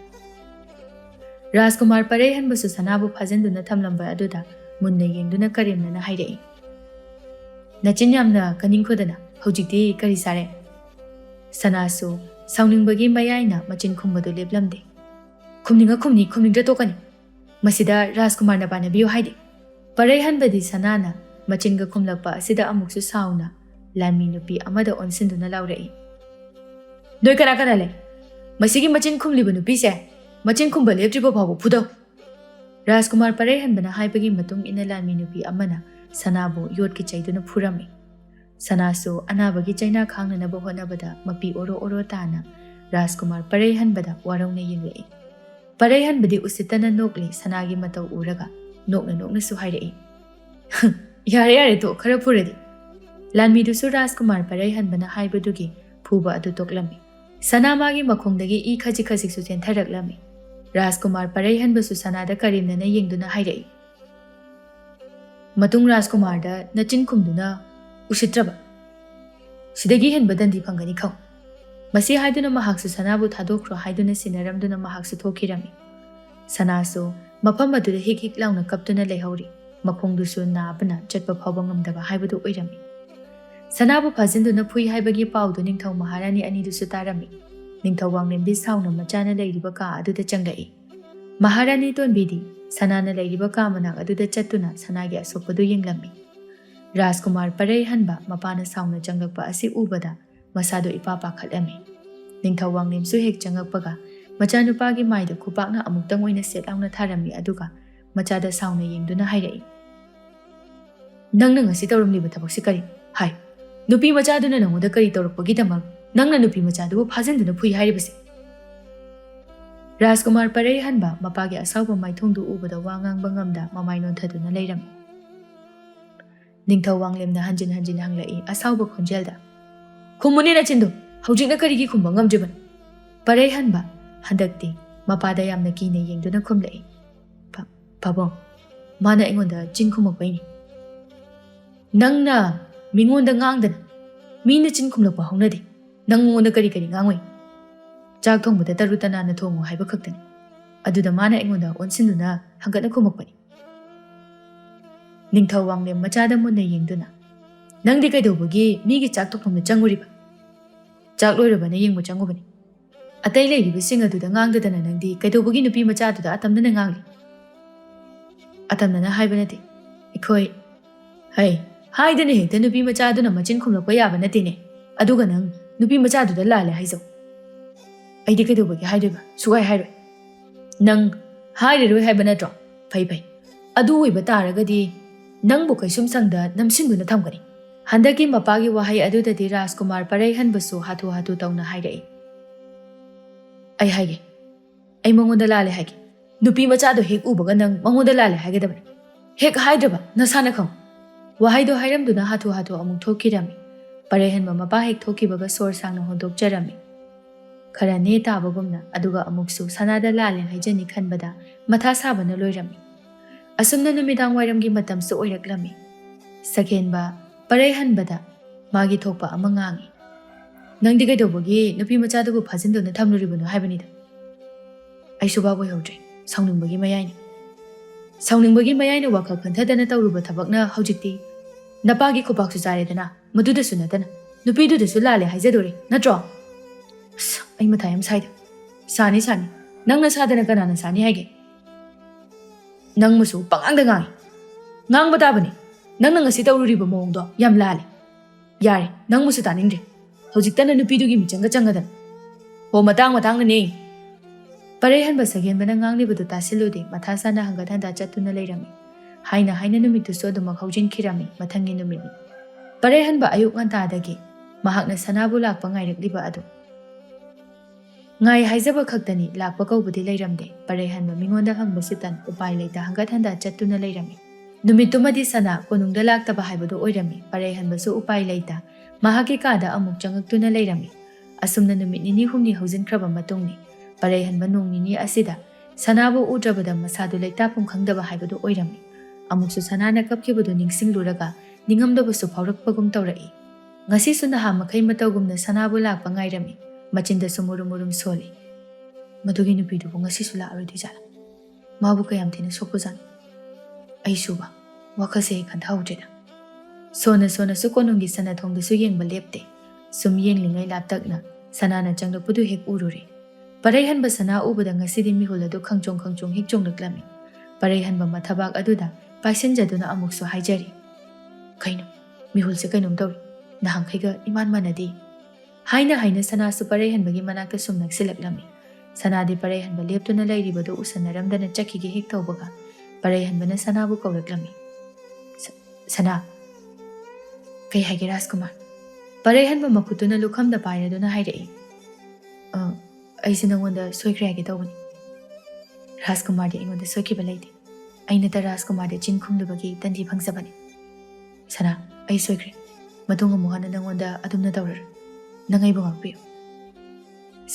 Rajkumar parei hanbasu sanabu phajinduna thamlamba aduda munna yengduna karimnana hairei. Nachin yamna kaningkhodana hojikti kari sare. Sanasu sauningbagi mayaina machin khumbadu leplamde. Khumningda tokani. Masida Rajkumar na panabiyo haide. Parei hanbadi sanana machinga khumlakpa asida amuksu sauna lanmi nupi amada onsinduna laurei. Doi kana le. Masigi machin khumliba nupi se machin khumba leptriba phabu phudo. Rajkumar parei hanbana haibagi matung ina lanmi nupi amana sanabu yotki chaiduna phurami. Sanasu anabagi chaina khangnanaba honabada mapi oro tana Rajkumar parei hanbada warauna yenglei. Parei hanbadi usitana nokli sanagi matau uraga nokna su hairei. Yare to khara phuredi. Lanmi dusu Rajkumar parei hanbana haibadugi phuba adu toklami. Sanamagi makhongdagi I khaji su tentharaklami. Rajkumar parei hanbasu sanada karimnana yengduna hairei. Matung Rajkumar da nachin khumduna usitraba. Sidagi henbadandi phangani khau. Masi haiduna mahaksu sanabu thadokro haiduna sinaramduna mahaksu thokirami. Sanasu mafam aduda hik launa kaptuna lehauri. Makhongdusu nabana chatpa phawba ngamdaba haibadu oirami. Sanabu phajinduna phui haibagi paudu ningthau maharani anidusu tarami. Ningthau wanglemdi sauna machana leiriba ka aduda changlai. Maharani tonbidi sanana leiriba ka manak aduda chattuna sanagi asopadu yenglami. Rajkumar parei hanba mapana sauna changlakpa asi ubada masado ipapa khalami. Ningthau wanglemsu hek changakpaga machanupagi maida khupakna amuktang oina setlauna tharami aduga machada sauna yengduna hairei. Nangna ngasi tawramliba thabakse kari hai nupi machaduna nangoda kari tawrakpagi damak nangna nupi machadu phajinduna phui hairibase. Rajkumar parei hanba mapagi asauba maithongdu ubada wangang bangamda mamainon thaduna leiram. Ningthau wanglemna hanjin hanglai asauba khonjelda. Khumuni na chindu haujikna karigi khumba ngamjiban. Parei hanba handakti mapada yamna kina yengduna khumlai. Pabong mana ingonda chin khumakpaini. Nangna mingonda ngangdana mina chin khumlakpa haunade nangonda kari ngangoi. Chakthongbada tarutanana thongo haiba khaktani. Aduda mana ingonda onsinduna hangatna khumakpani. Ningthau wanglem machada munna yengduna nangdi kaidobagi migi chakthokthongna changuriba. Chak loirabana yengbo changubani. ꯑꯇꯩ ꯂꯩꯔꯤꯕꯁꯤꯡ ꯑꯗꯨꯗ ꯉꯥꯡꯗꯗꯅ ꯅꯪꯗꯤ ꯀꯩꯗꯧꯕꯒꯤ ꯅꯨꯄꯤ ꯃꯆꯥꯗꯨꯗ ꯑꯇꯝꯅꯅ ꯉꯥꯡꯂꯤ? ꯑꯇꯝꯅꯅ ꯍꯥꯏꯕ ꯅꯠꯇꯦ, ꯑꯩꯈꯣꯏ ꯍꯩ ꯍꯥꯏꯗꯅ ꯍꯦꯛꯇ ꯅꯨꯄꯤ ꯃꯆꯥꯗꯨꯅ ꯃꯆꯤꯟ ꯈꯨꯝꯂꯛꯄ ꯌꯥꯕ ꯅꯠꯇꯦꯅꯦ. ꯑꯗꯨꯒ ꯅꯪ ꯅꯨꯄꯤ ꯃꯆꯥꯗꯨꯗ ꯂꯥꯜꯂꯦ ꯍꯥꯏꯖꯧ. ꯑꯩꯗꯤ ꯀꯩꯗꯧꯕꯒꯤ ꯍꯥꯏꯗꯣꯏꯕ? ꯁꯨꯛꯍꯥꯏ ꯍꯥꯏꯔꯣꯏ. ꯅꯪ ꯍꯥꯏꯔꯔꯣꯏ ꯍꯥꯏꯕ ꯅꯠꯇ꯭ꯔꯣ? ꯐꯩ ꯐꯩ. ꯑꯗꯨ ꯑꯣꯏꯕ ꯇꯥꯔꯒꯗꯤ ꯅꯪꯕꯨ ꯀꯩꯁꯨꯝ ꯁꯪꯗ ꯅꯝꯁꯤꯟꯗꯨꯅ ꯊꯝꯒꯅꯤ. ꯍꯟꯗꯛꯀꯤ ꯃꯄꯥꯒꯤ ꯋꯥꯍꯩ ꯑꯗꯨꯗꯗꯤ ꯔꯥꯖꯀꯨꯃꯥꯔ ꯄꯔꯩꯍꯟꯕꯁꯨ ꯍꯥꯊꯨ ꯍꯥꯊꯨ ꯇꯧꯅ ꯍꯥꯏꯔꯛꯏ. ꯑꯩ ꯍꯥꯏꯒꯦ. ꯑꯩ ꯃꯉꯣꯟꯗ ꯂꯥꯜꯂꯦ ꯍꯥꯏꯒꯦ. ꯅꯨꯄꯤ ꯃꯆꯥꯗꯣ ꯍꯦꯛ ꯎꯕꯒ ꯅꯪ ꯃꯉꯣꯟꯗ ꯂꯥꯜꯂꯦ ꯍꯥꯏꯒꯗꯕꯅꯤ. ꯍꯦꯛ ꯍꯥꯏꯗ꯭ꯔꯕ ꯅꯁꯥꯅ ꯈꯪꯉꯨ. ꯋꯥꯍꯩꯗꯣ ꯍꯥꯏꯔꯝꯗꯨꯅ ꯍꯥꯊꯨ ꯍꯥꯊꯨ ꯑꯃꯨꯛ ꯊꯣꯛꯈꯤꯔꯝꯃꯤ. ꯄꯔꯩꯍꯟꯕ ꯃꯄꯥ ꯍꯦꯛ ꯊꯣꯛꯈꯤꯕꯒ ꯁꯣꯔ ꯁꯥꯡꯅ ꯍꯣꯟꯗꯣꯛꯆꯔꯝꯃꯤ. ꯈꯔ ꯅꯦ ꯇꯥꯕꯒꯨꯝꯅ ꯑꯗꯨꯒ ꯑꯃꯨꯛꯁꯨ ꯁꯅꯥꯗ ꯂꯥꯜꯂꯦ ꯍꯥꯏꯖꯅꯤ ꯈꯟꯕꯗ ꯃꯊꯥ ꯁꯥꯕꯅ ꯂꯣꯏꯔꯝꯃꯤ. ꯑꯁꯨꯝꯅ ꯅꯨꯃꯤꯗꯥꯡ ꯋꯥꯏꯔꯝꯒꯤ ꯃꯇꯝꯁꯨ ꯑꯣꯏꯔꯛꯂꯝꯃꯤ. ꯁꯀꯦꯟꯕ ꯄꯔꯩꯍꯟꯕꯗ ꯃꯥꯒꯤ ꯊꯣꯛꯄ ꯑꯃ ꯉꯥꯡꯉꯤ. ꯅꯪꯗꯤ ꯀꯩꯗꯧꯕꯒꯤ ꯅꯨꯄꯤ ꯃꯆꯥꯗꯨꯕꯨ ꯐꯥꯖꯤꯟꯗꯨꯅ ꯊꯝꯂꯨꯔꯤꯕꯅꯣ ꯍꯥꯏꯕꯅꯤꯗ. ꯑꯩꯁꯨ ꯚꯥꯞ ꯑꯣꯏꯍꯧꯗ꯭ꯔꯦ. ꯁꯥꯎꯅꯤꯡꯕꯒꯤ ꯃꯌꯥꯏꯅꯤ. ꯁꯥꯎꯅꯤꯡꯕꯒꯤ ꯃꯌꯥꯏꯅ ꯋꯥꯈꯜ ꯈꯟꯊꯗꯅ ꯇꯧꯔꯨꯕ ꯊꯕꯛꯅ ꯍꯧꯖꯤꯛꯇꯤ ꯅꯄꯥꯒꯤ ꯈꯨꯄꯥꯛꯁꯨ ꯆꯥꯔꯦꯗꯅ. ꯃꯗꯨꯗꯁꯨ ꯅꯠꯇꯅ ꯅꯨꯄꯤꯗꯨꯗꯁꯨ ꯂꯥꯜꯂꯦ ꯍꯥꯏꯖꯗꯣꯔꯦ ꯅꯠꯇ꯭ꯔꯣ? ꯑꯁ ꯑꯩ ꯃꯊꯥ ꯌꯥꯝ ꯁꯥꯏꯗ. ꯁꯥꯅꯤ ꯁꯥꯅꯤ. ꯅꯪꯅ ꯁꯥꯗꯅ ꯀꯅꯥꯅ ꯁꯥꯅꯤ ꯍꯥꯏꯒꯦ? ꯅꯪꯃꯁꯨ ꯄꯉꯥꯡꯗ ꯉꯥꯡꯉꯤ. ꯉꯥꯡꯕ ꯇꯥꯕꯅꯤ. ꯅꯪꯅ ꯉꯁꯤ ꯇꯧꯔꯨꯔꯤꯕ ꯃꯑꯣꯡꯗꯣ ꯌꯥꯝ ꯂꯥꯜꯂꯦ. ꯌꯥꯔꯦ, ꯅꯪꯃꯁꯨ ꯇꯥꯅꯤꯡꯗ꯭ꯔꯦ. ꯍꯧꯖꯤꯛꯇꯅ ꯅꯨꯄꯤꯗꯨꯒꯤ ꯃꯤꯆꯪꯒ ꯆꯪꯒꯗꯅ. ꯍꯣ ꯃꯇꯥꯡ ꯃꯇꯥꯡꯅꯅꯦ. ꯄꯔꯩꯍꯟꯕ ꯁꯒꯦꯟꯕꯅ ꯉꯥꯡꯂꯤꯕꯗꯨ ꯇꯥꯁꯤꯜꯂꯨꯗꯦ ꯃꯊꯥ ꯁꯥꯅ ꯍꯪꯒꯠ ꯍꯟꯗꯥ ꯆꯠꯇꯨꯅ ꯂꯩꯔꯝꯃꯤ. ꯍꯥꯏꯅ ꯅꯨꯃꯤꯠꯇꯨꯁꯨ ꯑꯗꯨꯃꯛ ꯍꯧꯖꯤꯟꯈꯤꯔꯝꯃꯤ. ꯃꯊꯪꯒꯤ ꯅꯨꯃꯤꯠꯅꯤ. ꯄꯔꯩꯍꯟꯕ ꯑꯌꯨꯛ ꯉꯟꯇꯥꯗꯒꯤ ꯃꯍꯥꯛꯅ ꯁꯅꯥꯕꯨ ꯂꯥꯛꯄ ꯉꯥꯏꯔꯛꯂꯤꯕ ꯑꯗꯨ. ꯉꯥꯏ ꯍꯥꯏꯖꯕ ꯈꯛꯇꯅꯤ, ꯂꯥꯛꯄ ꯀꯧꯕꯗꯤ ꯂꯩꯔꯝꯗꯦ. ꯄꯔꯩꯍꯟꯕ ꯃꯤꯉꯣꯟꯗ ꯍꯪꯕꯁꯤꯇꯟ ꯎꯄꯥꯏ ꯂꯩꯇ ꯍꯪꯒꯠ ꯍꯟꯗꯥ ꯆꯠꯇꯨꯅ ꯂꯩꯔꯝꯃꯤ. ꯅꯨꯃꯤꯠꯇꯨꯃꯗꯤ ꯁꯅꯥ ꯀꯣꯅꯨꯡꯗ ꯂꯥꯛꯇꯕ ꯍꯥꯏꯕꯗꯨ ꯑꯣꯏꯔꯝꯃꯤ. ꯄꯔꯩꯍꯟꯕꯁꯨ ꯎꯄꯥꯏ ꯂꯩꯇ ꯃꯍꯥꯛꯀꯤ ꯀꯥꯗ ꯑꯃꯨꯛ ꯆꯪꯉꯛꯇꯨꯅ ꯂꯩꯔꯝꯃꯤ. ꯑꯁꯨꯝꯅ ꯅꯨꯃꯤꯠ ꯅꯤꯅꯤ ꯍꯨꯝꯅꯤ ꯍꯧꯖꯤꯟꯈ꯭ꯔꯕ ꯃꯇꯨꯡꯅꯤ. ꯄꯔꯩꯍꯟꯕ ꯅꯣꯡ ꯅꯤꯅꯤ ꯑꯁꯤꯗ ꯁꯅꯥꯕꯨ ꯎꯗ꯭ꯔꯕꯗ ꯃꯁꯥꯗꯨ ꯂꯩꯇꯥꯐꯝ ꯈꯪꯗꯕ ꯍꯥꯏꯕꯗꯨ ꯑꯣꯏꯔꯝꯃꯤ. ꯑꯃꯨꯛꯁꯨ ꯁꯅꯥꯅ ꯀꯞꯈꯤꯕꯗꯨ ꯅꯤꯡꯁꯤꯡꯂꯨꯔꯒ ꯅꯤꯡꯉꯝꯗꯕꯁꯨ ꯐꯥꯎꯔꯛꯄꯒꯨꯝ ꯇꯧꯔꯛꯏ. ꯉꯁꯤꯁꯨ ꯅꯍꯥ ꯃꯈꯩ ꯃꯇꯧꯒꯨꯝꯅ ꯁꯅꯥꯕꯨ ꯂꯥꯛꯄ ꯉꯥꯏꯔꯝꯃꯤ. ꯃꯆꯤꯟꯗꯁꯨ ꯃꯨꯔꯨꯝ ꯃꯨꯔꯨꯝ ꯁꯣꯜꯂꯤ. ꯃꯗꯨꯒꯤ ꯅꯨꯄꯤꯗꯨꯕꯨ ꯉꯁꯤꯁꯨ ꯂꯥꯛꯑꯔꯣꯏꯗꯣꯏꯖꯥꯠꯂ? ꯃꯥꯕꯨ ꯀꯌꯥꯝ ꯊꯤꯅ ꯁꯣꯛꯄꯖꯥꯠꯅꯤ? ꯑꯩꯁꯨꯕ ꯋꯥꯈꯜꯁꯦ ꯍꯦꯛ ꯈꯟꯊꯍꯧꯗ꯭ꯔꯦꯗ. ꯁꯣꯟꯅꯁꯨ ꯀꯣꯅꯨꯡꯒꯤ ꯁꯅꯊꯣꯡꯗꯁꯨ ꯌꯦꯡꯕ ꯂꯦꯞꯇꯦ. ꯁꯨꯝ ꯌꯦꯡꯂꯤꯉꯩ ꯂꯥꯞꯇꯛꯅ ꯁꯅꯥꯅ ꯆꯪꯂꯛꯄꯗꯨ ꯍꯦꯛ ꯎꯔꯨꯔꯦ. ꯄꯔꯩꯍꯟꯕ ꯁꯅꯥ ꯎꯕꯗ ꯉꯁꯤꯗꯤ ꯃꯤꯍꯨꯜ ꯑꯗꯨ ꯈꯪꯆꯣꯡ ꯈꯪꯆꯣꯡ ꯍꯦꯛ ꯆꯣꯡꯂꯛꯂꯝꯃꯤ. ꯄꯔꯩꯍꯟꯕ ꯃꯊꯕꯥꯛ ꯑꯗꯨꯗ ꯄꯥꯏꯁꯤꯟꯖꯗꯨꯅ ꯑꯃꯨꯛꯁꯨ ꯍꯥꯏꯖꯔꯤ. ꯀꯩꯅꯣ, ꯃꯤꯍꯨꯜꯁꯦ ꯀꯩꯅꯣꯝ ꯇꯧꯔꯤ. ꯅꯍꯥꯟꯈꯩꯒ ꯏꯃꯥꯟ ꯃꯥꯟꯅꯗꯦ. ꯍꯥꯏꯅ ꯁꯅꯥꯁꯨ ꯄꯔꯩꯍꯟꯕꯒꯤ ꯃꯅꯥꯛꯇ ꯁꯨꯝ ꯅꯛꯁꯤꯜꯂꯛꯂꯝꯃꯤ. ꯁꯅꯥꯗꯤ ꯄꯔꯩꯍꯟꯕ ꯂꯦꯞꯇꯨꯅ ꯂꯩꯔꯤꯕꯗꯨ ꯎꯁꯟꯅꯔꯝꯗꯅ ꯆꯠꯈꯤꯒꯦ ꯍꯦꯛ ꯇꯧꯕꯒ ꯄꯔꯩꯍꯟꯕꯅ ꯁꯅꯥꯕꯨ ꯀꯧꯔꯛꯂꯝꯃꯤ. ꯁꯅꯥ. ꯀꯩ ꯍꯥꯏꯒꯦ ꯔꯥꯖꯀꯨꯃꯥꯔ? ꯄꯔꯩꯍꯟꯕ ꯃꯈꯨꯠꯇꯨꯅ ꯂꯨꯈꯝꯗ ꯄꯥꯏꯔꯗꯨꯅ ꯍꯥꯏꯔꯛꯏ. ꯑꯩꯁꯦ ꯅꯪꯉꯣꯟꯗ ꯁꯣꯏꯈ꯭ꯔꯦ ꯍꯥꯏꯒꯦ ꯇꯧꯕꯅꯤ. ꯔꯥꯖꯀꯨꯃꯥꯔꯗꯤ ꯑꯩꯉꯣꯟꯗ ꯁꯣꯏꯈꯤꯕ ꯂꯩꯇꯦ. ꯑꯩꯅꯇ ꯔꯥꯖꯀꯨꯃꯥꯔꯗ ꯆꯤꯟ ꯈꯨꯝꯂꯨꯕꯒꯤ ꯇꯟꯖꯤ ꯐꯪꯖꯕꯅꯤ. ꯁꯅꯥ, ꯑꯩ ꯁꯣꯏꯈ꯭ꯔꯦ. ꯃꯇꯨꯡ ꯑꯃꯨꯛ ꯍꯟꯅ ꯅꯪꯉꯣꯟꯗ ꯑꯗꯨꯝꯅ ꯇꯧꯔꯔꯣꯏ. ꯅꯪ ꯑꯩꯕꯨ ꯉꯥꯛꯄꯤꯌꯨ.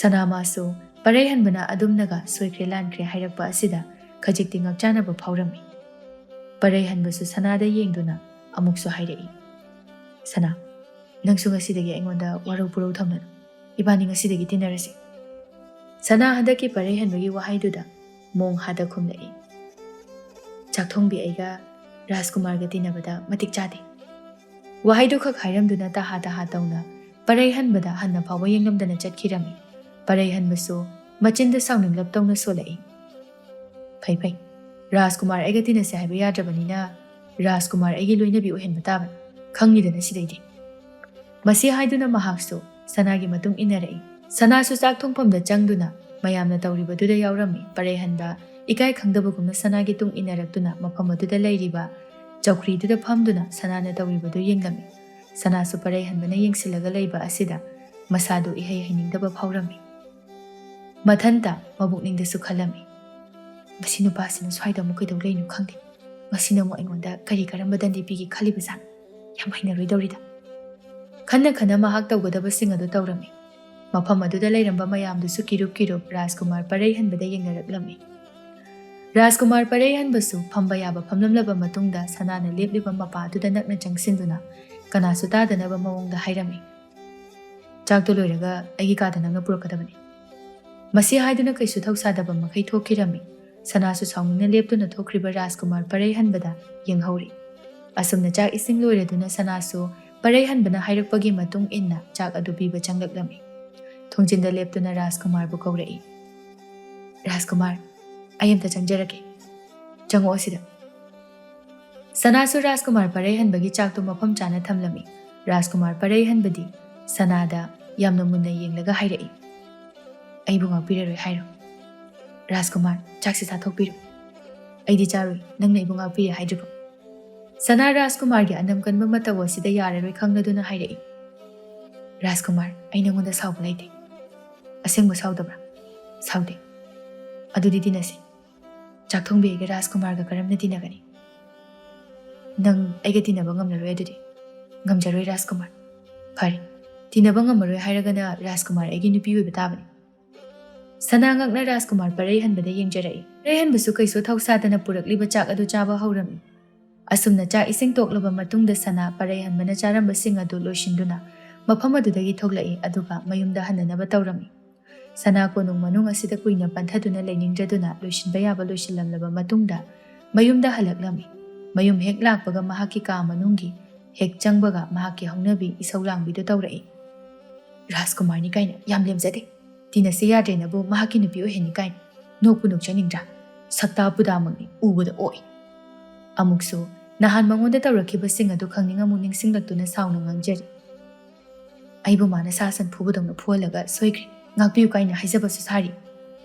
ꯁꯅꯥ ꯃꯥꯁꯨ ꯄꯔꯩꯍꯟꯕꯅ ꯑꯗꯨꯝꯅꯒ ꯁꯣꯏꯈ꯭ꯔꯦ ꯂꯥꯟꯈ꯭ꯔꯦ ꯍꯥꯏꯔꯛꯄ ꯑꯁꯤꯗ ꯈꯖꯤꯛꯇꯤ ꯉꯛꯆꯥꯅꯕ ꯐꯥꯎꯔꯝꯃꯤ. ꯄꯔꯩꯍꯟꯕꯁꯨ ꯁꯅꯥꯗ ꯌꯦꯡꯗꯨꯅ ꯑꯃꯨꯛꯁꯨ ꯍꯥꯏꯔꯛꯏ. ꯁꯅꯥ, ꯅꯪꯁꯨ ꯉꯁꯤꯗꯒꯤ ꯑꯩꯉꯣꯟꯗ ꯋꯥꯔꯧ ꯄꯨꯔꯧ ꯊꯝꯂꯅꯨ. ꯏꯕꯥꯅꯤ ꯉꯁꯤꯗꯒꯤ ꯇꯤꯟꯅꯔꯁꯤ. ꯁꯅꯥ ꯍꯟꯗꯛꯀꯤ ꯄꯔꯩꯍꯟꯕꯒꯤ ꯋꯥꯍꯩꯗꯨꯗ ꯃꯣꯡ ꯍꯥꯗ ꯈꯨꯝꯂꯛꯏ. ꯆꯥꯛꯊꯣꯡꯕꯤ ꯑꯩꯒ ꯔꯥꯖꯀꯨꯃꯥꯔꯒ ꯇꯤꯟꯅꯕꯗ ꯃꯇꯤꯛ ꯆꯥꯗꯦ. ꯋꯥꯍꯩꯗꯨ ꯈꯛ ꯍꯥꯏꯔꯝꯗꯨꯅ ꯇꯍꯥ ꯇꯧꯅ ꯄꯔꯩꯍꯟꯕꯗ ꯍꯟꯅ ꯐꯥꯎꯕ ꯌꯦꯡꯂꯝꯗꯅ ꯆꯠꯈꯤꯔꯝꯃꯤ. ꯄꯔꯩꯍꯟꯕꯁꯨ ꯃꯆꯤꯟꯗ ꯁꯥꯎꯅꯤꯡꯂꯞ ꯇꯧꯅ ꯁꯣꯜꯂꯛꯏ. ꯐꯩ. ꯔꯥꯖꯀꯨꯃꯥꯔ ꯑꯩꯒ ꯇꯤꯟꯅꯁꯦ ꯍꯥꯏꯕ ꯌꯥꯗ꯭ꯔꯕꯅꯤꯅ ꯔꯥꯖꯀꯨꯃꯥꯔ ꯑꯩꯒꯤ ꯂꯣꯏꯅꯕꯤ ꯑꯣꯏꯍꯟꯕ ꯇꯥꯕꯅꯤ. ꯈꯪꯉꯤꯗꯅ ꯁꯤꯗꯩꯗꯤ. ꯃꯁꯤ ꯍꯥꯏꯗꯨꯅ ꯃꯍꯥꯛꯁꯨ ꯁꯅꯥꯒꯤ ꯃꯇꯨꯡ ꯏꯟꯅꯔꯛꯏ. ꯁꯅꯥꯁꯨ ꯆꯥꯛ ꯊꯣꯡꯐꯝꯗ ꯆꯪꯗꯨꯅ ꯃꯌꯥꯝꯅ ꯇꯧꯔꯤꯕꯗꯨꯗ ꯌꯥꯎꯔꯝꯃꯤ. ꯄꯔꯩꯍꯟꯕ ꯏꯀꯥꯏ ꯈꯪꯗꯕꯒꯨꯝꯅ ಸನಾಗಿ tung ಇನರಕ್ತುನ ಮಫಮ್ ಅದುದ ಲೈರಿಬ ಚೌಕ್ರಿದುದ ಫಮ್ದುನ ಸನಾನ ತೌರಿಬದು ಯೆಂಗಲಮ್ಮಿ ಸನಾಸು ಪರೈಹನ್ಬನ ಯೆಂಗ್ಸಿಲಗ ಲೈಬ ಅಸಿದ ಮಸಾದು ಇಹೈ ಹೈನಿಂಗದಬ ಫೌರಮ್ಮಿ ಮಥಂತ ಮಬುಕ್ನಿಂಗದಸು ಖಲಮ್ಮಿ ಮಸಿ ನುಪಾಸಿನ ಸ್ವಾಯ್ದ ಮುಕೈದೌ ಲೈನು ಖಂಗ್ದೆ ಮಸಿನ ಮು ಐಂಗೊಂದ ಕರಿ ಕರಂಬ ದಂದಿ ಪಿಗಿ ಖಲಿಬಜಾನ್ ಯಾಮ್ ಹೈನರೋಯ್ದೌರಿದ ಖನ್ನ ಮಹಾಕ್ ತೌಗದಬಸಿಂಗ್ ಅದು ತೌರಮ್ಮಿ ಮಫಮ್ ಅದುದ ಲೈರಂಬ ಮಯಾಮ್ದುಸು ಕಿರುಪ್ ರಾಜ್ಕುಮಾರ್ ಪರೈಹನ್ಬದ ಯೆಂಗರಕ್ಲಮ್ಮಿ ರಾಜ್ಕುಮಾರ್ ಪರೈಹನ್ಬಸು ಫಂಬ ಯಾಬ ಫಮ್ಲಂಲಬ ಮತುಂಗ್ದ ಸನಾನ ಲೇಪ್ಲಿಬ ಮಪಾದುದ ನಕ್ನ ಚಂಗ್ಸಿಂದುನ ಕನಾಸು ತಾದನಬ ಮವೋಂಗ್ದ ಹೈರಮ್ಮಿ ಚಾಕ್ತು ಲೋಯ್ರಗ ಐಗಿ ಕಾದ ನಂಗ ಪುರಕದಬನಿ ಮಸಿ ಹಾಯ್ದುನ ಕೈಸು ಥೌಸಾದಬ ಮಖೈ ಥೋಕಿರಮ್ಮಿ ಸನಾಸು ಸೌಂಗ್ನ ಲೇಪ್ತುನ ಥೋಕ್ರಿಬ ರಾಜ್ಕುಮಾರ್ ಪರೈಹನ್ಬದ ಯೆಂಗ್ಹೌರಿ ಅಸುಮ್ನ ಚಾಕ್ ಇಸಿಂಗ್ ಲೋಯ್ರದುನ ಸನಾಸು ಪರೈಹನ್ಬನ ಹೈರಕ್ಪಗಿ ಮತುಂಗ್ ಇನ್ನ ಚಾಕ್ ಅದು ಪೀಬ ಚಂಗ್ಲಕ್ಲಮ್ಮಿ Thongchinda leptuna Rajkumar bu kaurei. Rajkumar, I am the Changerake. Chango sida. Sanasu Rajkumar Parehan bagi chak to mapam chana thamlami. Rajkumar Parehan badi Sanada yamna munna yenglaga hairei. Aibu ngakpireroi hairo. Rajkumar, chaksi sathokpiru. Aidi charui nangna ibu ngakpire haidribo. Sana Rajkumar gi anam kanba matawa sida yareroi khangladuna hairei. Rajkumar, ai nangonda sauba laite. Asengba saudabra. Saude. Adudi dinasi. Chakthongbi ga Rajkumar ga karamna dinagani. Nang aiga dinaba ngamlaroi adudi. Ngamjaroi Rajkumar. Phari. Dinaba ngamaroi hairagana Rajkumar aigi nupi oiba tabani. Sana ngakna Rajkumar Parehan bada yengjarai. Parehan basu kaiso thausadana purakliba chak adu chaba haurami. Asumna chak ising toklaba matungda Sana Parehan bana charamba sing adu loishinduna. Mafam adudagi thoglai aduga mayumda hananaba tawrami. Sana konung manung asida kuina panthaduna lainingdraduna loishinba yaba loishilamlaba matungda mayumda halaklami. Mayum hek lakpaga mahaki ka manungi hek changbaga mahaki hongnabi isaulangbida tawrai. Rajkumar ni kaina yam lemjade. Tina siyadrena bu mahaki nupi oheni kaina. Nokpu nokjaningdra. Sakta budamangni ubada oi. Amuksu nahan mangonda tawrakiba sing adu khangningamu ningsinglaktuna sauna ngangjari. Aibu mana sasan phubudongna phualaga soigri. Ngakpiu kaina haijaba susari.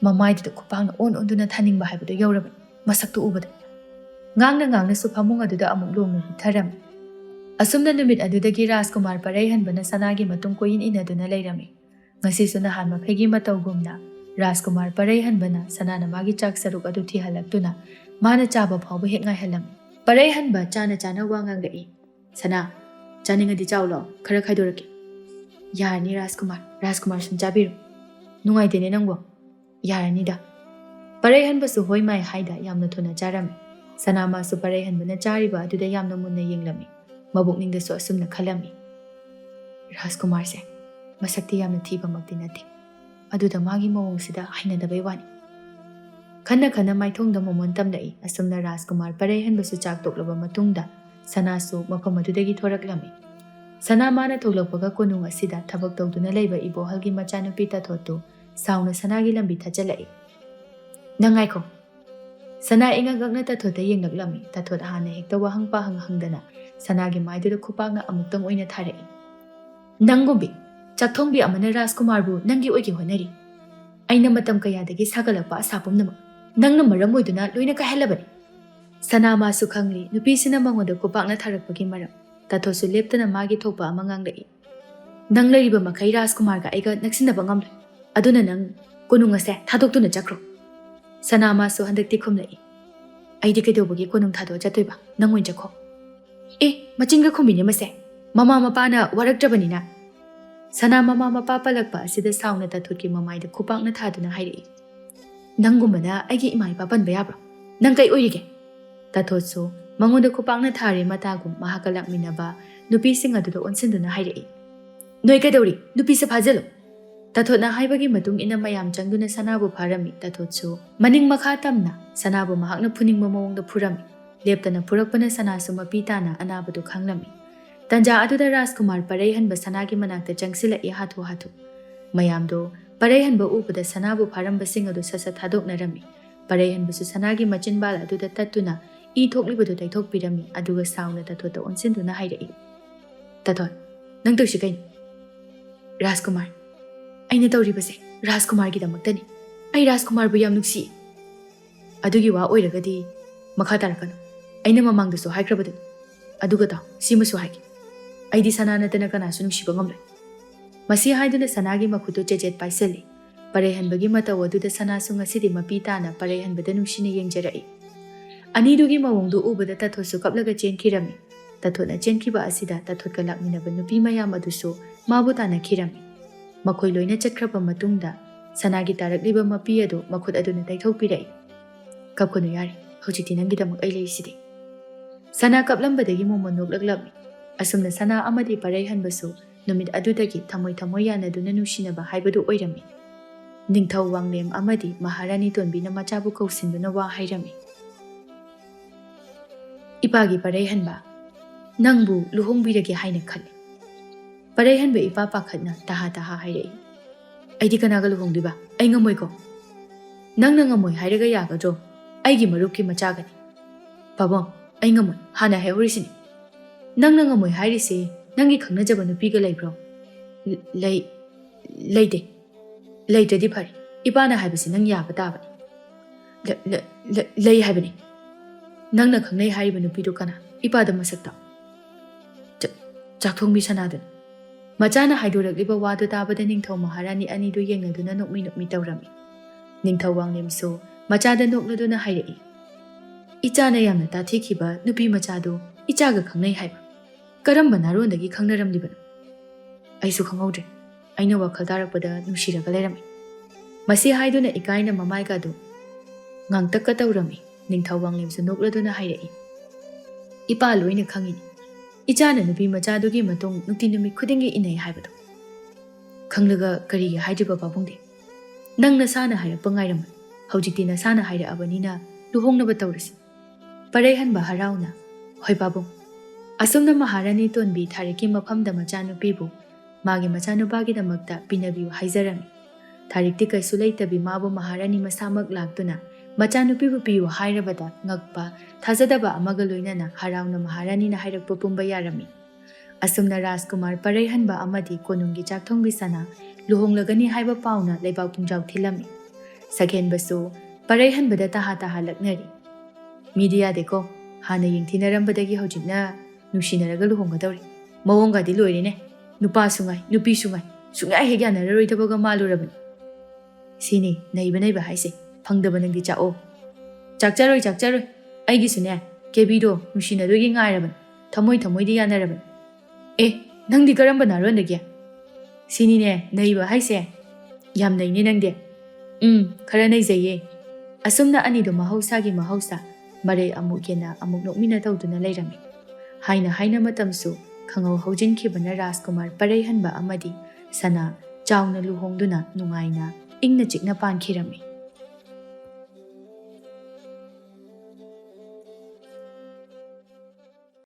Mamaidida khupangna onduna thaningba haibado yaurabani. Masaktu ubada. Ngangna suphamung aduda amuk longna hitharami. Asumna numit adudagi Rajkumar Parehan bana Sanagi matung koyin inaduna lairami. Ngasisu nahan maphegi matawgumna Rajkumar Parehan bana Sanana magi chak saruk adu thihalaktuna mana chaba phawba hek ngai halami. Parehan ba chana wangang dai. Sana chaningadi chawlo khara khaidoraki. Yarani Rajkumar sum chabiru. Nungai dene nangbo. Yarani da. Parehan basu hoi mai haida yamna thuna charami. Sana masu Parehan bana chariba aduda yamna munna yenglami. Mabukningdasu asumna khalami. Rajkumar se masakti yamna thiba makti nati. Aduda magi mawongsida hainadabai wani. Khana maithongda momon tamdai asumna Rajkumar Parehan basu chak toklaba matungda Sanasu mafam adudagi thoraklami. Sana mana thoglakpaga konung asida thabak tawduna leiba ibohalgi machanupi tathotu sauna Sanagi lambi thachalai. Nangaiko. Sana ingagakna tathota yenglaklami tathot hana hekta wahangpa hangdana Sanagi maiduda khupakna amuktang oina tharai. Nangumbi Chakthongbi amana Rajkumar bu nangi oigi honari. Aina matam kayadagi sagalakpa asapumnama. Nangna maram oiduna loina kahelabani. Sana masu khangli nupisina mangoda khupakna tharakpagi maram. Tathosu leptana magi thokpa ama nganglai. Nang lariba makai Rajkumar ga aiga naksinaba ngamlai. Aduna nang konung ase thadoktuna chakro. Sana masu handakti khumlai. Aidi kaidobagi konung thado chatoiba nangoin chakho. Machinga khumini mase. Mama mapana waraktrabanina. Sana mama mapa palakpa asida sauna tathotki mamaida khupakna thaduna hairei. Nangumana aigi imai papan bayabra. Nang kai oirige. Tathotsu mangonda khupakna thare matagum mahakalakminaba nupi singaduda onsinduna hairei. Noi kadauri nupi se phajalo. Tathotna haibagi matung ina mayam changduna Sanabu pharami tathotsu maning makha tamna Sanabu mahakna phuningba mawongda phurami. Leptana purakpana Sanasu mapitana anabadu khanglami. Tanja aduda Rajkumar Parehan ba Sanagi manakta changsila hathu. Mayamdo Parehan ba ubada Sanabu pharamba singadu sasa thadoknarami. Parehan basu Sanagi machinbala aduda tattuna thoklibadu taithokpirami aduga sauna tathota onsinduna hairei. Tathot nang tosi kain Rajkumar aina tawribase Rajkumar gi damaktani. Ai Rajkumar bu yam nuksi. Adugi wa oiragadi makha tarakanu. Aina mamangdasu haikrabadu. Aduga ta simasu haiki. Aidi Sanana tana kanasu nungsiba ngamlai. Masi haiduna Sanagi makhutu jejet paisali. Parehan bagi mata waduda Sanasu ngasidi mapitana Parehan bada nungsina yengjarai. Anidugi mawongdu ubada tathosu kaplaga chenkirami. Tathotna chenkiba asida tathotka lakminaba nupi mayam adusu mabutana kirami. Makhoi loina chatkraba matungda Sanagi tarakliba mapi adu makhut aduna taithokpirai. Kapkono yari hojikti nangidamak ai leisidi. Sana kaplambadagi momon noklaklami. Asumna Sana amadi Parehan basu numit adudagi thamoy yanaduna nungsinaba haibadu oirami. Ningthau wanglem amadi Maharani tonbina machabu kausinduna wa hairami. Ipagi Parehan ba nangbu luhongbirage haina khali. Parehan ba ipa pakhatna taha hairei. ꯑꯩꯗꯤ ꯀꯅꯥꯒ ꯂꯨꯍꯣꯡꯗꯣꯏꯕ ꯑꯩ ꯉꯝꯃꯣꯏꯀꯣ ꯅꯪꯅ ꯉꯝꯃꯣꯏ ꯍꯥꯏꯔꯒ ꯌꯥꯒꯗ꯭ꯔꯣ ꯑꯩꯒꯤ ꯃꯔꯨꯞꯀꯤ ꯃꯆꯥꯒꯅꯤ ꯄꯥꯕꯨꯡ ꯑꯩ ꯉꯝꯃꯣꯏ ꯍꯥꯟꯅ ꯍꯥꯏꯍꯧꯔꯤꯁꯤꯅꯤ ꯅꯪꯅ ꯉꯝꯃꯣꯏ ꯍꯥꯏꯔꯤꯁꯦ ꯅꯪꯒꯤ ꯈꯪꯅꯖꯕ ꯅꯨꯄꯤꯒ ꯂꯩꯕ꯭ꯔꯣ ꯂꯩꯇꯦ ꯂꯩꯇ꯭ꯔꯗꯤ ꯐꯔꯦ ꯏꯄꯥꯅ ꯍꯥꯏꯕꯁꯤ ꯅꯪ ꯌꯥꯕ ꯇꯥꯕꯅꯤ ꯂꯩ ꯍꯥꯏꯕꯅꯤ ꯅꯪꯅ ꯈꯪꯅꯩ ꯍꯥꯏꯔꯤꯕ ꯅꯨꯄꯤꯗꯨ ꯀꯅꯥ ꯏꯄꯥꯗ ꯃꯁꯛ ꯇꯥꯛꯎ ꯆꯥꯛꯊꯣꯡꯕꯤ ꯁꯅꯥꯗꯨꯅꯤ ꯃꯆꯥꯅ ꯍꯥꯏꯗꯣꯔꯛꯂꯤꯕ ꯋꯥꯗꯨ ꯇꯥꯕꯗ ꯅꯤꯡꯊꯧ ꯃꯍꯥꯔꯥꯅꯤ ꯑꯅꯤꯗꯨ ꯌꯦꯡꯅꯗꯨꯅ ꯅꯣꯛꯃꯤ ꯇꯧꯔꯝꯃꯤ ꯅꯤꯡꯊꯧ ꯋꯥꯡꯂꯦꯝꯁꯨ ꯃꯆꯥꯗ ꯅꯣꯛꯂꯗꯨꯅ ꯍꯥꯏꯔꯛꯏ ꯏꯆꯥꯅ ꯌꯥꯝꯅ ꯇꯥꯊꯤꯈꯤꯕ ꯅꯨꯄꯤ ꯃꯆꯥꯗꯨ ꯏꯆꯥꯒ ꯈꯪꯅꯩ ꯍꯥꯏꯕ ꯀꯔꯝꯕ ꯅꯥꯔꯣꯟꯗꯒꯤ ꯈꯪꯅꯔꯝꯂꯤꯕꯅꯣ ꯑꯩꯁꯨ ꯈꯪꯍꯧꯗ꯭ꯔꯦ ꯑꯩꯅ ꯋꯥꯈꯜ ꯇꯥꯔꯛꯄꯗ ꯅꯨꯡꯁꯤꯔꯒ ꯂꯩꯔꯝꯃꯤ ꯃꯁꯤ ꯍꯥꯏꯗꯨꯅ ꯏꯀꯥꯏꯅ ꯃꯃꯥꯏꯒꯗꯨ ꯉꯥꯡꯇꯛꯀ ꯇꯧꯔꯝꯃꯤ ꯅꯤꯡꯊꯧ ꯋꯥꯡꯂꯦꯝꯁꯨ ꯅꯣꯛꯂꯗꯨꯅ ꯍꯥꯏꯔꯛꯏ ꯏꯄꯥ ꯂꯣꯏꯅ ꯈꯪꯉꯤꯅꯤ ꯏꯆꯥꯅ ꯅꯨꯄꯤ ꯃꯆꯥꯗꯨꯒꯤ ꯃꯇꯨꯡ ꯅꯨꯡꯇꯤ ꯅꯨꯃꯤꯠ ꯈꯨꯗꯤꯡꯒꯤ ꯏꯟꯅꯩ ꯍꯥꯏꯕꯗꯣ ꯈꯪꯂꯒ ꯀꯔꯤꯒꯤ ꯍꯥꯏꯗ꯭ꯔꯤꯕ ꯄꯥꯕꯨꯡꯗꯤ ꯅꯪ ꯅꯁꯥꯅ ꯍꯥꯏꯔꯛꯄ ꯉꯥꯏꯔꯝꯃ ꯍꯧꯖꯤꯛꯇꯤ ꯅꯁꯥꯅ ꯍꯥꯏꯔꯛꯑꯕꯅꯤನ ꯂꯨꯍꯣꯡꯅꯕ ꯇꯧꯔꯁꯤ ꯄꯔꯩꯍꯟꯕ ꯍꯔꯥꯎꯅ ꯍꯣꯏ ꯄꯥꯕꯨꯡ ꯑꯁꯨꯝꯅ ꯃꯍꯥꯔꯥꯅꯤ ꯇꯣꯟꯕꯤ ꯊꯥꯔꯤꯛꯀꯤ ꯃꯐꯝꯗ ꯃꯆꯥꯅꯨꯄꯤꯕꯨ ꯃꯥꯒꯤ ꯃꯆꯥꯅꯨꯄꯥꯒꯤꯗꯃꯛꯇ ꯄꯤꯅꯕꯤꯌꯨ ꯍꯥꯏꯖꯔꯝꯃꯤ ꯊꯥꯔꯤꯛꯇꯤ ꯀꯩꯁꯨ ꯂꯩꯇꯕꯤ ꯃꯥꯕꯨ ꯃꯍꯥꯔꯥꯅꯤ ꯃꯁꯥꯃꯛ ꯂꯥꯛꯇꯨꯅ ꯃꯆꯥꯅꯨꯄꯤꯕꯨ ꯄꯤꯌꯨ ꯍꯥꯏꯔꯕꯗ ꯉꯛꯄ ꯊꯥꯖꯗꯕ ꯑꯃꯒ ꯂꯣꯏꯅꯅ ꯍꯔꯥꯎꯅ ꯃꯍꯥꯔꯥꯅꯤꯅ ꯍꯥꯏꯔꯛꯄ ꯄꯨꯝꯕ ꯌꯥꯔꯝꯃꯤ ꯑꯁꯨꯝꯅ ꯔꯥꯖꯀꯨꯃꯥꯔ ꯄꯔꯩꯍꯟꯕ ꯑꯃꯗꯤ ꯀꯣꯅꯨꯡꯒꯤ ꯆꯥꯛꯊꯣꯡꯕꯤ ꯁꯅꯥ ꯂꯨꯍꯣꯡꯂꯒꯅꯤ ꯍꯥꯏꯕ ꯄꯥꯎꯅ ꯂꯩꯕꯥꯛ ꯄꯨꯡꯖꯥꯎ ꯊꯤꯜꯂꯝꯃꯤ ꯁꯒꯦꯟꯕꯁꯨ ꯄꯔꯩꯍꯟꯕꯗ ꯇꯍꯥ ꯂꯛꯅꯔꯤ ꯃꯤꯗꯤ ꯌꯥꯗꯦꯀꯣ ꯍꯥꯟꯅ ꯌꯦꯡꯊꯤꯅꯔꯝꯕꯗꯒꯤ ꯍꯧꯖꯤꯛꯅ ꯅꯨꯡꯁꯤꯅꯔꯒ ꯂꯨꯍꯣꯡꯒꯗꯧꯔꯤ ꯃꯑꯣꯡꯒꯗꯤ ꯂꯣꯏꯔꯦꯅꯦ ꯅꯨꯄꯥꯁꯨ ꯉꯥꯏ ꯅꯨꯄꯤꯁꯨ ꯉꯥꯏ ꯁꯨꯡꯌꯥ ꯍꯦꯛ ꯌꯥꯅꯔꯔꯣꯏꯗꯕꯒ ꯃꯥꯜꯂꯨꯔꯕꯅꯤ ꯁꯤꯅꯤ ꯅꯩꯕ ꯍꯥꯏꯁꯦ ꯐꯪꯗꯕ ꯅꯪꯗꯤ ꯆꯥꯛꯑꯣ ꯆꯥꯛꯆꯔꯣꯏ ꯑꯩꯒꯤꯁꯨꯅꯦ ꯀꯦꯕꯤꯗꯣ ꯅꯨꯡꯁꯤꯅꯗꯣꯏꯒꯤ ꯉꯥꯏꯔꯕꯅꯤ ꯊꯃꯣꯏꯗꯤ ꯌꯥꯅꯔꯕꯅꯤ ꯅꯪꯗꯤ ꯀꯔꯝꯕ ꯅꯥꯔꯣꯟꯗꯒꯤ ꯁꯤꯅꯤꯅꯦ ꯅꯩꯕ ꯍꯥꯏꯁꯦ ꯌꯥꯝ ꯅꯩꯅꯦ ꯅꯪꯗꯤ ꯈꯔ ꯅꯩꯖꯩꯌꯦ ꯑꯁꯨꯝꯅ ꯑꯅꯤꯗꯣ ꯃꯍꯧꯁꯥꯒꯤ ꯃꯍꯧꯁꯥ ꯃꯔꯩ ꯑꯃꯨꯛ ꯌꯦꯟꯅ ꯑꯃꯨꯛ ꯅꯣꯛꯃꯤꯟꯅ ꯇꯧꯗꯨꯅ ꯂꯩꯔꯝꯃꯤ ꯍꯥꯏꯅ ꯃꯇꯝꯁꯨ ꯈꯪꯍꯧ ꯍꯧꯖꯤꯟꯈꯤꯕꯅ ꯔꯥꯖꯀꯨꯃꯥꯔ ꯄꯔꯩꯍꯟꯕ ꯑꯃꯗꯤ ꯁꯅꯥ ꯆꯥꯎꯅ ꯂꯨꯍꯣꯡꯗꯨꯅ ꯅꯨꯡꯉꯥꯏꯅ ꯏꯪꯅ ꯆꯤꯛꯅ ꯄꯥꯟꯈꯤꯔꯝꯃꯤ